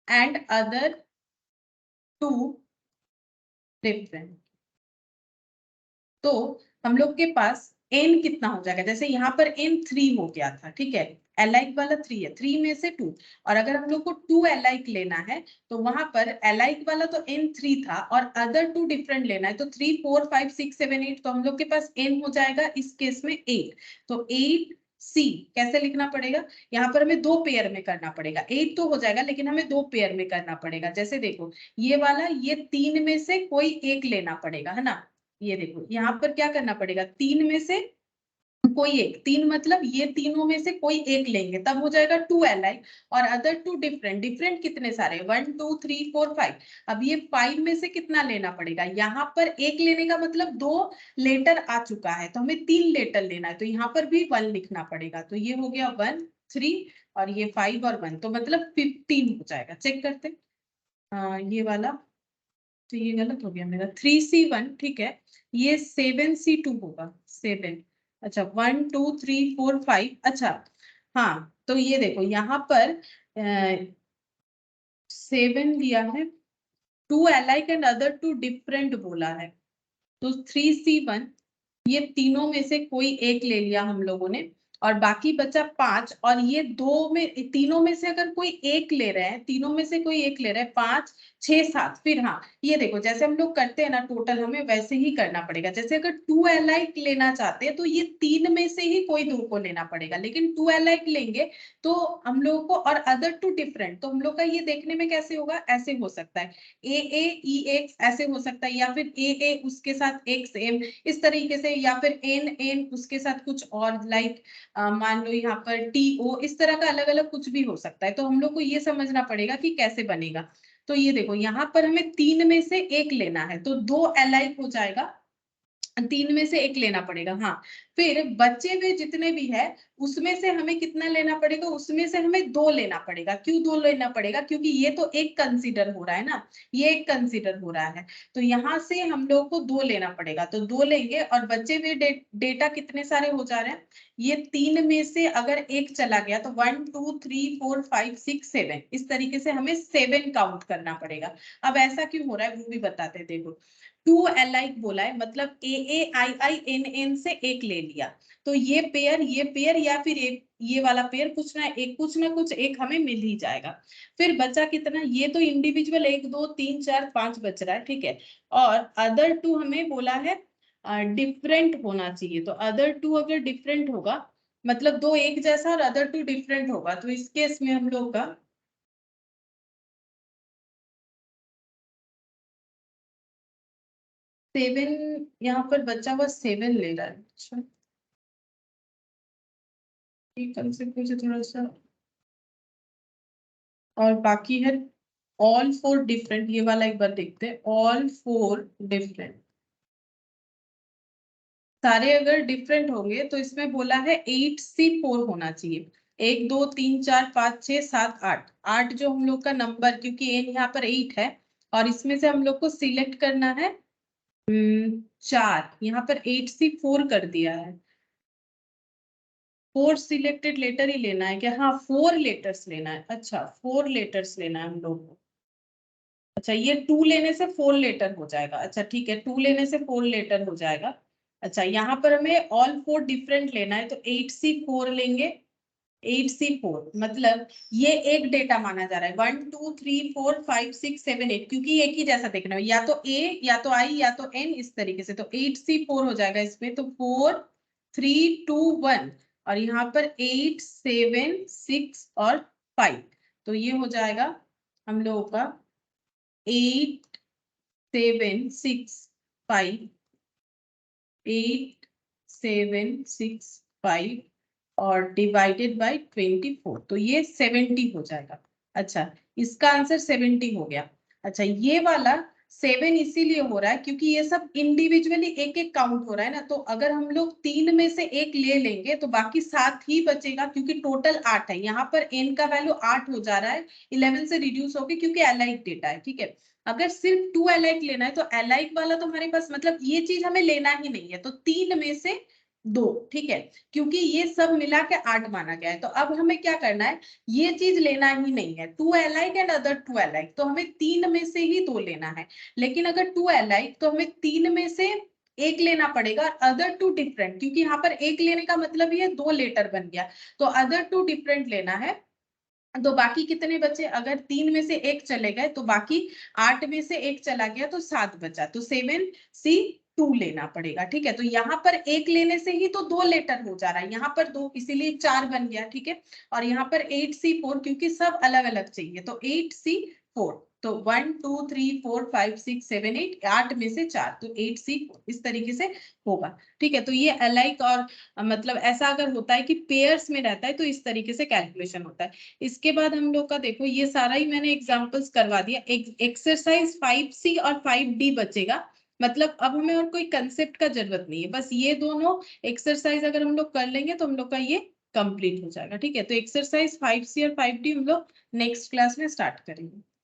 Speaker 1: एंड अदर 2 डिफरेंट। तो हम लोग के पास n कितना हो जाएगा, जैसे यहाँ पर n 3 हो गया था, ठीक है, एलाइक वाला 3 है, 3 में से 2, और अगर हम लोग को 2 एलाइक लेना है तो वहां पर एलाइक वाला तो n 3 था और अदर 2 डिफरेंट लेना है, तो 3 4 5 6 7 8, तो हम लोग के पास n हो जाएगा इस केस में 8। तो 8C कैसे लिखना पड़ेगा, यहाँ पर हमें 2 पेयर में करना पड़ेगा, 8 तो हो जाएगा लेकिन हमें 2 पेयर में करना पड़ेगा। जैसे देखो ये वाला, ये 3 में से कोई एक लेना पड़ेगा, है ना, ये देखो यहाँ पर क्या करना पड़ेगा, 3 में से कोई एक, 3 मतलब ये तीनों में से कोई एक लेंगे तब हो जाएगा 2 एलाइक, और अदर 2 डिफरेंट, डिफरेंट कितने सारे, 1 2 3 4 5। अब ये 5 में से कितना लेना पड़ेगा, यहाँ पर एक लेने का मतलब 2 लेटर आ चुका है, तो हमें 3 लेटर लेना है, तो यहाँ पर भी 1 लिखना पड़ेगा, तो ये हो गया 1 3 और ये 5 और 1, तो मतलब 15 हो जाएगा। चेक करते ये वाला, तो ये गलत हो गया मेरा, 3C1, ठीक है, ये 7C2 होगा, 7, अच्छा 1 2 3 4 5, अच्छा हाँ, तो ये देखो यहाँ पर 7 दिया है, 2 एलाइक एंड अदर 2 डिफरेंट बोला है, तो 3C1 ये तीनों में से कोई एक ले लिया हम लोगों ने, और बाकी बचा 5, और ये दो में, तीनों में से अगर कोई एक ले रहे हैं, तीनों में से कोई एक ले रहे हैं, 5 6 7, फिर हाँ ये देखो जैसे हम लोग करते हैं ना टोटल, हमें वैसे ही करना पड़ेगा। जैसे अगर 2 एलाइक लेना चाहते हैं तो ये 3 में से ही कोई 2 को लेना पड़ेगा, लेकिन 2 एलाइक लेंगे तो हम लोगों को, और अदर 2 डिफरेंट, तो हम लोग का ये देखने में कैसे होगा, ऐसे हो सकता है AAEX ऐसे हो सकता है, या फिर AA उसके साथ XM इस तरीके से, या फिर NN उसके साथ कुछ और, लाइक मान लो यहाँ पर TO, इस तरह का अलग अलग कुछ भी हो सकता है, तो हम लोग को ये समझना पड़ेगा कि कैसे बनेगा। तो ये देखो यहाँ पर हमें 3 में से एक लेना है, तो 2 एलाइक हो जाएगा, 3 में से एक लेना पड़ेगा, हाँ। फिर बचे हुए जितने भी है उसमें से हमें कितना लेना पड़ेगा, उसमें से हमें 2 लेना पड़ेगा। क्यों 2 लेना पड़ेगा, क्योंकि ये तो एक कंसीडर हो रहा है ना, ये एक कंसीडर हो रहा है, तो यहाँ से हम लोग को 2 लेना पड़ेगा, तो 2 लेंगे, और बचे हुए डेटा कितने सारे हो जा रहे हैं, ये 3 में से अगर एक चला गया तो 1 2 3 4 5 6 7, इस तरीके से हमें 7 काउंट करना पड़ेगा। अब ऐसा क्यों हो रहा है वो भी बताते हैं, देखो 2 एलाइक बोला है, मतलब AAIINN से एक ले लिया, तो ये पेयर या फिर एक ये वाला पेयर, कुछ ना कुछ एक हमें मिल ही जाएगा। फिर बचा कितना, ये तो इंडिविजुअल 1 2 3 4 5 बच रहा है, ठीक है, और अदर 2 हमें बोला है डिफरेंट होना चाहिए, तो अदर 2 अगर डिफरेंट होगा मतलब 2 एक जैसा और अदर 2 डिफरेंट होगा, तो इस केस में हम लोग का 7, यहाँ पर बचा हुआ 7 ले रहा है, अच्छा कल से कुछ थोड़ा सा, और बाकी है ऑल 4 डिफरेंट, ये वाला एक बार देखते हैं, ऑल 4 डिफरेंट, सारे अगर डिफरेंट होंगे तो इसमें बोला है 8C4 होना चाहिए, 1 2 3 4 5 6 7 8, 8 जो हम लोग का नंबर, क्योंकि एन यहाँ पर 8 है, और इसमें से हम लोग को सिलेक्ट करना है 4, यहाँ पर 8C4 कर दिया है, 4 सिलेक्टेड लेटर ही लेना है क्या, हाँ 4 लेटर्स लेना है, अच्छा 4 लेटर्स लेना है हम लोग को, अच्छा ये 2 लेने से 4 लेटर हो जाएगा, अच्छा ठीक है 2 लेने से 4 लेटर हो जाएगा। अच्छा यहाँ पर हमें ऑल 4 डिफरेंट लेना है, तो 8C4 लेंगे, 8C4 मतलब ये एक डेटा माना जा रहा है, 1 2 3 4 5 6 7 8, क्योंकि एक ही जैसा देखना है, या तो A या तो I या तो N, इस तरीके से, तो 8C4 हो जाएगा इसमें, तो 4 3 2 1, और यहाँ पर 8 7 6 और 5, तो ये हो जाएगा हम लोगों का 8 7 6 5, 8 7 6 5 और डिवाइडेड बाय 24, तो ये 70 हो जाएगा। अच्छा, इसका आंसर 70 हो गया। अच्छा, ये वाला 7 इसीलिए हो रहा है क्योंकि ये सब इंडिविजुअली एक एक काउंट हो रहा है ना, तो अगर हम लोग 3 में से एक ले लेंगे तो बाकी 7 ही बचेगा, क्योंकि टोटल 8 है। यहाँ पर n का वैल्यू 8 हो जा रहा है, 11 से रिड्यूस होके, क्योंकि अलाइक डेटा है। ठीक है, अगर सिर्फ 2 अलाइक लेना है तो अलाइक वाला तो हमारे पास, मतलब ये चीज हमें लेना ही नहीं है, तो 3 में से 2। ठीक है, क्योंकि ये सब मिला के 8 माना गया है। तो अब हमें क्या करना है, ये चीज लेना ही नहीं है, 2 अलाइक एंड अदर 2 अलाइक, तो हमें 3 में से ही 2 लेना है। लेकिन अगर 2 अलाइक तो हमें 3 में से एक लेना पड़ेगा, अदर 2 डिफरेंट, क्योंकि यहाँ पर एक लेने का मतलब ये 2 लेटर बन गया, तो अदर 2 डिफरेंट लेना है। तो बाकी कितने बचे, अगर 3 में से एक चले गए तो बाकी 8 में से एक चला गया तो 7 बचा, तो 7C2 लेना पड़ेगा। ठीक है, तो यहाँ पर एक लेने से ही तो 2 लेटर हो जा रहा है, यहाँ पर 2 इसीलिए 4 बन गया। ठीक है, और यहाँ पर 8C4 क्योंकि सब अलग अलग चाहिए, तो 8C4, तो 1 2 3 4 5 6 7 8, 8 में से 4, तो 8C4 इस तरीके से होगा। ठीक है, तो ये अलाइक और मतलब ऐसा अगर होता है कि पेयर्स में रहता है तो इस तरीके से कैलकुलेशन होता है। इसके बाद हम लोग का देखो, ये सारा ही मैंने एग्जांपल्स करवा दिया। एक्सरसाइज 5C और 5D बचेगा, मतलब अब हमें और कोई कंसेप्ट का जरूरत नहीं है, बस ये दोनों एक्सरसाइज अगर हम लोग कर लेंगे तो हम लोग का ये कंप्लीट हो जाएगा। ठीक है, तो एक्सरसाइज 5C और 5D हम लोग नेक्स्ट क्लास में स्टार्ट करेंगे।